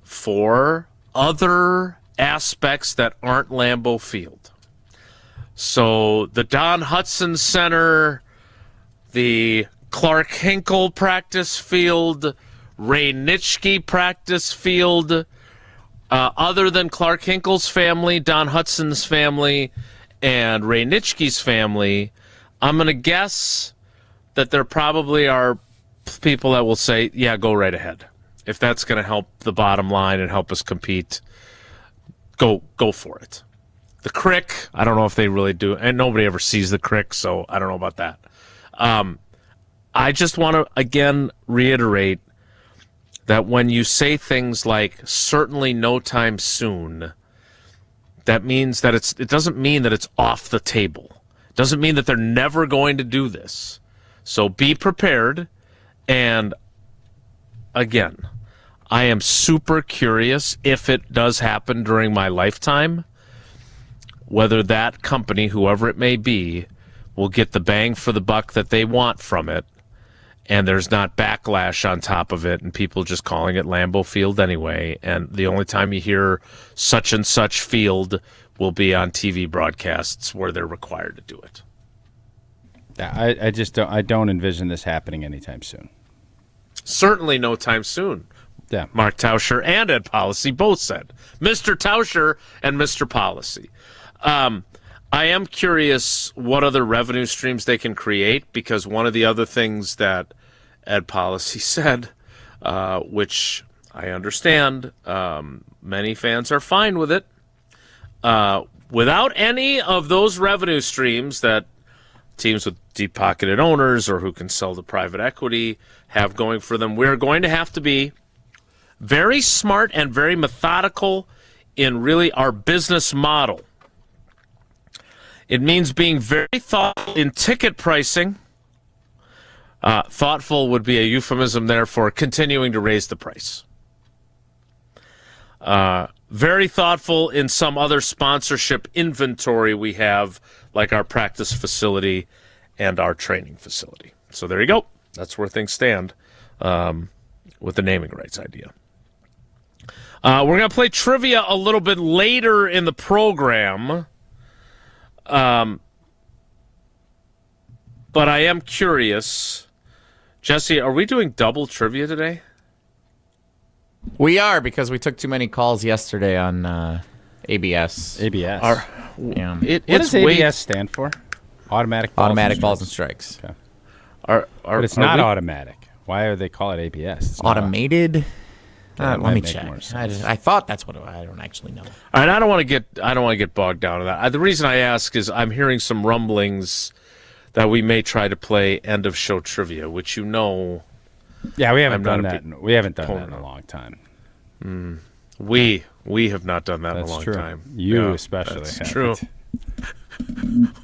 for other aspects that aren't Lambeau Field. So the Don Hutson Center, the Clark Hinkle practice field, Ray Nitschke practice field, other than Clark Hinkle's family, Don Hutson's family, and Ray Nitschke's family, I'm going to guess that there probably are people that will say, yeah, go right ahead. If that's going to help the bottom line and help us compete, go for it. The Crick, I don't know if they really do, and nobody ever sees the Crick, so I don't know about that. I just want to, again, reiterate that when you say things like certainly no time soon, that means that it doesn't mean that it's off the table. Doesn't mean that they're never going to do this. So be prepared. And again, I am super curious if it does happen during my lifetime, whether that company, whoever it may be, will get the bang for the buck that they want from it, and there's not backlash on top of it and people just calling it Lambeau Field anyway, and the only time you hear such and such field will be on TV broadcasts where they're required to do it.
I don't envision this happening anytime soon.
Certainly no time soon.
Yeah.
Mark Tauscher and Ed Policy both said. Mr. Tauscher and Mr. Policy. I am curious what other revenue streams they can create, because one of the other things that Ed Policy said, which I understand, many fans are fine with it, without any of those revenue streams that teams with deep-pocketed owners or who can sell to private equity have going for them, we're going to have to be very smart and very methodical in really our business model. It means being very thoughtful in ticket pricing. Thoughtful would be a euphemism there for continuing to raise the price. Very thoughtful in some other sponsorship inventory we have, like our practice facility and our training facility. So there you go. That's where things stand with the naming rights idea. We're going to play trivia a little bit later in the program. But I am curious. Jesse, are we doing double trivia today?
We are, because we took too many calls yesterday on ABS.
ABS.
Yeah.
What does ABS stand for? Automatic
balls and strikes.
Okay. But it's not automatic. Why do they call it ABS? It's
automated. Let me check.
I
thought that's what I don't actually know.
All right, I don't want to get bogged down in that. The reason I ask is I'm hearing some rumblings that we may try to play end of show trivia, which you know.
Yeah, we haven't done that. We haven't done that in a long time.
We have not done that in a long time.
You especially.
That's true.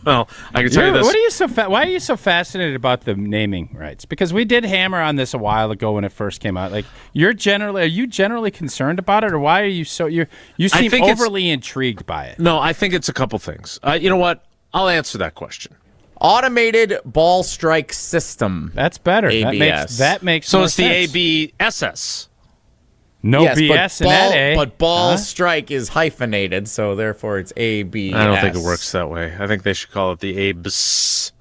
Well, I can tell you this.
What are you why are you so fascinated about the naming rights? Because we did hammer on this a while ago when it first came out. Like, are you generally concerned about it, or why are you so you seem overly intrigued by it?
No, I think it's a couple things. You know what? I'll answer that question.
Automated ball strike system.
That's better.
ABS.
That makes
so
more
it's
sense.
the ABSS.
No BS in that, eh?
But ball strike is hyphenated, so therefore it's ABS.
I don't think it works that way. I think they should call it the ABS.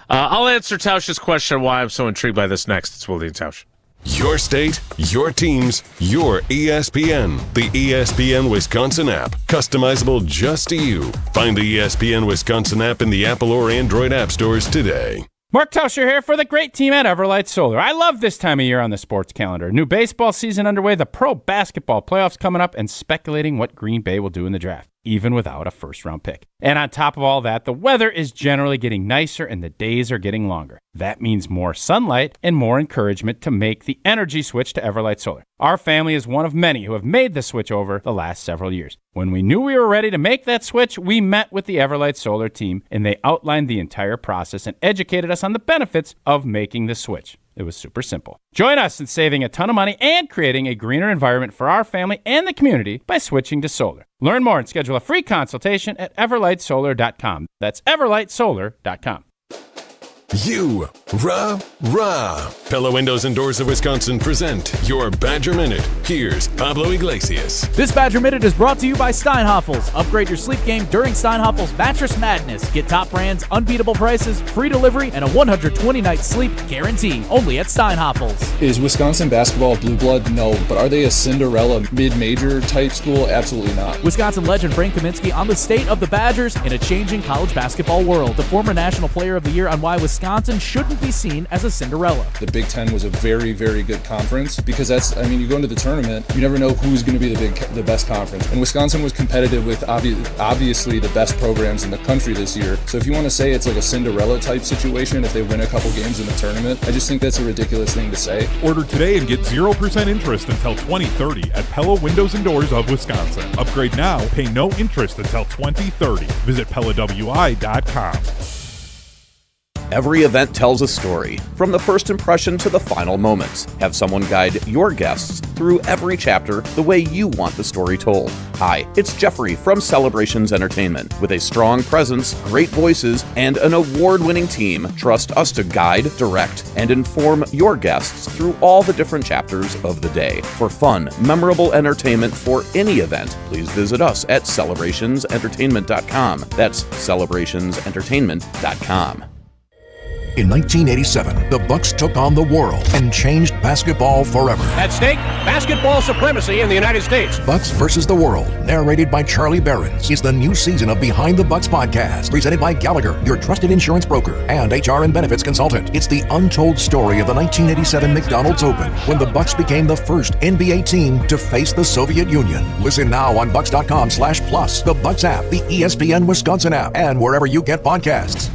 I'll answer Tausch's question on why I'm so intrigued by this next. It's Wilde and Tausch.
Your state, your teams, your ESPN. The ESPN Wisconsin app. Customizable just to you. Find the ESPN Wisconsin app in the Apple or Android app stores today.
Mark Tauscher here for the great team at Everlight Solar. I love this time of year on the sports calendar. New baseball season underway, the pro basketball playoffs coming up, and speculating what Green Bay will do in the draft, even without a first-round pick. And on top of all that, the weather is generally getting nicer and the days are getting longer. That means more sunlight and more encouragement to make the energy switch to Everlight Solar. Our family is one of many who have made the switch over the last several years. When we knew we were ready to make that switch, we met with the Everlight Solar team, and they outlined the entire process and educated us on the benefits of making the switch. It was super simple. Join us in saving a ton of money and creating a greener environment for our family and the community by switching to solar. Learn more and schedule a free consultation at everlightsolar.com. That's everlightsolar.com.
Rah. Pella Windows and Doors of Wisconsin present your Badger Minute. Here's Pablo Iglesias.
This Badger Minute is brought to you by Steinhafels. Upgrade your sleep game during Steinhafels Mattress Madness. Get top brands, unbeatable prices, free delivery, and a 120-night sleep guarantee. Only at Steinhafels.
Is Wisconsin basketball blue blood? No. But are they a Cinderella mid-major type school? Absolutely not.
Wisconsin legend Frank Kaminsky on the state of the Badgers in a changing college basketball world. The former National Player of the Year on why Wisconsin shouldn't be seen as a Cinderella.
The Big Ten was a very, very good conference because you go into the tournament, you never know who's going to be the best conference. And Wisconsin was competitive with obviously the best programs in the country this year. So if you want to say it's like a Cinderella type situation, if they win a couple games in the tournament, I just think that's a ridiculous thing to say.
Order today and get 0% interest until 2030 at Pella Windows and Doors of Wisconsin. Upgrade now, pay no interest until 2030. Visit PellaWI.com.
Every event tells a story, from the first impression to the final moments. Have someone guide your guests through every chapter the way you want the story told. Hi, it's Jeffrey from Celebrations Entertainment. With a strong presence, great voices, and an award-winning team, trust us to guide, direct, and inform your guests through all the different chapters of the day. For fun, memorable entertainment for any event, please visit us at celebrationsentertainment.com. That's celebrationsentertainment.com.
In 1987, the Bucks took on the world and changed basketball forever.
At stake, basketball supremacy in the United States.
Bucks versus the World, narrated by Charlie Behrens, is the new season of Behind the Bucks podcast, presented by Gallagher, your trusted insurance broker and HR and benefits consultant. It's the untold story of the 1987 McDonald's Open, when the Bucks became the first NBA team to face the Soviet Union. Listen now on Bucks.com/plus, the Bucks app, the ESPN Wisconsin app, and wherever you get podcasts.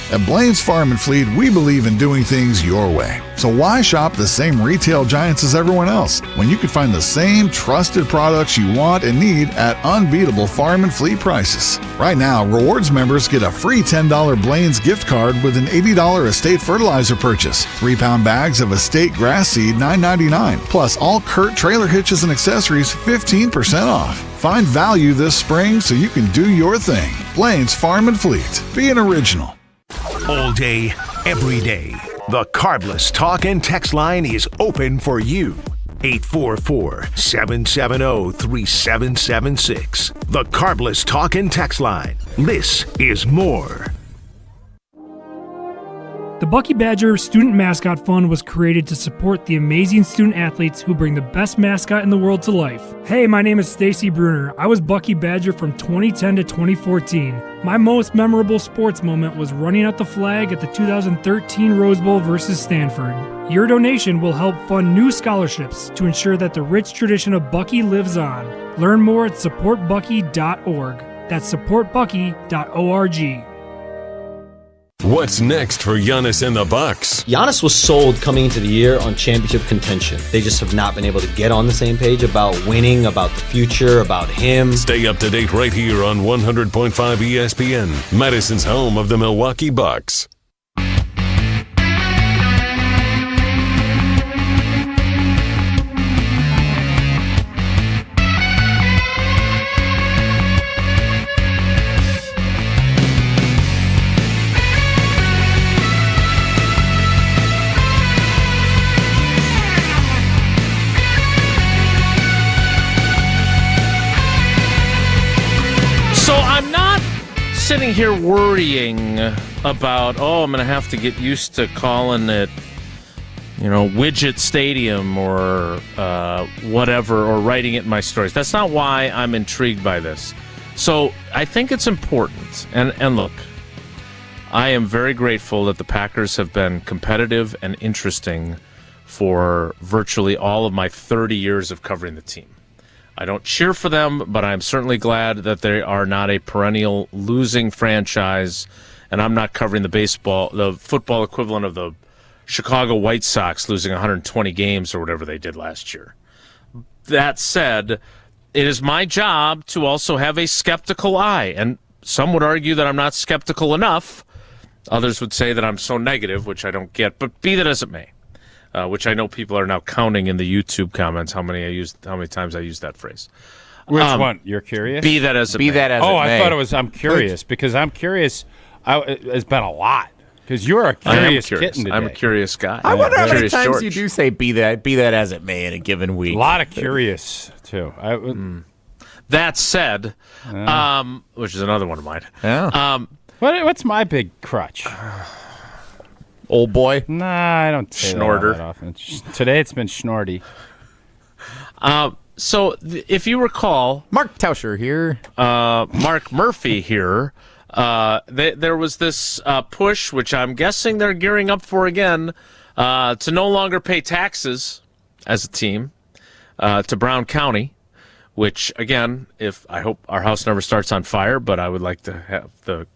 At Blaine's Farm and Fleet, we believe in doing things your way. So why shop the same retail giants as everyone else when you can find the same trusted products you want and need at unbeatable farm and fleet prices? Right now, Rewards members get a free $10 Blaine's gift card with an $80 estate fertilizer purchase, 3-pound bags of estate grass seed $9.99, plus all Kurt trailer hitches and accessories 15% off. Find value this spring so you can do your thing. Blaine's Farm and Fleet. Be an original.
All day, every day. The Carbless Talk and Text line is open for you. 844-770-3776. The Carbless Talk and Text line. This is more.
The Bucky Badger Student Mascot Fund was created to support the amazing student athletes who bring the best mascot in the world to life. Hey, my name is Stacy Bruner. I was Bucky Badger from 2010 to 2014. My most memorable sports moment was running out the flag at the 2013 Rose Bowl versus Stanford. Your donation will help fund new scholarships to ensure that the rich tradition of Bucky lives on. Learn more at supportbucky.org. That's supportbucky.org.
What's next for Giannis and the Bucks?
Giannis was sold coming into the year on championship contention. They just have not been able to get on the same page about winning, about the future, about him.
Stay up to date right here on 100.5 ESPN, Madison's home of the Milwaukee Bucks.
So I'm not sitting here worrying about, I'm going to have to get used to calling it, Widget Stadium or whatever, or writing it in my stories. That's not why I'm intrigued by this. So I think it's important. And look, I am very grateful that the Packers have been competitive and interesting for virtually all of my 30 years of covering the team. I don't cheer for them, but I'm certainly glad that they are not a perennial losing franchise, and I'm not covering the football equivalent of the Chicago White Sox losing 120 games or whatever they did last year. That said, it is my job to also have a skeptical eye, and some would argue that I'm not skeptical enough. Others would say that I'm so negative, which I don't get, but be that as it may. Which I know people are now counting in the YouTube comments how many times I used that phrase.
Which one? You're curious?
Be that as it may.
I thought it was I'm curious because I'm curious. It's been a lot because you're a curious kitten today.
I'm a curious guy.
I wonder how many times you do say be that as it may in a given week.
A lot of curious too.
That said, which is another one of mine.
Yeah.
What's my big crutch?
Old boy?
Nah, I don't say
Schnorter.
that often. Today it's been Schnorty.
So if you recall,
Mark Tauscher here,
Mark Murphy here. There was this push, which I'm guessing they're gearing up for again, to no longer pay taxes as a team to Brown County. Which again, I hope our house never starts on fire, but I would like to have the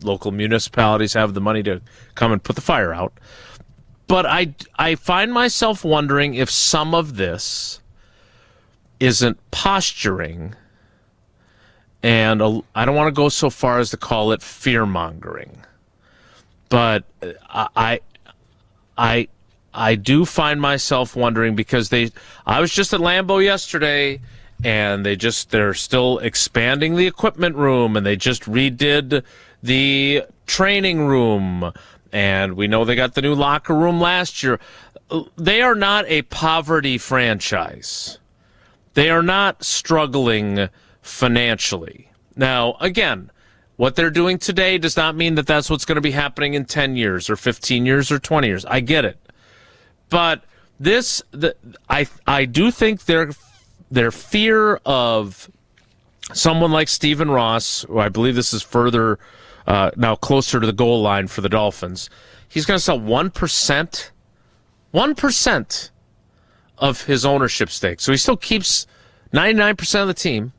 local municipalities have the money to come and put the fire out. But I find myself wondering if some of this isn't posturing, and I don't want to go so far as to call it fear-mongering. But I do find myself wondering because I was just at Lambo yesterday, and they're still expanding the equipment room, and they just redid the training room, and we know they got the new locker room last year. They are not a poverty franchise. They are not struggling financially. Now, again, what they're doing today does not mean that that's what's going to be happening in 10 years or 15 years or 20 years. I get it. But I do think their fear of someone like Stephen Ross, who I believe this is further now closer to the goal line for the Dolphins, he's going to sell 1% of his ownership stake. So he still keeps 99% of the team.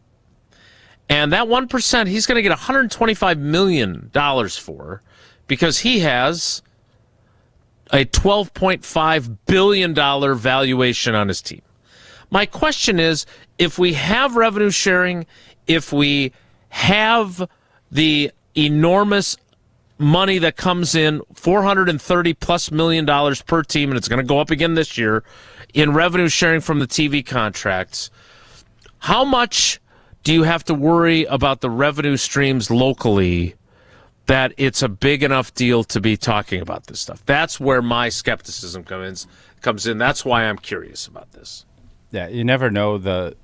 And that 1% he's going to get $125 million for because he has a $12.5 billion valuation on his team. My question is, if we have revenue sharing, if we have the enormous money that comes in, $430+ million per team, and it's going to go up again this year, in revenue sharing from the TV contracts, how much do you have to worry about the revenue streams locally that it's a big enough deal to be talking about this stuff? That's where my skepticism comes in. That's why I'm curious about this.
Yeah, you never know the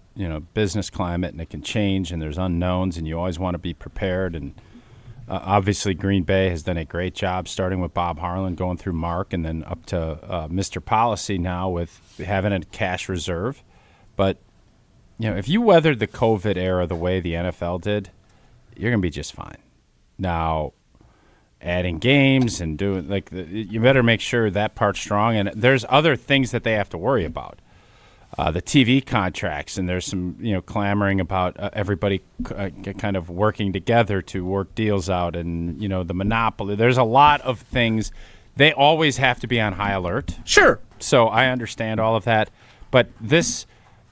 business climate, and it can change, and there's unknowns, and you always want to be prepared. And obviously, Green Bay has done a great job, starting with Bob Harlan, going through Mark, and then up to Mr. Policy now with having a cash reserve. But if you weathered the COVID era the way the NFL did, you're going to be just fine. Now, adding games and doing you better make sure that part's strong. And there's other things that they have to worry about. the TV contracts, and there's some clamoring about everybody kind of working together to work deals out, and the monopoly. There's a lot of things. They always have to be on high alert.
Sure.
So I understand all of that, but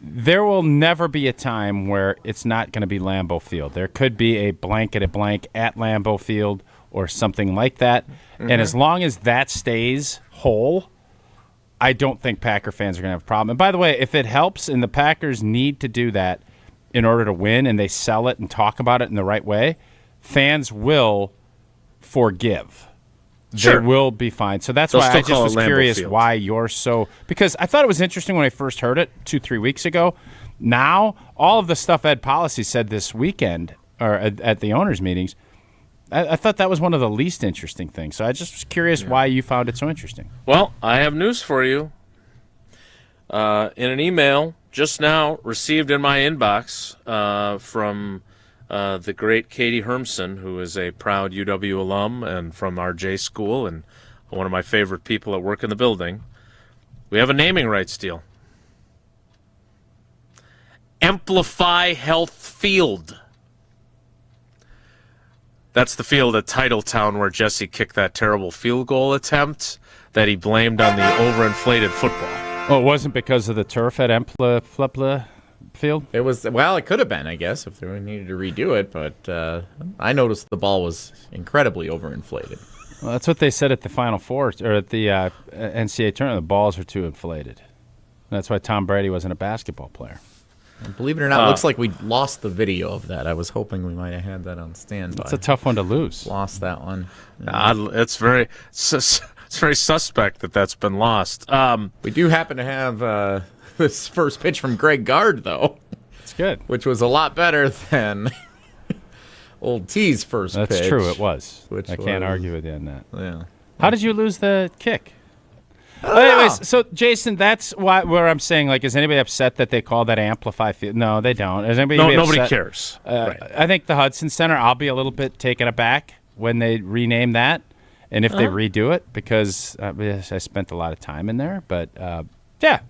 there will never be a time where it's not going to be Lambeau Field. There could be a blanket blank at Lambeau Field or something like that, and as long as that stays whole, I don't think Packer fans are going to have a problem. And by the way, if it helps and the Packers need to do that in order to win and they sell it and talk about it in the right way, fans will forgive.
Sure.
They will be fine. So that's
They'll
why I
still
just
call it
was
Lambeau
curious
Field.
why you're so – because I thought it was interesting when I first heard it 2-3 weeks ago. Now, all of the stuff Ed Policy said this weekend or at the owners' meetings, I thought that was one of the least interesting things. So I just was curious why you found it so interesting.
Well, I have news for you. In an email just now received in my inbox from the great Katie Hermson, who is a proud UW alum and from our J school and one of my favorite people at work in the building, we have a naming rights deal. Amplify Health Field. That's the field at Titletown where Jesse kicked that terrible field goal attempt that he blamed on the overinflated football.
Well, it wasn't because of the turf at Amplify Field?
It was, well, it could have been, I guess, if they needed to redo it, but I noticed the ball was incredibly overinflated.
Well, that's what they said at the Final Four, or at the NCAA tournament. The balls are too inflated. That's why Tom Brady wasn't a basketball player.
And believe it or not, it looks like we lost the video of that. I was hoping we might have had that on standby.
It's a tough one to lose.
Lost that one.
It's very suspect that that's been lost.
We do happen to have this first pitch from Greg Gard, though.
It's good.
Which was a lot better than old T's first pitch.
That's true, it was.
Which
I can't argue with you on that.
Yeah.
How did you lose the kick? Anyways, so Jason, that's where I'm saying, like, is anybody upset that they call that Amplify Field? No, they don't. Is anybody
nobody
upset?
cares. Right.
I think the Hudson Center, I'll be a little bit taken aback when they rename that, and if they redo it, because I spent a lot of time in there. But yeah,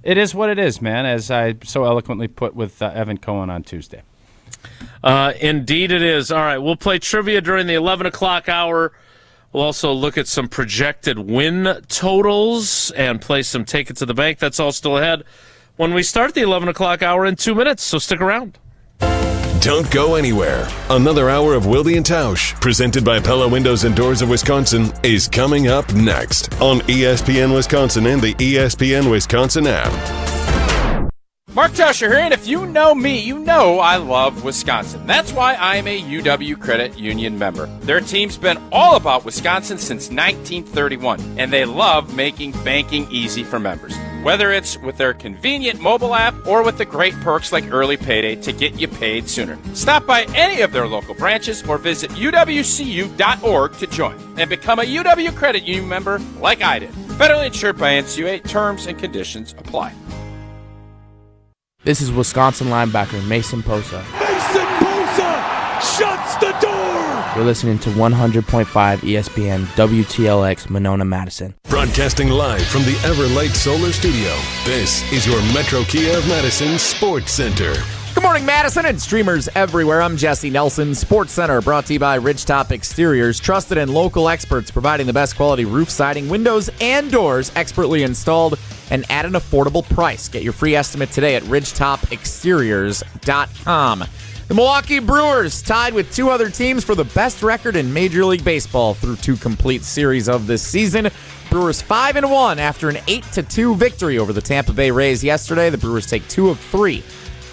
it is what it is, man. As I so eloquently put with Evan Cohen on Tuesday.
Indeed, it is. All right, we'll play trivia during the 11 o'clock hour. We'll also look at some projected win totals and play some Take It to the Bank. That's all still ahead when we start the 11 o'clock hour in 2 minutes, so stick around.
Don't go anywhere. Another hour of Wilde and Tausch, presented by Pella Windows and Doors of Wisconsin, is coming up next on ESPN Wisconsin and the ESPN Wisconsin app.
Mark Tauscher here, and if you know me, you know I love Wisconsin. That's why I'm a UW Credit Union member. Their team's been all about Wisconsin since 1931, and they love making banking easy for members. Whether it's with their convenient mobile app or with the great perks like early payday to get you paid sooner. Stop by any of their local branches or visit uwcu.org to join and become a UW Credit Union member like I did. Federally insured by NCUA. Terms and conditions apply.
This is Wisconsin linebacker Mason Posa.
Mason Posa shuts the door!
You're listening to 100.5 ESPN WTLX Monona, Madison.
Broadcasting live from the Everlight Solar Studio, this is your Metro Kia of Madison Sports Center.
Good morning, Madison and streamers everywhere. I'm Jesse Nelson. Sports Center brought to you by Ridgetop Exteriors. Trusted and local experts providing the best quality roof siding, windows, and doors expertly installed and at an affordable price. Get your free estimate today at ridgetopexteriors.com. The Milwaukee Brewers tied with two other teams for the best record in Major League Baseball through two complete series of this season. Brewers 5-1 after an 8-2 victory over the Tampa Bay Rays yesterday. The Brewers take 2 of 3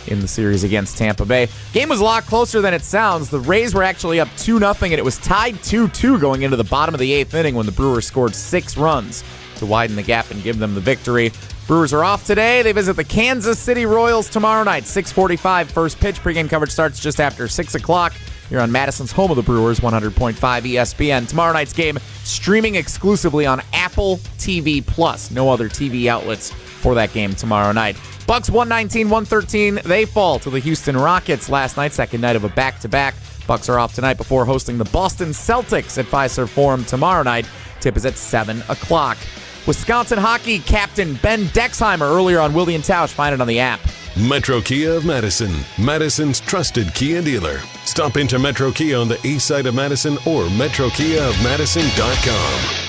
in the series against Tampa Bay. Game was a lot closer than it sounds. The Rays were actually up 2-0, and it was tied 2-2 going into the bottom of the 8th inning when the Brewers scored 6 runs to widen the gap and give them the victory. Brewers are off today. They visit the Kansas City Royals tomorrow night, 6:45 first pitch. Pregame coverage starts just after 6 o'clock. You're on Madison's home of the Brewers, 100.5 ESPN. Tomorrow night's game streaming exclusively on Apple TV+. No other TV outlets for that game tomorrow night. Bucks 119-113. They fall to the Houston Rockets last night, second night of a back-to-back. Bucks are off tonight before hosting the Boston Celtics at Fiserv Forum tomorrow night. Tip is at 7 o'clock. Wisconsin hockey captain Ben Dexheimer earlier on Wilde and Tausch. Find it on the app.
Metro Kia of Madison, Madison's trusted Kia dealer. Stop into Metro Kia on the east side of Madison or metrokiaofmadison.com.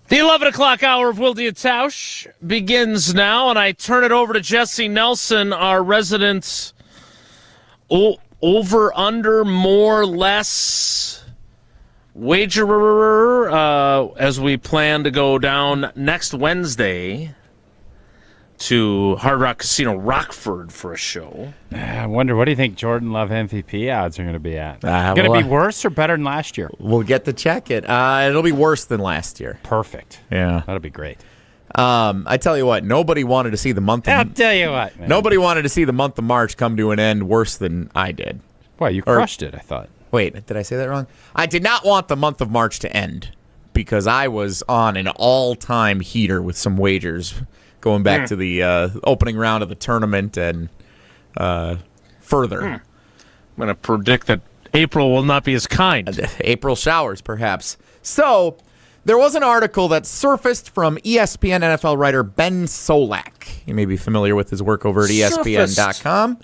The 11 o'clock hour of Wilde and Tausch begins now, and I turn it over to Jesse Nelson, our resident over, under, more, less wagerer, as we plan to go down next Wednesday to Hard Rock Casino Rockford for a show.
I wonder, what do you think Jordan Love MVP odds are going to be at? Going to be worse or better than last year?
We'll get to check it. It'll be worse than last year.
Perfect.
Yeah.
That'll be great.
I tell you what, nobody wanted to see the month of
I'll tell you what, man.
Nobody wanted to see the month of March come to an end worse than I did.
Well, you crushed it, I thought.
Wait, did I say that wrong? I did not want the month of March to end because I was on an all-time heater with some wagers going back to the opening round of the tournament and further.
I'm going to predict that April will not be as kind.
April showers, perhaps. So, there was an article that surfaced from ESPN NFL writer Ben Solak. You may be familiar with his work over at ESPN.com.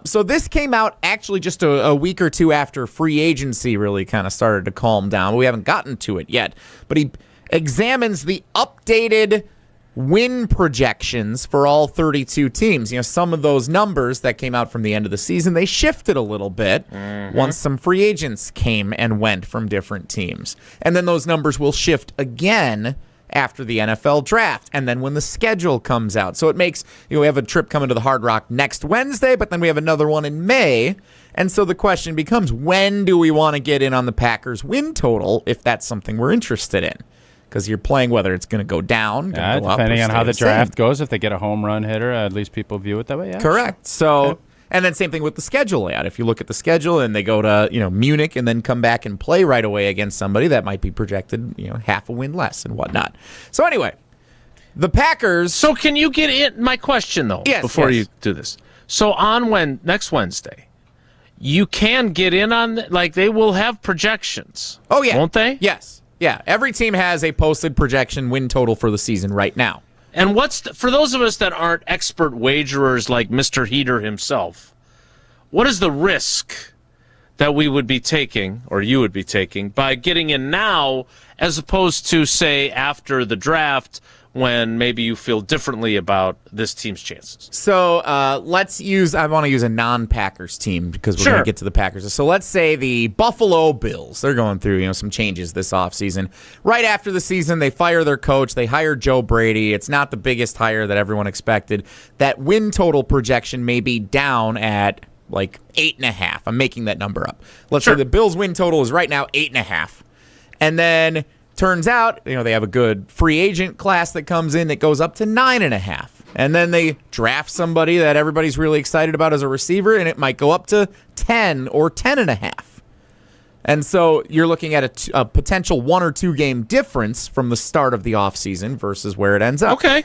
So this came out actually just a week or two after free agency really kind of started to calm down. We haven't gotten to it yet. But he examines the updated win projections for all 32 teams. You know, some of those numbers that came out from the end of the season, they shifted a little bit once some free agents came and went from different teams. And then those numbers will shift again after the NFL draft and then when the schedule comes out. So it makes, we have a trip coming to the Hard Rock next Wednesday, but then we have another one in May. And so the question becomes, when do we want to get in on the Packers win total if that's something we're interested in? Because you're playing whether it's going to go down, go up,
depending on how the draft
same.
goes. If they get a home run hitter, at least people view it that way. Yeah,
correct. So, and then same thing with the schedule layout. If you look at the schedule and they go to Munich and then come back and play right away against somebody that might be projected half a win less and whatnot. So anyway, the Packers.
So can you get in? My question though, before you do this. So on next Wednesday, you can get in on they will have projections.
Oh yeah,
won't they?
Yes. Yeah, every team has a posted projection win total for the season right now.
And for those of us that aren't expert wagerers like Mr. Heater himself, what is the risk that we would be taking, or you would be taking, by getting in now as opposed to, say, after the draft when maybe you feel differently about this team's chances?
So I want to use a non-Packers team because we're going to get to the Packers. So let's say the Buffalo Bills. They're going through some changes this offseason. Right after the season, they fire their coach. They hire Joe Brady. It's not the biggest hire that everyone expected. That win total projection may be down at 8.5. I'm making that number up. Let's say the Bills win total is right now 8.5. And then turns out, they have a good free agent class that comes in that goes up to 9.5. And then they draft somebody that everybody's really excited about as a receiver, and it might go up to 10 or 10.5. And so you're looking at a potential 1 or 2 game difference from the start of the offseason versus where it ends up.
Okay.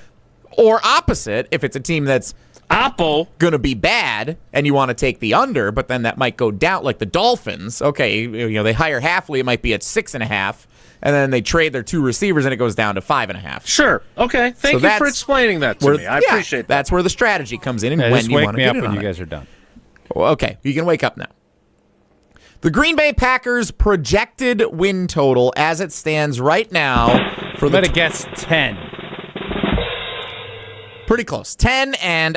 Or opposite, if it's a team that's going to be bad and you want to take the under, but then that might go down, like the Dolphins. Okay, they hire Halfley, it might be at 6.5. And then they trade their 2 receivers, and it goes down to 5.5.
Sure. Okay. Thank you for explaining that to me. I appreciate that.
That's where the strategy comes in, and when you want to get in on it.
Wake me up when you guys are done.
Okay. You can wake up now. The Green Bay Packers' projected win total, as it stands right now, for
bet it gets 10.
Pretty close. 10.5.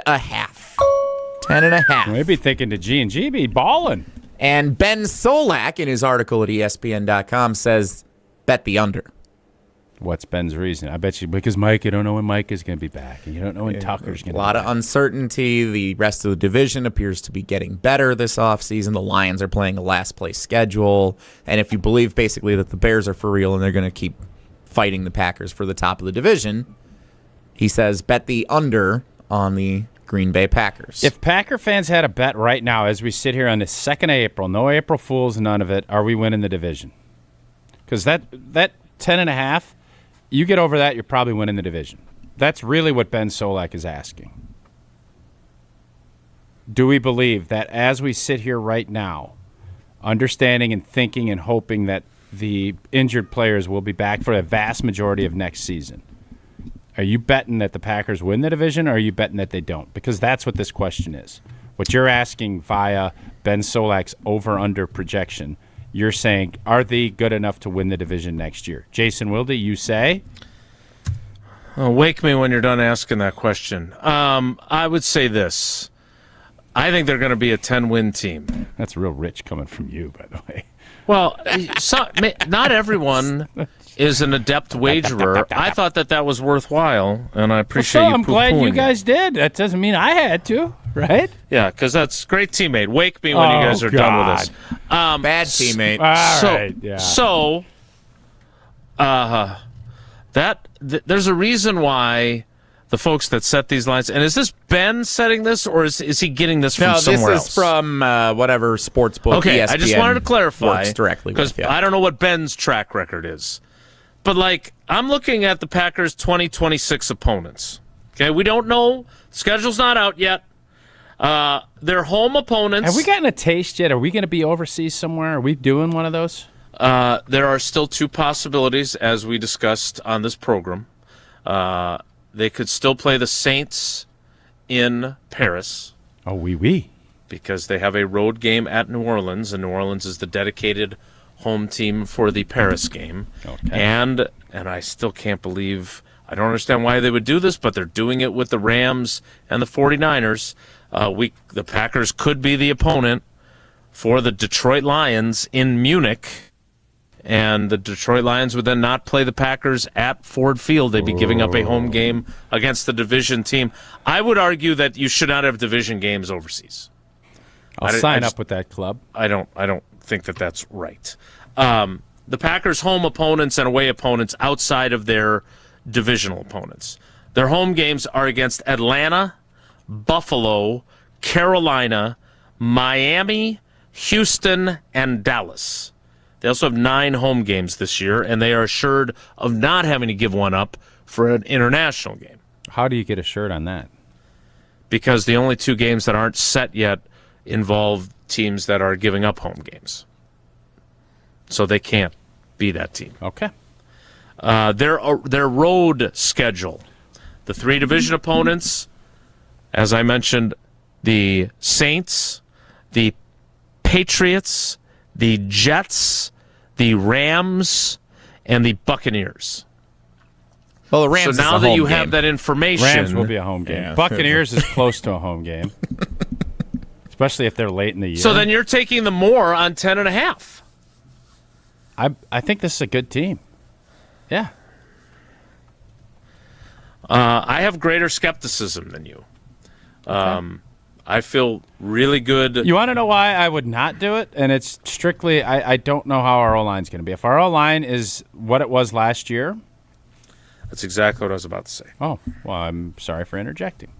10.5.
Maybe thinking to G&G be balling.
And Ben Solak, in his article at ESPN.com, says, bet the under.
What's Ben's reason? I bet you because Mike, you don't know when Mike is going to be back, and you don't know when Tucker's going to be back.
A lot of uncertainty. The rest of the division appears to be getting better this offseason. The Lions are playing a last-place schedule. And if you believe basically that the Bears are for real and they're going to keep fighting the Packers for the top of the division, he says bet the under on the Green Bay Packers.
If Packer fans had a bet right now as we sit here on the 2nd of April, no April Fools, none of it, are we winning the division? Because that 10.5, you get over that, you're probably winning the division. That's really what Ben Solak is asking. Do we believe that as we sit here right now, understanding and thinking and hoping that the injured players will be back for a vast majority of next season, are you betting that the Packers win the division, or are you betting that they don't? Because that's what this question is. What you're asking via Ben Solak's over-under projection, you're saying, are they good enough to win the division next year? Jason Wilde, you say?
Wake me when you're done asking that question. I would say this. I think they're going to be a 10-win team.
That's real rich coming from you, by the way.
Well, not everyone is an adept wagerer. I thought that was worthwhile, and I appreciate you.
I'm glad you guys did. That doesn't mean I had to, right?
Yeah, because that's great teammate. Wake me when you guys are done with this.
Bad teammate.
There's a reason why the folks that set these lines, and is this Ben setting this, or is he getting this from somewhere else?
This is from whatever sports book.
Okay,
ESPN
I just wanted to clarify
works directly
because I don't know what Ben's track record is, but I'm looking at the Packers' 2026 opponents. Okay, we don't know. The schedule's not out yet. Their home opponents.
Have we gotten a taste yet? Are we going to be overseas somewhere? Are we doing one of those?
There are still two possibilities, as we discussed on this program. They could still play the Saints in Paris.
Oh, oui.
Because they have a road game at New Orleans, and New Orleans is the dedicated home team for the Paris game.
Okay.
And I still can't believe, I don't understand why they would do this, but they're doing it with the Rams and the 49ers. The Packers could be the opponent for the Detroit Lions in Munich. And the Detroit Lions would then not play the Packers at Ford Field. They'd be giving up a home game against the division team. I would argue that you should not have division games overseas.
I'll sign up with that club.
I don't think that that's right. The Packers' home opponents and away opponents outside of their divisional opponents. Their home games are against Atlanta, Buffalo, Carolina, Miami, Houston, and Dallas. They also have 9 home games this year, and they are assured of not having to give one up for an international game.
How do you get assured on that?
Because the only 2 games that aren't set yet involve teams that are giving up home games. So they can't be that team.
Okay.
Their road schedule. The 3 division opponents, as I mentioned, the Saints, the Patriots, the Jets, the Rams, and the Buccaneers.
Well, the Rams.
So now that you have that information,
Rams will be a home game. Yeah. Buccaneers is close to a home game, especially if they're late in the year.
So then you're taking the more on 10.5.
I think this is a good team. Yeah.
I have greater skepticism than you. Okay. I feel really good.
You want to know why I would not do it? And it's strictly, I don't know how our O-line is going to be. If our O-line is what it was last year.
That's exactly what I was about to say.
Oh, well, I'm sorry for interjecting.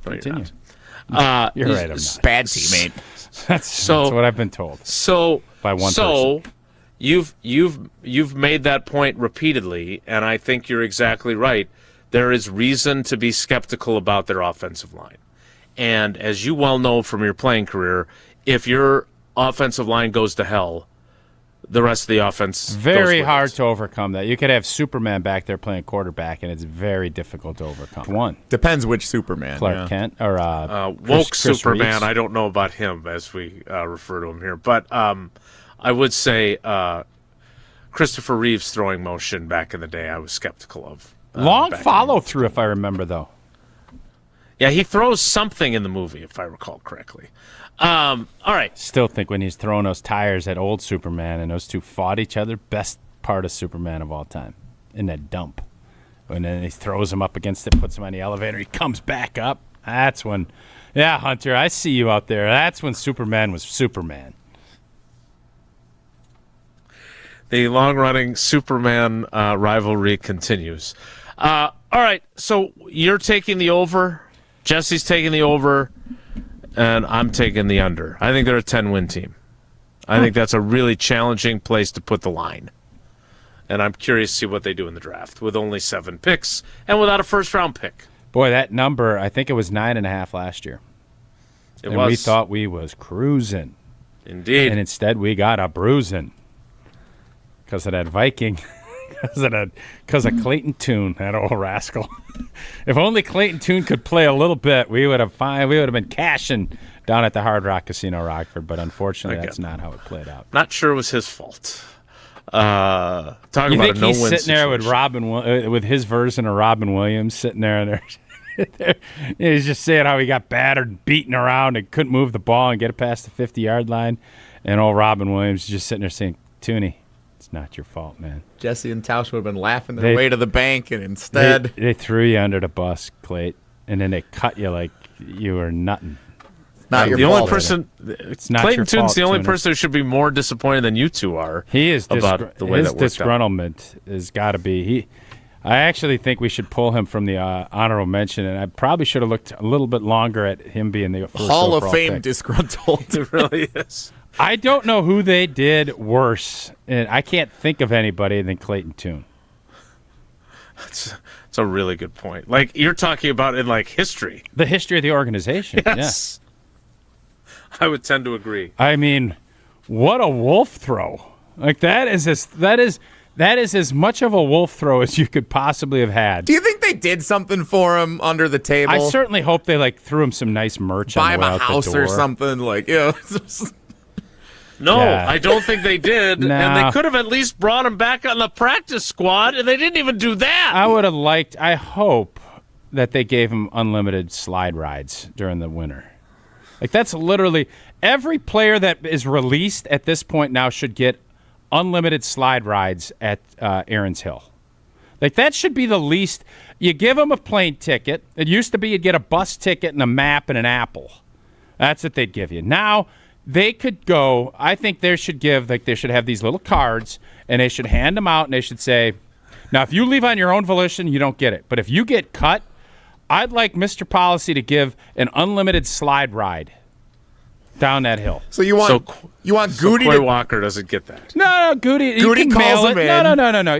No,
continue.
You're not.
You're right, I'm not.
Bad teammate.
That's what I've been told. By one person.
You've made that point repeatedly, and I think you're exactly right. There is reason to be skeptical about their offensive line. And as you well know from your playing career, if your offensive line goes to hell, the rest of the offense
very hard to overcome that. You could have Superman back there playing quarterback, and it's very difficult to overcome. One
depends which Superman.
Clark Kent or
woke
Chris
Superman.
Reeves.
I don't know about him as we refer to him here, but I would say Christopher Reeve's throwing motion back in the day I was skeptical of.
Long follow through, if I remember, though.
Yeah, he throws something in the movie, if I recall correctly. All right.
Still think when he's throwing those tires at old Superman and those two fought each other, best part of Superman of all time, in that dump. And then he throws him up against it, puts him on the elevator, he comes back up. That's when, yeah, Hunter, I see you out there. That's when Superman was Superman.
The long-running Superman rivalry continues. All right, so you're taking the over. Jesse's taking the over, and I'm taking the under. I think they're a 10-win team. I think that's a really challenging place to put the line. And I'm curious to see what they do in the draft with only 7 picks and without a first-round pick.
Boy, that number, I think it was 9.5 last year. We thought we was cruising.
Indeed.
And instead we got a bruising because of that Viking, because of Clayton Tune, that old rascal. If only Clayton Tune could play a little bit, we would have been cashing down at the Hard Rock Casino Rockford, but unfortunately that's not how it played out.
Not sure it was his fault. Talking
you
about
think
a no-win
he's sitting there
situation.
with his version of Robin Williams sitting there and he's just saying how he got battered, beaten around, and couldn't move the ball and get it past the 50-yard line. And old Robin Williams is just sitting there saying, Tooney, it's not your fault, man.
Jesse and Tausch would have been laughing their way to the bank, and instead
they threw you under the bus, Clayt, and then they cut you like you were nothing.
Not your
the
fault.
only person,
it's not
Clayton
your
Tune's
fault,
the only
Tooner.
person who should be more disappointed than you two are.
He is
about the way
his
that worked out.
disgruntlement has got to be. I actually think we should pull him from the honorable mention, and I probably should have looked a little bit longer at him being the first
Hall of
overall
Fame
pick.
disgruntled.
It really is.
I don't know who they did worse, and I can't think of anybody than Clayton Tune.
It's a really good point. Like, you're talking about in, like, history.
The history of the organization.
Yes.
Yeah.
I would tend to agree.
I mean, what a wolf throw. Like, that is as much of a wolf throw as you could possibly have had.
Do you think they did something for him under the table?
I certainly hope they, like, threw him some nice merch
Buy
on
him
the way
a
out the
house or
door.
something. Like, yeah.
No,
Yeah.
I don't think they did.
No.
And they could have at least brought him back on the practice squad, and they didn't even do that.
I hope that they gave him unlimited slide rides during the winter. Like, that's literally every player that is released at this point now should get unlimited slide rides at Aaron's Hill. Like, that should be the least. You give them a plane ticket. It used to be you'd get a bus ticket and a map and an apple. That's what they'd give you. Now, they could go, I think they should have these little cards, and they should hand them out, and they should say, now, if you leave on your own volition, you don't get it. But if you get cut, I'd like Mr. Policy to give an unlimited slide ride down that hill.
So you want Goody
Quay
to
Walker doesn't get that.
No, Goody. You
Goody
can
calls
mail
him
it.
in.
No.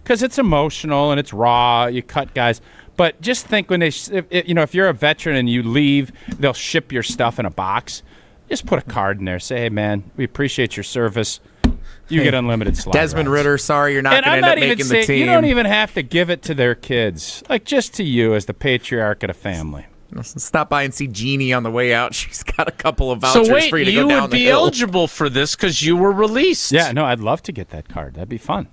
Because it's emotional and it's raw. You cut guys. But just think when if you're a veteran and you leave, they'll ship your stuff in a box. Just put a card in there. Say, hey, man, we appreciate your service. You get unlimited slide
Desmond
rides.
Ritter, sorry you're not going to end up making the team.
You don't even have to give it to their kids. Like, just to you as the patriarch of the family.
Stop by and see Jeannie on the way out. She's got a couple of vouchers
So wait,
for you to
you
go down
would
the
be
hill.
eligible for this because you were released.
Yeah, no, I'd love to get that card. That'd be fun.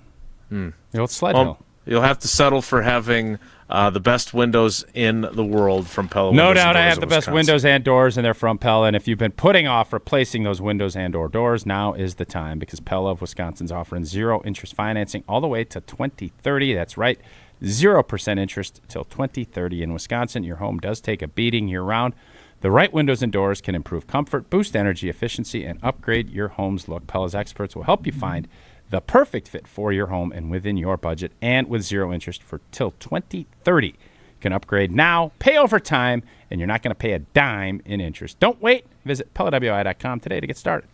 The old sled hill.
You'll have to settle for having the best windows in the world from Pella.
No
Windows
doubt
and
I
Doors
have
of
the best
Wisconsin.
windows and doors, and they're from Pella. And if you've been putting off replacing those windows and/or doors, now is the time, because Pella of Wisconsin's offering 0% interest financing all the way to 2030. That's right, 0% interest till 2030 in Wisconsin. Your home does take a beating year-round. The right windows and doors can improve comfort, boost energy efficiency, and upgrade your home's look. Pella's experts will help you find the perfect fit for your home and within your budget, and with 0% interest for till 2030. You can upgrade now, pay over time, and you're not going to pay a dime in interest. Don't wait. Visit PellaWI.com today to get started.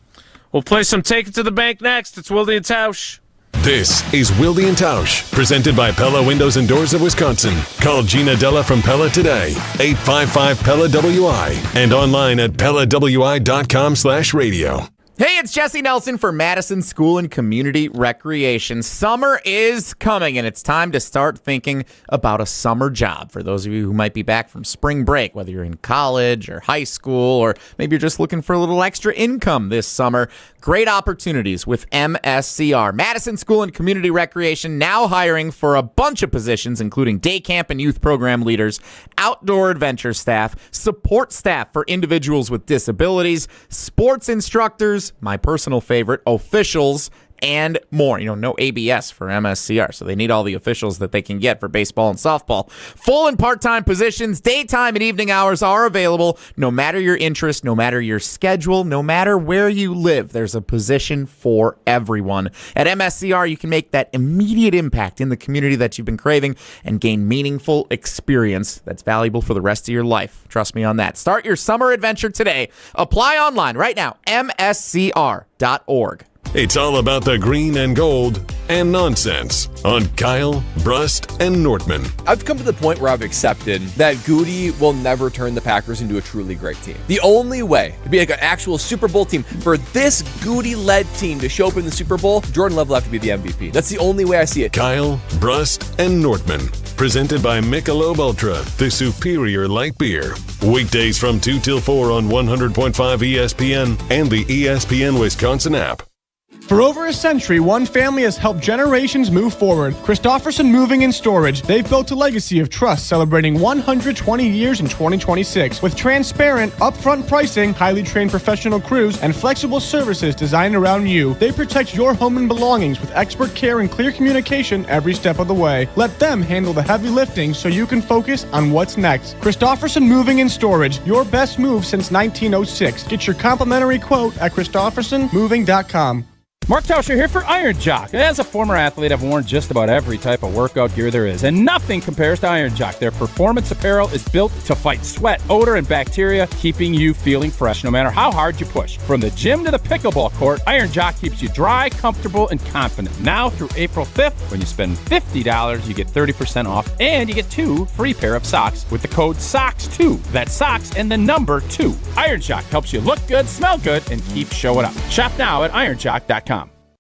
We'll play some Take It to the Bank next. It's Wilde and Tausch.
This is Wilde and Tausch, presented by Pella Windows and Doors of Wisconsin. Call Gina Della from Pella today, 855-PELLA-WI, and online at PellaWI.com/radio.
Hey, it's Jesse Nelson for Madison School and Community Recreation. Summer is coming, and it's time to start thinking about a summer job. For those of you who might be back from spring break, whether you're in college or high school, or maybe you're just looking for a little extra income this summer, great opportunities with MSCR. Madison School and Community Recreation now hiring for a bunch of positions, including day camp and youth program leaders, outdoor adventure staff, support staff for individuals with disabilities, sports instructors, my personal favorite, officials, and more. You know, no ABS for MSCR, so they need all the officials that they can get for baseball and softball. Full and part-time positions, daytime and evening hours are available. No matter your interest, no matter your schedule, no matter where you live, there's a position for everyone. At MSCR, you can make that immediate impact in the community that you've been craving and gain meaningful experience that's valuable for the rest of your life. Trust me on that. Start your summer adventure today. Apply online right now, mscr.org.
It's all about the green and gold. and nonsense on Kyle, Brust, and Nordman.
I've come to the point where I've accepted that Goody will never turn the Packers into a truly great team. The only way to be like an actual Super Bowl team, for this Goody-led team to show up in the Super Bowl, Jordan Love will have to be the MVP. That's the only way I see it.
Kyle, Brust, and Nordman. Presented by Michelob Ultra, the superior light beer. Weekdays from 2 till 4 on 100.5 ESPN and the ESPN Wisconsin app.
For over a century, one family has helped generations move forward. Christofferson Moving and Storage. They've built a legacy of trust celebrating 120 years in 2026 with transparent, upfront pricing, highly trained professional crews, and flexible services designed around you. They protect your home and belongings with expert care and clear communication every step of the way. Let them handle the heavy lifting so you can focus on what's next. Christofferson Moving and Storage. Your best move since 1906. Get your complimentary quote at ChristoffersonMoving.com.
Mark Tauscher here for Iron Jock. As a former athlete, I've worn just about every type of workout gear there is, and nothing compares to Iron Jock. Their performance apparel is built to fight sweat, odor, and bacteria, keeping you feeling fresh no matter how hard you push. From the gym to the pickleball court, Iron Jock keeps you dry, comfortable, and confident. Now through April 5th, when you spend $50, you get 30% off, and you get 2 free pair of socks with the code SOCKS2. That's socks and the number 2. Iron Jock helps you look good, smell good, and keep showing up. Shop now at ironjock.com.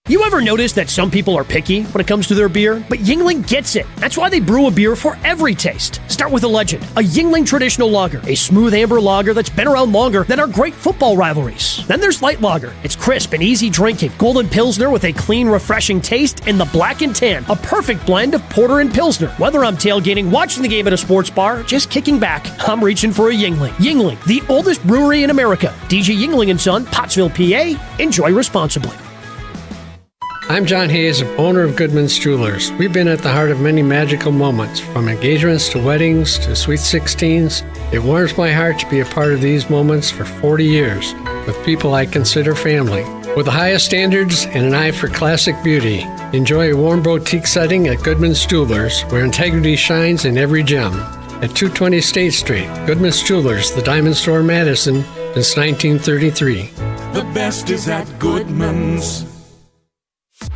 You ever notice that some people are picky when it comes to their beer? But Yuengling gets it. That's why they brew a beer for every taste. Start with a legend, a Yuengling traditional lager, a smooth amber lager that's been around longer than our great football rivalries. Then there's light lager. It's crisp and easy drinking. Golden Pilsner with a clean, refreshing taste, and the Black and Tan, a perfect blend of porter and Pilsner. Whether I'm tailgating, watching the game at a sports bar, just kicking back, I'm reaching for a Yuengling. Yuengling, the oldest brewery in America. DJ Yuengling & Son, Pottsville, PA. Enjoy responsibly.
I'm John Hayes, owner of Goodman's Jewelers. We've been at the heart of many magical moments, from engagements to weddings to sweet 16s. It warms my heart to be a part of these moments for 40 years with people I consider family. With the highest standards and an eye for classic beauty, enjoy a warm boutique setting at Goodman's Jewelers, where integrity shines in every gem. At 220 State Street, Goodman's Jewelers, the Diamond Store, Madison, since 1933.
The best is at Goodman's.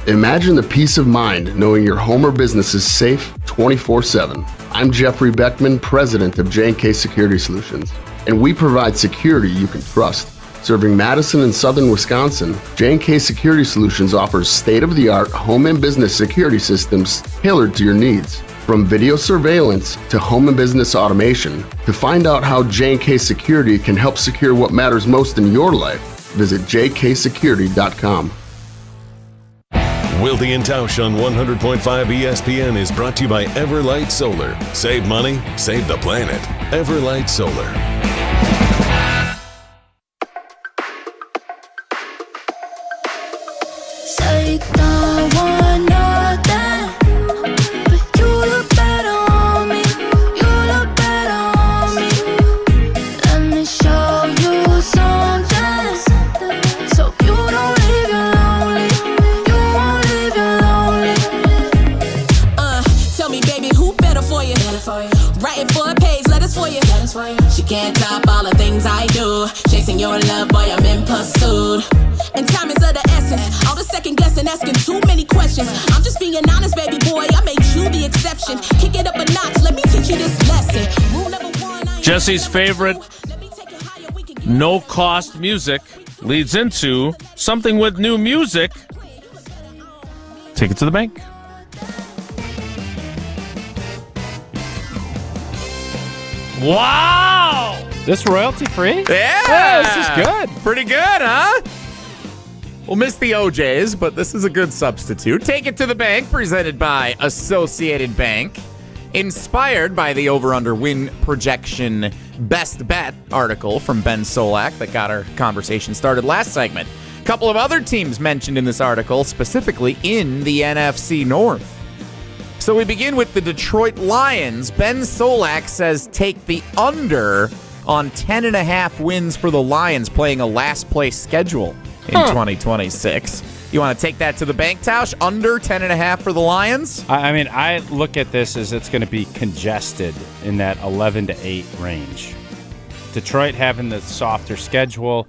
Imagine the peace of mind knowing your home or business is safe 24/7. I'm Jeffrey Beckman, president of J&K Security Solutions, and we provide security you can trust. Serving Madison and southern Wisconsin, J&K Security Solutions offers state-of-the-art home and business security systems tailored to your needs. From video surveillance to home and business automation, to find out how J&K Security can help secure what matters most in your life, visit jksecurity.com.
Wilde and Tausch on 100.5 ESPN is brought to you by Everlight Solar. Save money, save the planet. Everlight Solar.
She can't top all the things I do. Chasing your love, boy, I'm in pursuit. And time is of the essence. All the second guessing, asking too many questions. I'm just being honest, baby boy. I made you the exception. Kick it up a notch. Let me teach you this lesson. Rule number 1.
Jesse's favorite no-cost music leads into something with new music. Take it to the bank. Wow!
This royalty free?
Yeah!
This is good.
Pretty good, huh? We'll miss the OJs, but this is a good substitute. Take it to the bank, presented by Associated Bank. Inspired by the over-under win projection best bet article from Ben Solak that got our conversation started last segment. A couple of other teams mentioned in this article, specifically in the NFC North. So we begin with the Detroit Lions. Ben Solak says take the under on 10.5 wins for the Lions, playing a last-place schedule in 2026. You want to take that to the bank, Tausch? Under 10.5 for the Lions?
I mean, I look at this as it's going to be congested in that 11-8 range. Detroit having the softer schedule,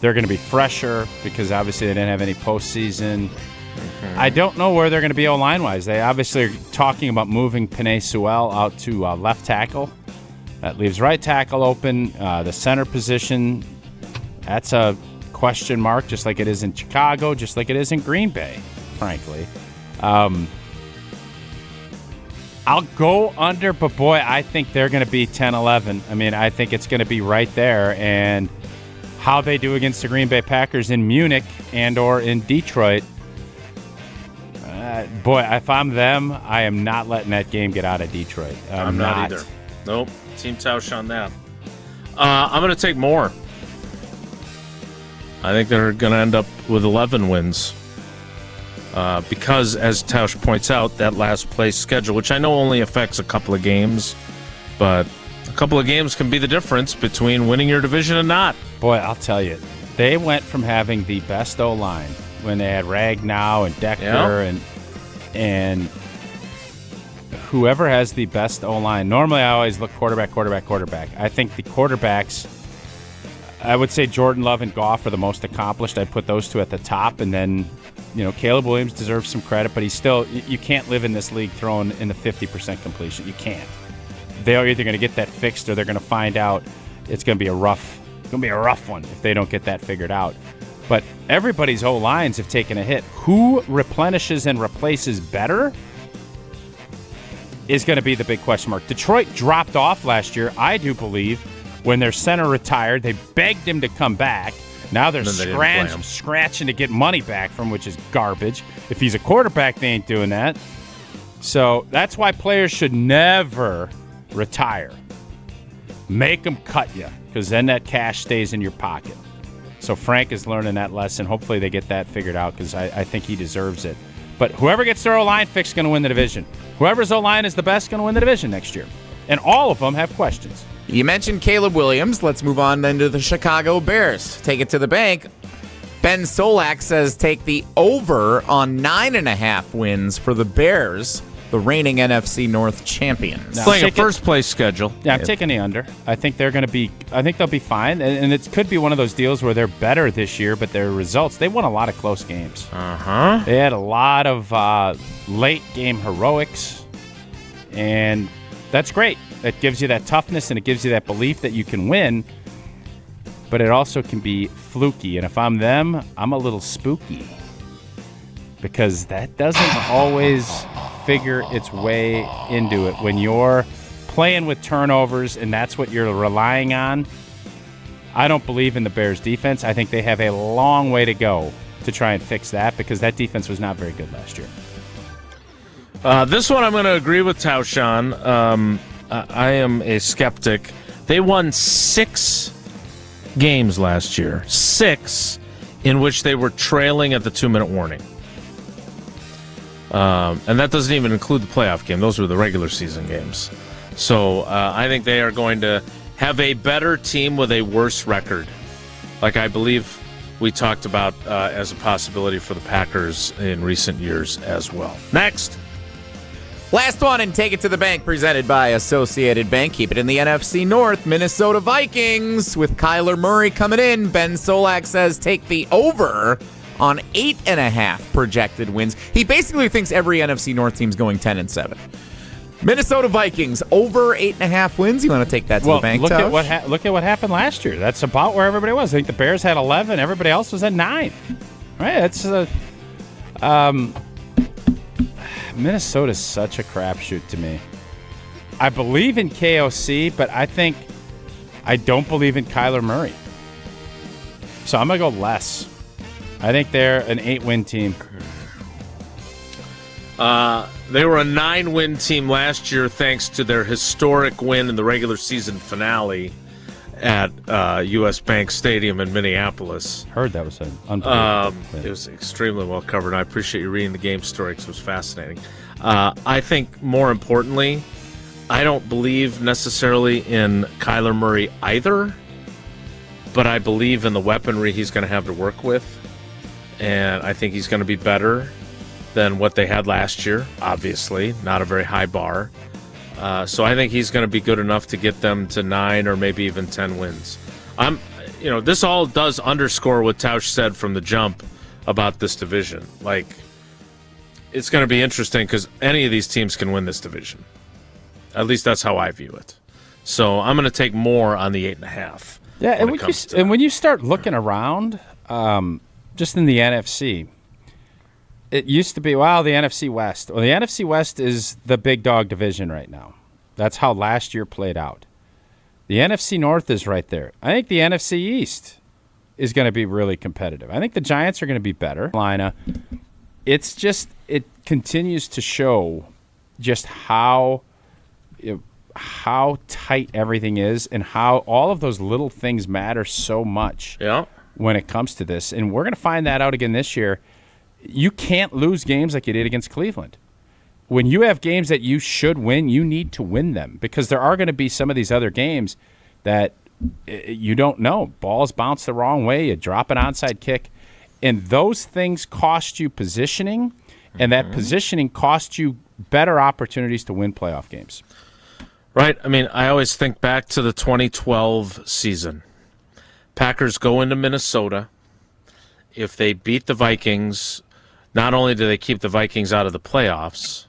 they're going to be fresher because obviously they didn't have any postseason. I don't know where they're going to be O-line wise. They obviously are talking about moving Penei Sewell out to left tackle. That leaves right tackle open. The center position, that's a question mark, just like it is in Chicago, just like it is in Green Bay, frankly. I'll go under, but boy, I think they're going to be 10-11. I mean, I think it's going to be right there. And how they do against the Green Bay Packers in Munich and or in Detroit, boy, if I'm them, I am not letting that game get out of Detroit.
I'm not either. Nope. Team Tausch on that. I'm going to take more. I think they're going to end up with 11 wins. Because, as Tausch points out, that last place schedule, which I know only affects a couple of games, but a couple of games can be the difference between winning your division and not.
Boy, I'll tell you, they went from having the best O-line when they had Ragnow and Decker and whoever has the best O-line. Normally, I always look quarterback. I think the quarterbacks, I would say Jordan Love and Goff are the most accomplished. I'd put those two at the top, and then Caleb Williams deserves some credit, but he's still, you can't live in this league throwing in the 50% completion. You can't. They're either going to get that fixed or they're going to find out it's going to be a rough one if they don't get that figured out. But everybody's O-lines have taken a hit. Who replenishes and replaces better is going to be the big question mark. Detroit dropped off last year, I do believe, when their center retired. They begged him to come back. Now they're scratching to get money back from, which is garbage. If he's a quarterback, they ain't doing that. So that's why players should never retire. Make them cut you, because then that cash stays in your pocket. So Frank is learning that lesson. Hopefully they get that figured out, because I think he deserves it. But whoever gets their O-line fixed is going to win the division. Whoever's O-line is the best is going to win the division next year. And all of them have questions.
You mentioned Caleb Williams. Let's move on then to the Chicago Bears. Take it to the bank. Ben Solak says take the over on 9.5 wins for the Bears, the reigning NFC North champions.
Playing a first-place schedule.
Yeah, I'm taking the under. I think they'll be fine. And it could be one of those deals where they're better this year, but their results, they won a lot of close games. They had a lot of late-game heroics, and that's great. It gives you that toughness, and it gives you that belief that you can win, but it also can be fluky. And if I'm them, I'm a little spooky, because that doesn't always figure its way into it. When you're playing with turnovers and that's what you're relying on, I don't believe in the Bears' defense. I think they have a long way to go to try and fix that, because that defense was not very good last year.
This one I'm going to agree with Tausch on. I am a skeptic. They won 6 games last year. 6 in which they were trailing at the 2-minute warning. And that doesn't even include the playoff game. Those were the regular season games. So I think they are going to have a better team with a worse record, like I believe we talked about as a possibility for the Packers in recent years as well. Next.
Last one, and take it to the bank, presented by Associated Bank. Keep it in the NFC North. Minnesota Vikings with Kyler Murray coming in. Ben Solak says take the over on 8.5 projected wins. He basically thinks every NFC North team's going 10-7. Minnesota Vikings over 8.5 wins. You want to take that to the bank?
Look at what happened last year. That's about where everybody was. I think the Bears had 11. Everybody else was at 9. Right? That's Minnesota's such a crapshoot to me. I believe in KOC, but I don't believe in Kyler Murray. So I'm going to go less. I think they're an 8-win team.
They were a 9-win team last year thanks to their historic win in the regular season finale at U.S. Bank Stadium in Minneapolis.
Heard that was an unbelievable
It was extremely well covered, and I appreciate you reading the game story because it was fascinating. I think, more importantly, I don't believe necessarily in Kyler Murray either, but I believe in the weaponry he's going to have to work with, and I think he's going to be better than what they had last year, obviously. Not a very high bar. So I think he's going to be good enough to get them to 9 or maybe even 10 wins. This all does underscore what Tausch said from the jump about this division. Like, it's going to be interesting because any of these teams can win this division. At least that's how I view it. So I'm going to take more on the 8.5.
Yeah, and when you start looking around, just in the NFC, it used to be, the NFC West. Well, the NFC West is the big dog division right now. That's how last year played out. The NFC North is right there. I think the NFC East is going to be really competitive. I think the Giants are going to be better. It's just, it continues to show just how tight everything is and how all of those little things matter so much when it comes to this. And we're going to find that out again this year. You can't lose games like you did against Cleveland. When you have games that you should win, you need to win them because there are going to be some of these other games that you don't know. Balls bounce the wrong way, you drop an onside kick, and those things cost you positioning, and that positioning costs you better opportunities to win playoff games.
Right. I mean, I always think back to the 2012 season. Packers go into Minnesota. If they beat the Vikings, not only do they keep the Vikings out of the playoffs,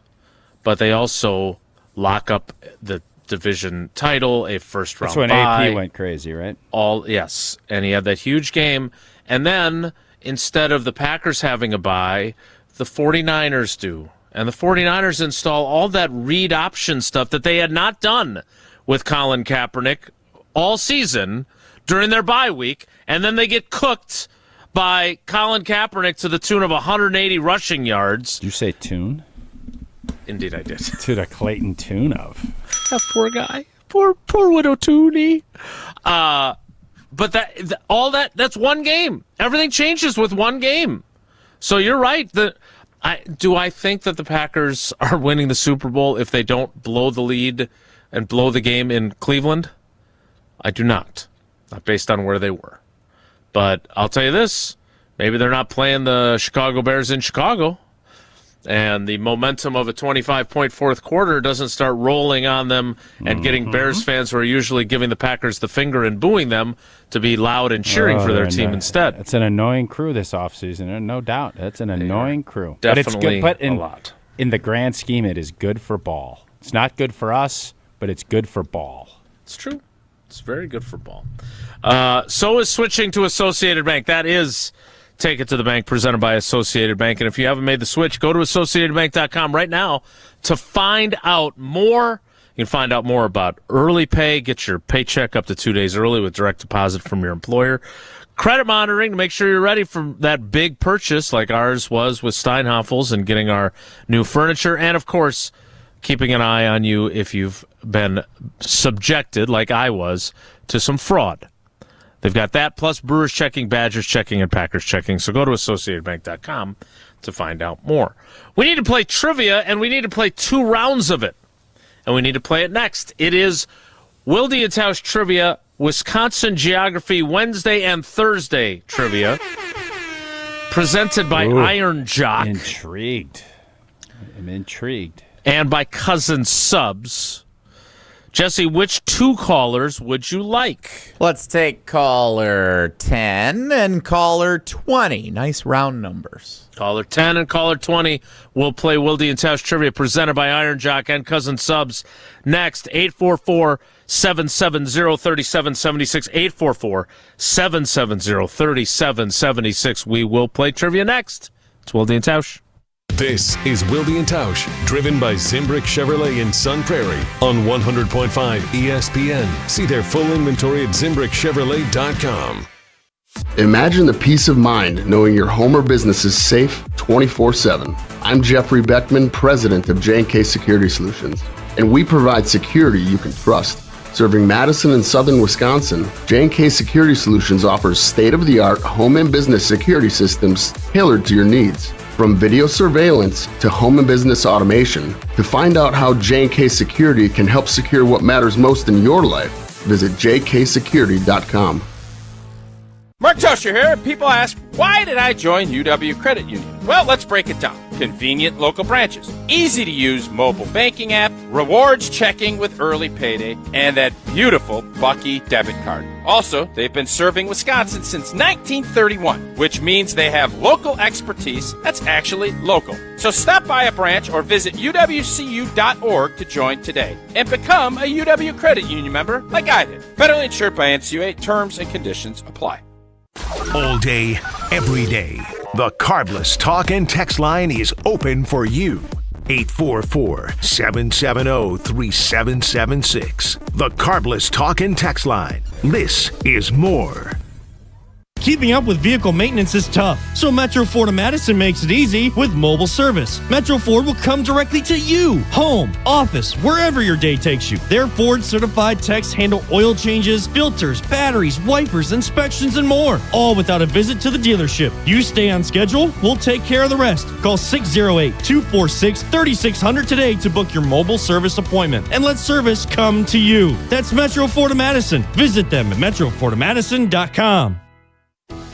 but they also lock up the division title, a first-round bye.
That's when AP went crazy, right?
Yes, and he had that huge game. And then, instead of the Packers having a bye, the 49ers do. And the 49ers install all that read option stuff that they had not done with Colin Kaepernick all season during their bye week, and then they get cooked by Colin Kaepernick to the tune of 180 rushing yards.
Did you say tune?
Indeed I did.
To the Clayton tune of.
That poor guy. Poor widow Tooney. But that's one game. Everything changes with one game. So you're right. Do I think that the Packers are winning the Super Bowl if they don't blow the lead and blow the game in Cleveland? I do not. Not based on where they were. But I'll tell you this, maybe they're not playing the Chicago Bears in Chicago, and the momentum of a 25-point fourth quarter doesn't start rolling on them and getting Bears fans who are usually giving the Packers the finger and booing them to be loud and cheering for their team instead.
It's an annoying crew this offseason, no doubt. That's an annoying crew.
Definitely
but it's good,
a lot.
In the grand scheme, it is good for ball. It's not good for us, but it's good for ball.
It's true. It's very good for ball. So is switching to Associated Bank. That is Take It to the Bank, presented by Associated Bank. And if you haven't made the switch, go to AssociatedBank.com right now to find out more. You can find out more about early pay, get your paycheck up to 2 days early with direct deposit from your employer. Credit monitoring to make sure you're ready for that big purchase like ours was with Steinhoffels and getting our new furniture. And, of course, keeping an eye on you if you've been subjected, like I was, to some fraud. They've got that, plus Brewers checking, Badgers checking, and Packers checking. So go to AssociatedBank.com to find out more. We need to play trivia, and we need to play 2 rounds of it. And we need to play it next. It is Wilde and Tausch Trivia, Wisconsin Geography, Wednesday and Thursday Trivia, presented by Iron Jock.
I'm intrigued.
And by Cousins Subs. Jesse, which 2 callers would you like?
Let's take caller 10 and caller 20. Nice round numbers.
Caller 10 and caller 20 will play Wilde and Tausch Trivia, presented by Iron Jock and Cousin Subs. Next, 844-770-3776. 844-770-3776. We will play trivia next. It's Wilde and Tausch.
This is Wilde and Tausch, driven by Zimbrick Chevrolet in Sun Prairie on 100.5 ESPN. See their full inventory at ZimbrickChevrolet.com.
Imagine the peace of mind knowing your home or business is safe 24/7. I'm Jeffrey Beckman, president of J&K Security Solutions, and we provide security you can trust. Serving Madison and southern Wisconsin, J&K Security Solutions offers state-of-the-art home and business security systems tailored to your needs. From video surveillance to home and business automation, to find out how J&K Security can help secure what matters most in your life, visit jksecurity.com.
Mark Tauscher here. People ask, why did I join UW Credit Union? Well, let's break it down. Convenient local branches, easy to use mobile banking app, rewards checking with early payday, and that beautiful Bucky debit card. Also, they've been serving Wisconsin since 1931, which means they have local expertise that's actually local. So stop by a branch or visit uwcu.org to join today and become a UW Credit Union member like I did. Federally insured by NCUA. Terms and conditions apply.
All day, every day. The Carbless Talk and Text line is open for you. 844-770-3776. The Carbless Talk and Text line. This is more.
Keeping up with vehicle maintenance is tough, so Metro Ford of Madison makes it easy with mobile service. Metro Ford will come directly to you, home, office, wherever your day takes you. Their Ford-certified techs handle oil changes, filters, batteries, wipers, inspections, and more, all without a visit to the dealership. You stay on schedule, we'll take care of the rest. Call 608-246-3600 today to book your mobile service appointment, and let service come to you. That's Metro Ford of Madison. Visit them at metrofordofmadison.com.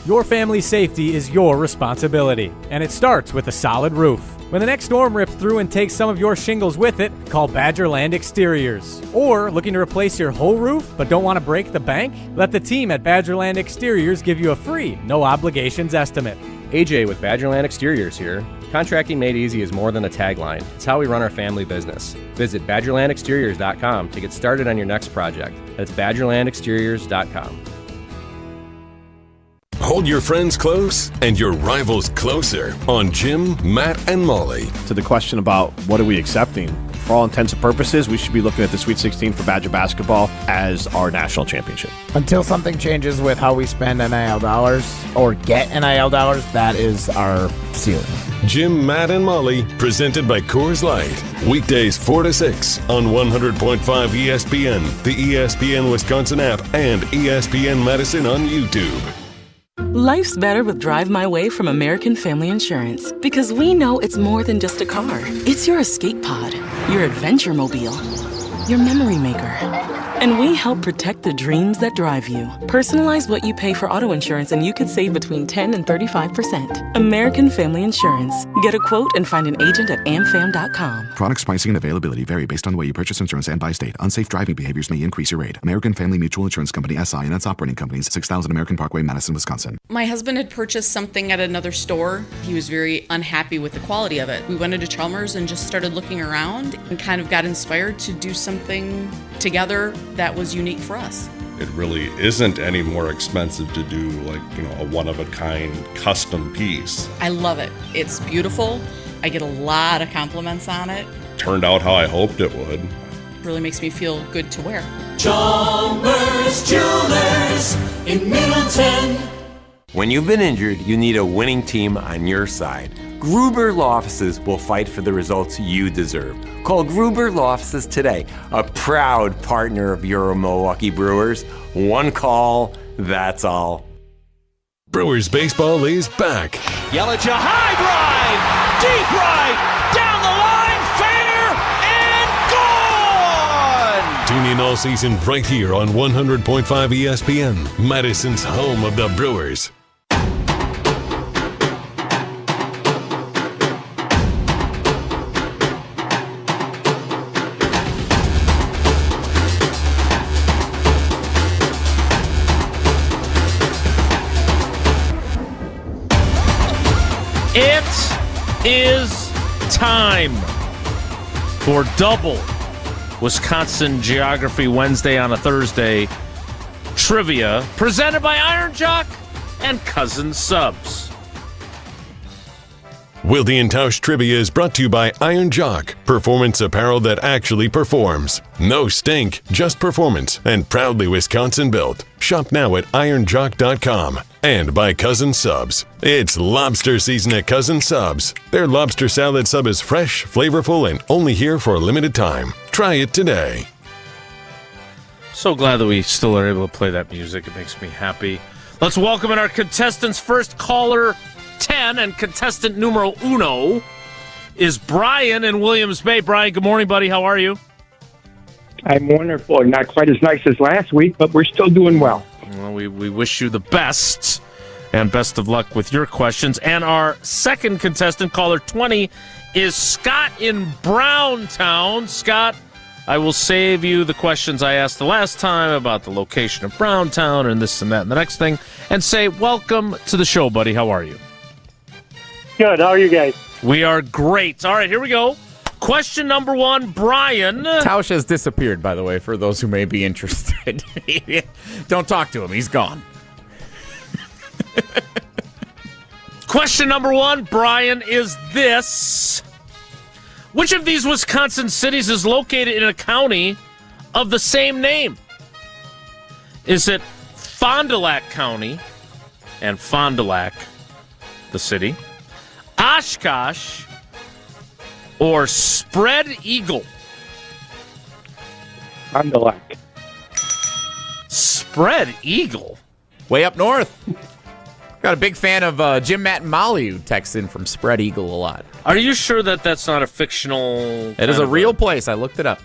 Your family's safety is your responsibility, and it starts with a solid roof. When the next storm rips through and takes some of your shingles with it, call Badgerland Exteriors. Or, looking to replace your whole roof but don't want to break the bank? Let the team at Badgerland Exteriors give you a free, no-obligations estimate.
AJ with Badgerland Exteriors here. Contracting made easy is more than a tagline. It's how we run our family business. Visit BadgerlandExteriors.com to get started on your next project. That's BadgerlandExteriors.com.
Hold your friends close and your rivals closer on Jim, Matt, and Molly.
To the question about what are we accepting, for all intents and purposes, we should be looking at the Sweet 16 for Badger basketball as our national championship.
Until something changes with how we spend NIL dollars or get NIL dollars, that is our ceiling.
Jim, Matt, and Molly, presented by Coors Light. Weekdays 4 to 6 on 100.5 ESPN, the ESPN Wisconsin app, and ESPN Madison on YouTube.
Life's better with Drive My Way from American Family Insurance, because we know it's more than just a car. It's your escape pod, your adventure mobile, your memory maker. And we help protect the dreams that drive you. Personalize what you pay for auto insurance and you could save between 10 and 35%. American Family Insurance. Get a quote and find an agent at amfam.com.
Products, pricing, and availability vary based on the way you purchase insurance and by state. Unsafe driving behaviors may increase your rate. American Family Mutual Insurance Company, SI, and its operating companies, 6000 American Parkway, Madison, Wisconsin.
My husband had purchased something at another store. He was very unhappy with the quality of it. We went into Chalmers and just started looking around and kind of got inspired to do something together that was unique for us.
It really isn't any more expensive to do a one-of-a-kind custom piece.
I love it. It's beautiful. I get a lot of compliments on it.
Turned out how I hoped it would.
It really makes me feel good to wear.
Chalmers Jewelers in Middleton.
When you've been injured, you need a winning team on your side. Gruber Law Offices will fight for the results you deserve. Call Gruber Law Offices today, a proud partner of your Milwaukee Brewers. One call, that's all.
Brewers baseball is back.
Yelich, a high drive, deep right, down the line, fair, and gone!
Tune in all season right here on 100.5 ESPN, Madison's home of the Brewers.
It is time for double Wisconsin Geography Wednesday on a Thursday trivia presented by Iron Jock and Cousins Subs.
Wilde and Tausch Trivia is brought to you by Iron Jock, performance apparel that actually performs. No stink, just performance, and proudly Wisconsin built. Shop now at ironjock.com. And by Cousins Subs. It's lobster season at Cousins Subs. Their lobster salad sub is fresh, flavorful, and only here for a limited time. Try it today.
So glad that we still are able to play that music. It makes me happy. Let's welcome in our contestants. First caller 10 and contestant numero uno is Brian in Williams Bay. Brian, good morning, buddy. How are you?
I'm wonderful. Not quite as nice as last week, but we're still doing well.
Well, we wish you the best, and best of luck with your questions. And our second contestant, caller 20, is Scott in Browntown. Scott, I will save you the questions I asked the last time about the location of Browntown and this and that and the next thing, and say, welcome to the show, buddy. How are you?
Good. How are you guys?
We are great. All right, here we go. Question number 1, Brian.
Tausch has disappeared, by the way, for those who may be interested. Don't talk to him. He's gone.
Question number 1, Brian, is this. Which of these Wisconsin cities is located in a county of the same name? Is it Fond du Lac County and Fond du Lac, the city, Oshkosh, or Spread Eagle?
Fond du Lac.
Spread Eagle?
Way up north. Got a big fan of Jim, Matt, and Molly who texts in from Spread Eagle a lot.
Are you sure that that's not a fictional...
It is a real place. I looked it up.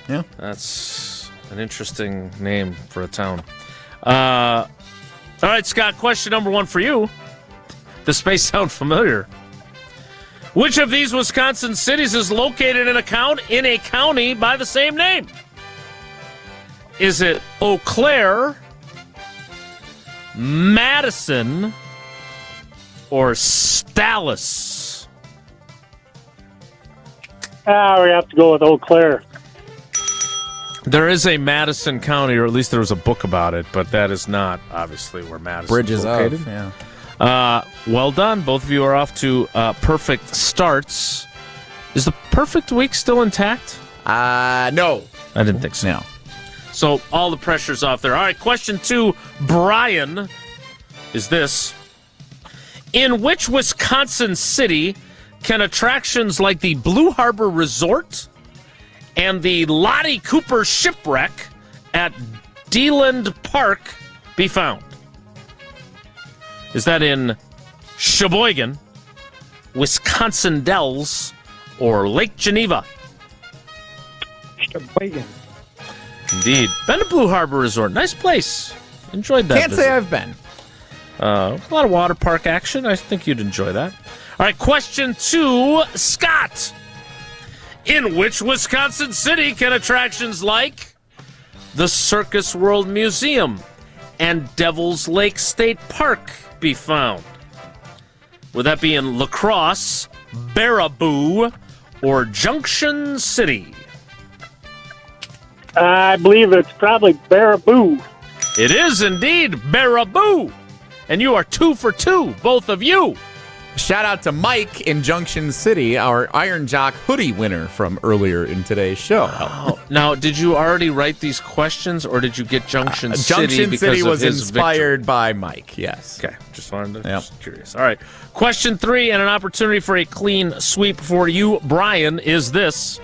Yeah.
That's an interesting name for a town. All right, Scott, question number 1 for you. This may sound familiar. Which of these Wisconsin cities is located in a county by the same name? Is it Eau Claire, Madison, or Dallas?
We have to go with Eau Claire.
There is a Madison County, or at least there was a book about it, but that is not obviously where Madison is located.
Yeah.
Well done. Both of you are off to perfect starts. Is the perfect week still intact?
No.
I didn't think so.
No.
So all the pressure's off there. All right, question 2, Brian, is this. In which Wisconsin city can attractions like the Blue Harbor Resort and the Lottie Cooper Shipwreck at Deland Park be found? Is that in Sheboygan, Wisconsin Dells, or Lake Geneva?
Sheboygan.
Indeed. Been to Blue Harbor Resort. Nice place. Enjoyed that
Can't
visit.
say I've been.
A lot of water park action. I think you'd enjoy that. All right, question 2, Scott. In which Wisconsin city can attractions like the Circus World Museum and Devil's Lake State Park be found? Would that be in La Crosse, Baraboo, or Junction City?
I believe it's probably Baraboo.
It is indeed Baraboo. And you are 2 for 2, both of you.
Shout out to Mike in Junction City, our Iron Jock hoodie winner from earlier in today's show.
Now, did you already write these questions, or did you get Junction City?
Junction City was
his
inspired
victory?
by Mike, yes.
Okay, just wanted to just curious. All right, question 3, and an opportunity for a clean sweep for you, Brian, is this.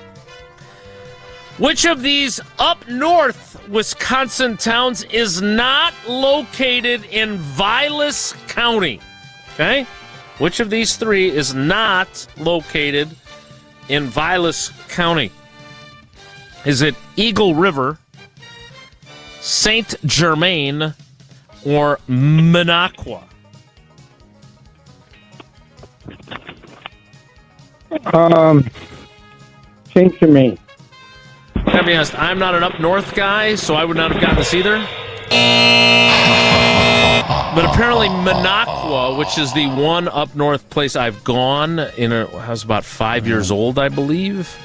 Which of these up north Wisconsin towns is not located in Vilas County? Okay? Which of these 3 is not located in Vilas County? Is it Eagle River, St. Germain, or Minocqua?
St. Germain.
Gotta be honest, I'm not an up north guy, so I would not have gotten this either. But apparently Minocqua, which is the one up north place I've gone I was about 5 years old, I believe,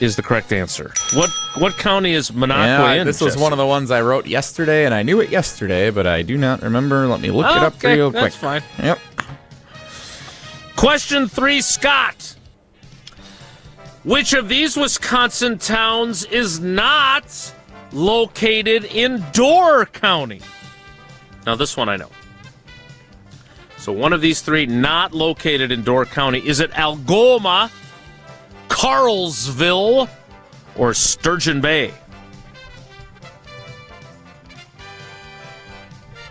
is the correct answer. What county is Minocqua in?
This was one of the ones I wrote yesterday, and I knew it yesterday, but I do not remember. Let me look it up real quick.
That's fine.
Yep.
Question 3, Scott. Which of these Wisconsin towns is not located in Door County? Now, this one I know. So one of these 3 not located in Door County. Is it Algoma, Carlsville, or Sturgeon Bay?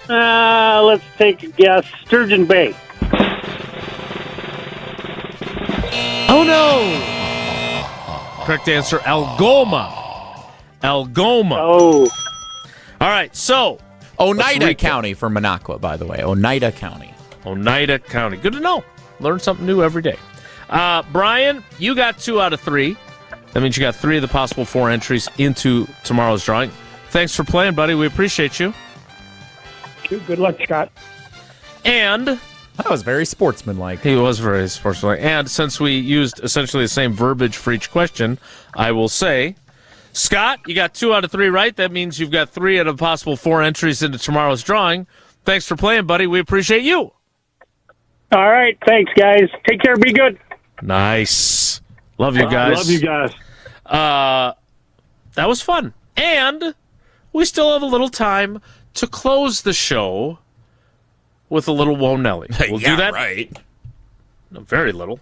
Let's take a guess. Sturgeon Bay.
Oh, no! Correct answer, Algoma. Algoma.
Oh.
All right, so
Oneida County for Minocqua, by the way. Oneida County.
Oneida County. Good to know. Learn something new every day. Brian, you got 2 out of 3. That means you got 3 of the possible 4 entries into tomorrow's drawing. Thanks for playing, buddy. We appreciate you.
Good luck, Scott.
And
that was very sportsmanlike.
He was very sportsmanlike. And since we used essentially the same verbiage for each question, I will say, Scott, you got 2 out of 3 right. That means you've got 3 out of possible 4 entries into tomorrow's drawing. Thanks for playing, buddy. We appreciate you.
All right. Thanks, guys. Take care. Be good.
Nice. Love you guys.
Love you guys.
That was fun. And we still have a little time to close the show with a little Whoa Nelly. We'll do that.
Right.
No, very little.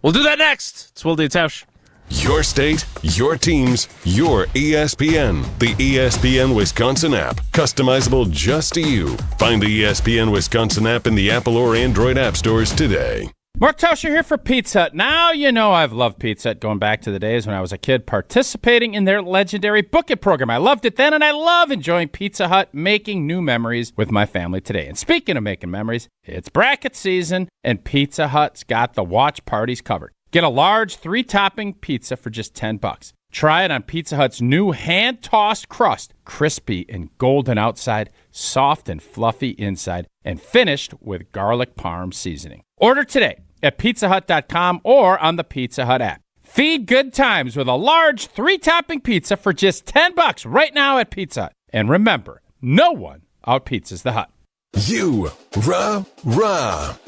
We'll do that next. It's Wilde and Tausch.
Your state, your teams, your ESPN. The ESPN Wisconsin app. Customizable just to you. Find the ESPN Wisconsin app in the Apple or Android app stores today.
Mark Tauscher here for Pizza Hut. Now you know I've loved Pizza Hut going back to the days when I was a kid participating in their legendary Book It program. I loved it then, and I love enjoying Pizza Hut, making new memories with my family today. And speaking of making memories, it's bracket season, and Pizza Hut's got the watch parties covered. Get a large 3-topping pizza for just $10. Try it on Pizza Hut's new hand-tossed crust, crispy and golden outside, soft and fluffy inside, and finished with garlic parm seasoning. Order today at pizzahut.com or on the Pizza Hut app. Feed good times with a large 3-topping pizza for just $10 right now at Pizza Hut. And remember, no one out-pizzas the Hut.
You, rah.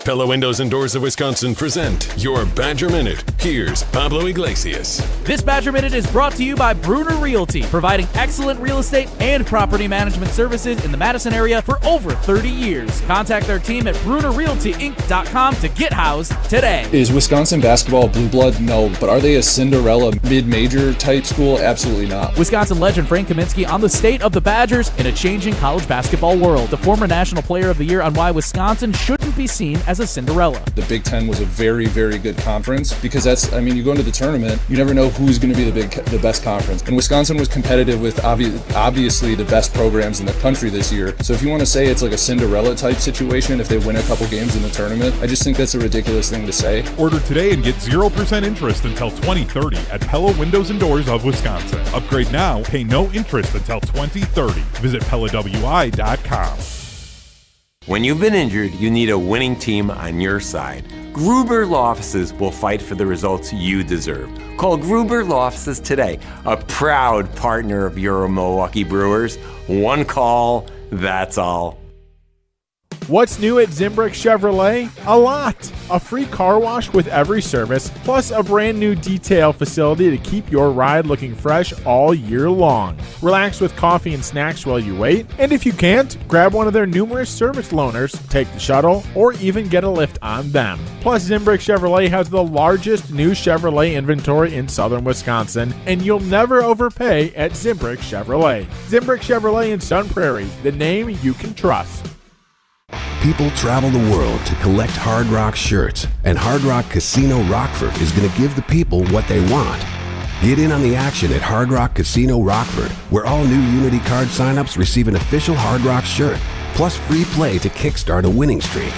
Pella Windows and Doors of Wisconsin present your Badger Minute. Here's Pablo Iglesias.
This Badger Minute is brought to you by Bruner Realty, providing excellent real estate and property management services in the Madison area for over 30 years. Contact their team at BrunerRealtyInc.com to get housed today.
Is Wisconsin basketball blue blood? No. But are they a Cinderella mid-major type school? Absolutely not.
Wisconsin legend Frank Kaminsky on the state of the Badgers in a changing college basketball world. The former National Player of the Year on why Wisconsin shouldn't be seen as a Cinderella.
The Big Ten was a very, very good conference because you go into the tournament, you never know who's going to be the best conference. And Wisconsin was competitive with obviously the best programs in the country this year. So if you want to say it's like a Cinderella type situation if they win a couple games in the tournament, I just think that's a ridiculous thing to say.
Order today and get 0% interest until 2030 at Pella Windows and Doors of Wisconsin. Upgrade now, pay no interest until 2030. Visit PellaWI.com.
When you've been injured, you need a winning team on your side. Gruber Law Offices will fight for the results you deserve. Call Gruber Law Offices today, a proud partner of your Milwaukee Brewers. One call, that's all.
What's new at Zimbrick Chevrolet? A lot. A free car wash with every service, plus a brand new detail facility to keep your ride looking fresh all year long. Relax with coffee and snacks while you wait, and if you can't, grab one of their numerous service loaners, take the shuttle, or even get a lift on them. Plus, Zimbrick Chevrolet has the largest new Chevrolet inventory in southern Wisconsin, and you'll never overpay at Zimbrick Chevrolet. Zimbrick Chevrolet in Sun Prairie, the name you can trust.
People travel the world to collect Hard Rock shirts, and Hard Rock Casino Rockford is going to give the people what they want. Get in on the action at Hard Rock Casino Rockford, where all new Unity card signups receive an official Hard Rock shirt, plus free play to kickstart a winning streak.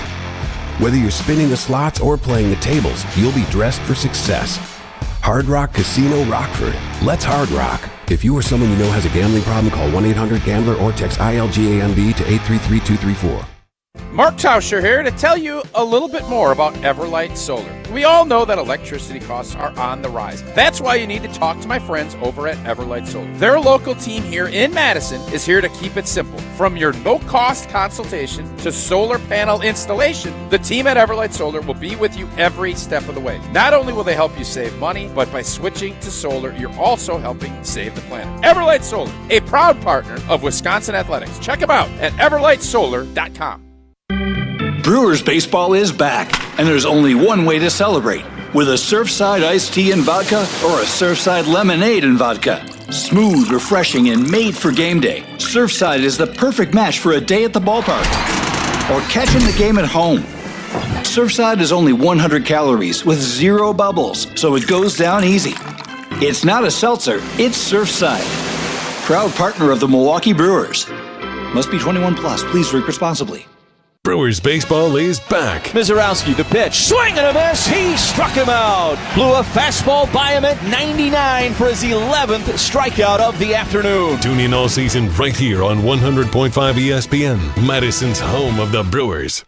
Whether you're spinning the slots or playing the tables, you'll be dressed for success. Hard Rock Casino Rockford. Let's Hard Rock. If you or someone you know has a gambling problem, call 1-800-GAMBLER or text ILGAMB to 833-234.
Mark Tauscher here to tell you a little bit more about Everlight Solar. We all know that electricity costs are on the rise. That's why you need to talk to my friends over at Everlight Solar. Their local team here in Madison is here to keep it simple. From your no-cost consultation to solar panel installation, the team at Everlight Solar will be with you every step of the way. Not only will they help you save money, but by switching to solar, you're also helping save the planet. Everlight Solar, a proud partner of Wisconsin Athletics. Check them out at everlightsolar.com.
Brewers baseball is back, and there's only one way to celebrate, with a Surfside iced tea and vodka or a Surfside lemonade and vodka. Smooth, refreshing, and made for game day, Surfside is the perfect match for a day at the ballpark or catching the game at home. Surfside is only 100 calories with 0 bubbles, so it goes down easy. It's not a seltzer, it's Surfside. proud partner of the Milwaukee Brewers. Must be 21 plus. Please drink responsibly.
Brewers baseball is back.
Mizorowski, the pitch. Swing and a miss. He struck him out. Blew a fastball by him at 99 for his 11th strikeout of the afternoon.
Tune in all season right here on 100.5 ESPN, Madison's home of the Brewers.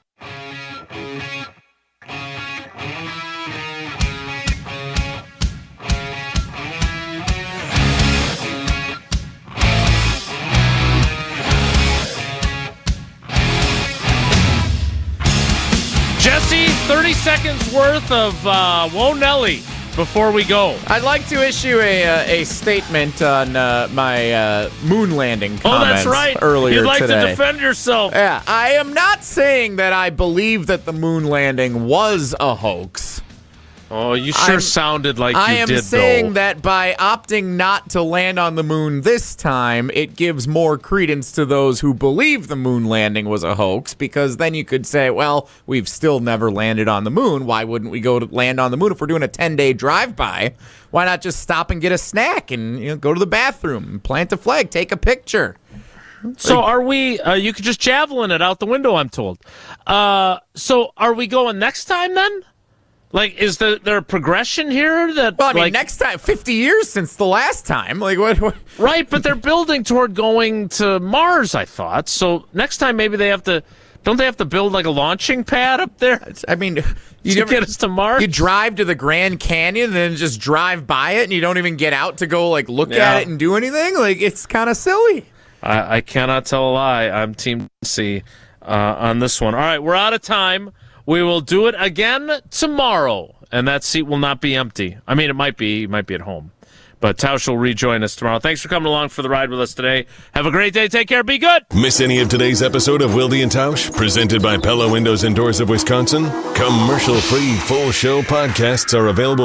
Jesse, 30 seconds worth of Whoa Nelly before we go.
I'd like to issue a statement on my moon landing comments.
That's right.
Earlier
You'd like
today.
to defend yourself.
Yeah, I am not saying that I believe that the moon landing was a hoax.
Oh, you sure sounded like
I
you
am
did,
saying
though.
that by opting not to land on the moon this time, it gives more credence to those who believe the moon landing was a hoax, because then you could say, well, we've still never landed on the moon. Why wouldn't we go to land on the moon if we're doing a 10-day drive-by? Why not just stop and get a snack and go to the bathroom, plant a flag, take a picture?
So are we, you could just javelin it out the window, I'm told. So are we going next time then? Like, is there a progression here? That
Well, I mean, next time, 50 years since the last time. Like, what?
Right, but they're building toward going to Mars, I thought. So next time maybe they have to, don't they have to build like a launching pad up there?
I mean,
get us to Mars?
You drive to the Grand Canyon and then just drive by it and you don't even get out to go like look at it and do anything? Like, it's kind of silly.
I cannot tell a lie. I'm Team C on this one. All right, we're out of time. We will do it again tomorrow, and that seat will not be empty. I mean, it might be at home. But Tausch will rejoin us tomorrow. Thanks for coming along for the ride with us today. Have a great day. Take care. Be good.
Miss any of today's episode of Wilde and Tausch, presented by Pella Windows and Doors of Wisconsin? Commercial-free full show podcasts are available